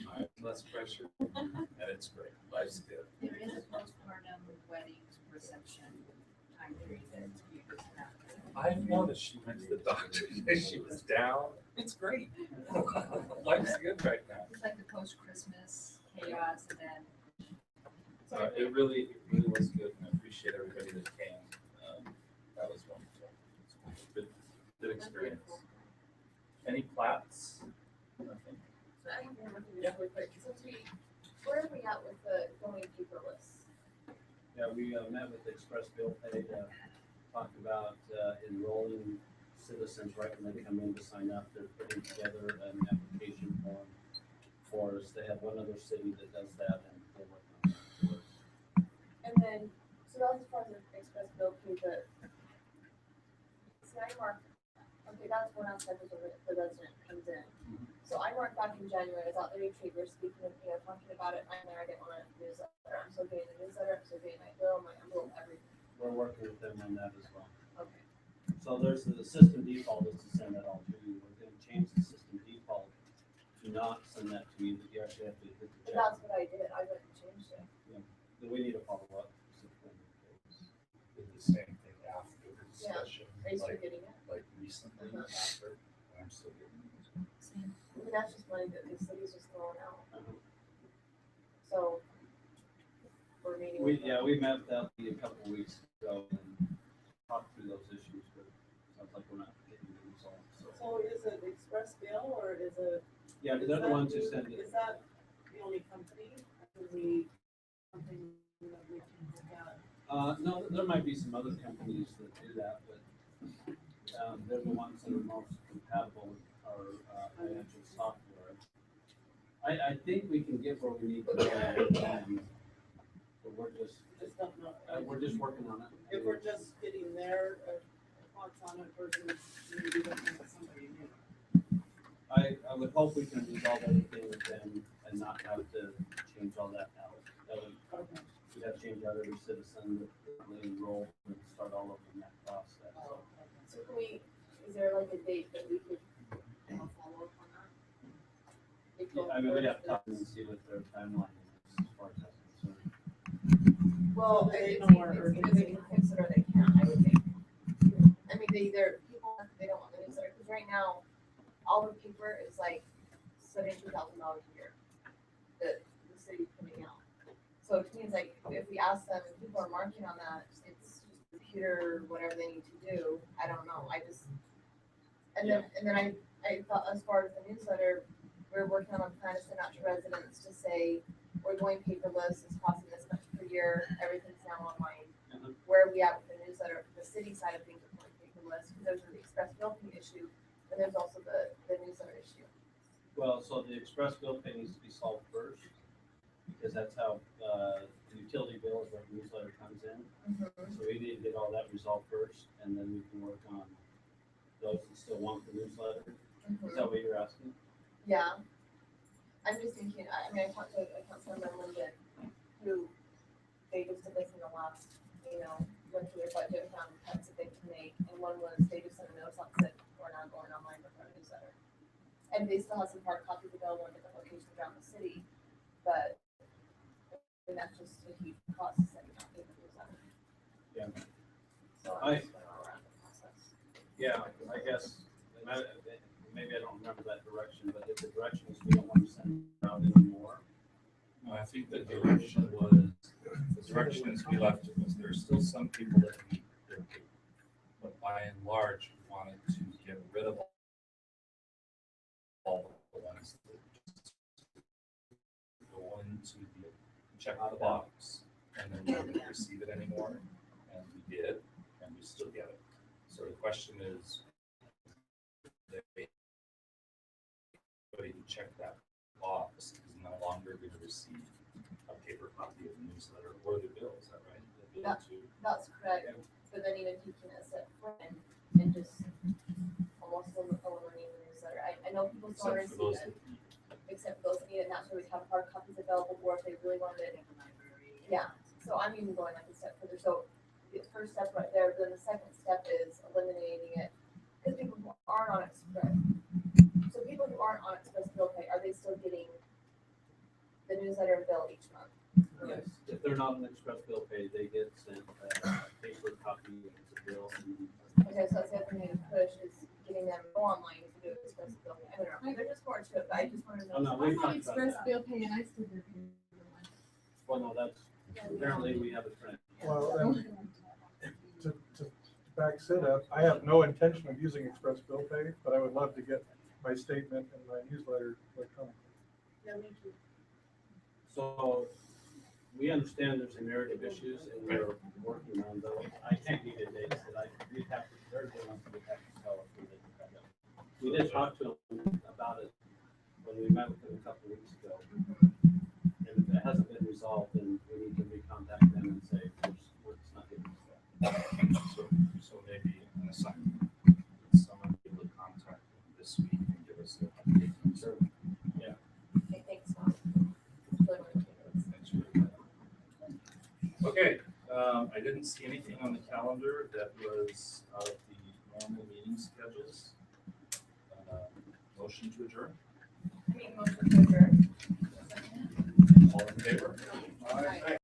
Speaker 4: less pressure, and it's great. Life's good.
Speaker 11: There is a postpartum wedding reception time period that you just have to.
Speaker 4: I've noticed she went to the doctor today. She was down. It's great. Life's good right now.
Speaker 11: It's like the post-Christmas chaos and then.
Speaker 4: It really was good, and I appreciate everybody that came. That was wonderful. Good experience. Any plats? Nothing.
Speaker 12: So I have one thing really quick. Since where are we at with the going paperless?
Speaker 13: Yeah, we met with Express Bill Pay to talk about enrolling citizens right when they come in to sign up. They're putting together an application form for us. They have one other city that does that, and they're working on that for us.
Speaker 12: And then, so that's as far as the Express Bill Pay, but see, I mark, okay, that's one aspect of the resident comes in. So I marked back in January, I was out there retriever speaking, talking about it, I'm there, I didn't want to newsletter, I'm still getting the newsletter, I'm still getting my bill, my envelope, everything.
Speaker 13: We're working with them on that as well.
Speaker 12: Okay.
Speaker 13: So there's the system default is to send that all to you. We're going to change the system default to not send that to you, but you actually have to hit the
Speaker 12: But
Speaker 13: check.
Speaker 12: that's what I did, I went and changed it.
Speaker 13: Then we need to follow up.
Speaker 14: Did the same thing after the
Speaker 12: Yeah.
Speaker 14: discussion,
Speaker 12: Are you still
Speaker 14: like,
Speaker 12: getting it?
Speaker 14: like recently after, I'm still getting it.
Speaker 12: I mean, that's just money that the city's just throwing out. So, we're meeting with them.
Speaker 13: We met with Ellie a couple of weeks ago and talked through those issues, but it sounds like we're not getting the results.
Speaker 2: So is it Express Bill or is it?
Speaker 13: Yeah, they're the ones who send it.
Speaker 2: Is that the only company? Or is it something that we can look at?
Speaker 13: No, there might be some other companies that do that, but they're the ones that are most compatible with our financial software. I think we can get where we need to go, but we're just
Speaker 2: Just don't know.
Speaker 13: we're just working on it.
Speaker 2: If we're just getting their thoughts on it versus maybe looking at somebody new?
Speaker 13: I would hope we can resolve everything with them and not have to change all that out. That would,
Speaker 2: Okay.
Speaker 13: we'd have to change out every citizen that currently enrolled and start all over in that process.
Speaker 2: Oh,
Speaker 5: So can we, is there like a date that we could follow up on that?
Speaker 13: Yeah, I mean, we'd have to talk and see what their timeline is as far as that's concerned.
Speaker 5: Well,
Speaker 2: They
Speaker 5: it's
Speaker 2: know more
Speaker 5: either
Speaker 2: urgency.
Speaker 5: they can fix it or they can't, I would think. I mean, they either, people, they don't want the newsletter, because right now, all the paper is like $72,000 a year that the city's putting out. So it means like, if we ask them, if people are marking on that, it's computer, whatever they need to do, I don't know, I just. And then I thought as far as the newsletter, we're working on a plan to send out to residents to say, we're going paperless, it's costing this much per year, everything's now online. Where are we at with the newsletter, the city side of things is going paperless, because there's the express bill pay issue, and there's also the newsletter issue.
Speaker 13: Well, so the express bill pay needs to be solved first, because that's how, the utility bill is where the newsletter comes in. So we need to get all that resolved first, and then we can work on those that still want the newsletter. Is that what you're asking?
Speaker 5: Yeah. I'm just thinking, I mean, I talked to Councilmember Linden, who, they just did this in the last, went through their budget, found cuts that they can make, and one was, they just sent a notice out that we're not going online with our newsletter. And they still have some hard copies available in different locations around the city, but and that's just a huge cost to send out paper newsletter.
Speaker 13: Yeah.
Speaker 5: So I'm just going all around the process.
Speaker 13: Yeah, I guess, maybe I don't remember that direction, but if the direction is we don't want to send it out anymore.
Speaker 4: No, I think the direction was, we left it was there's still some people that need their paper. But by and large, we wanted to get rid of all the ones that just go into the, check the box, and then we don't receive it anymore. And we did, and we still get it. So the question is, anybody who checked that box is no longer going to receive a paper copy of the newsletter or the bill, is that right? The bill too.
Speaker 5: That's correct, but then even teaching it set friend and just almost eliminating the newsletter. I know people still
Speaker 4: Except for those
Speaker 5: receive
Speaker 4: that
Speaker 5: it,
Speaker 4: need it.
Speaker 5: except for those that need it, and that's where we have hard copies available, or if they really wanted it. Yeah, so I'm even going like a step further, so the first step right there, then the second step is eliminating it, because people who aren't on Express. So people who aren't on Express bill pay, are they still getting the newsletter and bill each month?
Speaker 13: Yes, if they're not on express bill pay, they get sent a paper copy of the bill.
Speaker 5: Okay, so that's the other thing to push is getting them to go online to do express bill pay. I don't know, there's just more to it, but I just wanted to know.
Speaker 13: Oh, no, we talked about that.
Speaker 8: bill pay and I still do paper one.
Speaker 13: Well, no, that's, apparently we have a trend.
Speaker 16: Well, and to back Sid up, I have no intention of using express bill pay, but I would love to get my statement and my newsletter electronically.
Speaker 2: Yeah, me too.
Speaker 13: So we understand there's some narrative issues and we're working on those. I can't give you dates that we'd have to, they're the ones that would have to tell us when they can come up. We did talk to them about it when we met with them a couple of weeks ago. And if it hasn't been resolved, then we need to recontact them and say, we're just not getting this done.
Speaker 4: So maybe an assignment, someone be able to contact them this week and give us an update.
Speaker 13: Sure. Yeah.
Speaker 5: Okay, thanks, Mom.
Speaker 4: Thanks for that. Okay, I didn't see anything on the calendar that was out of the normal meeting schedules. Motion to adjourn,
Speaker 5: Motion to adjourn.
Speaker 4: all in favor?
Speaker 5: Aye.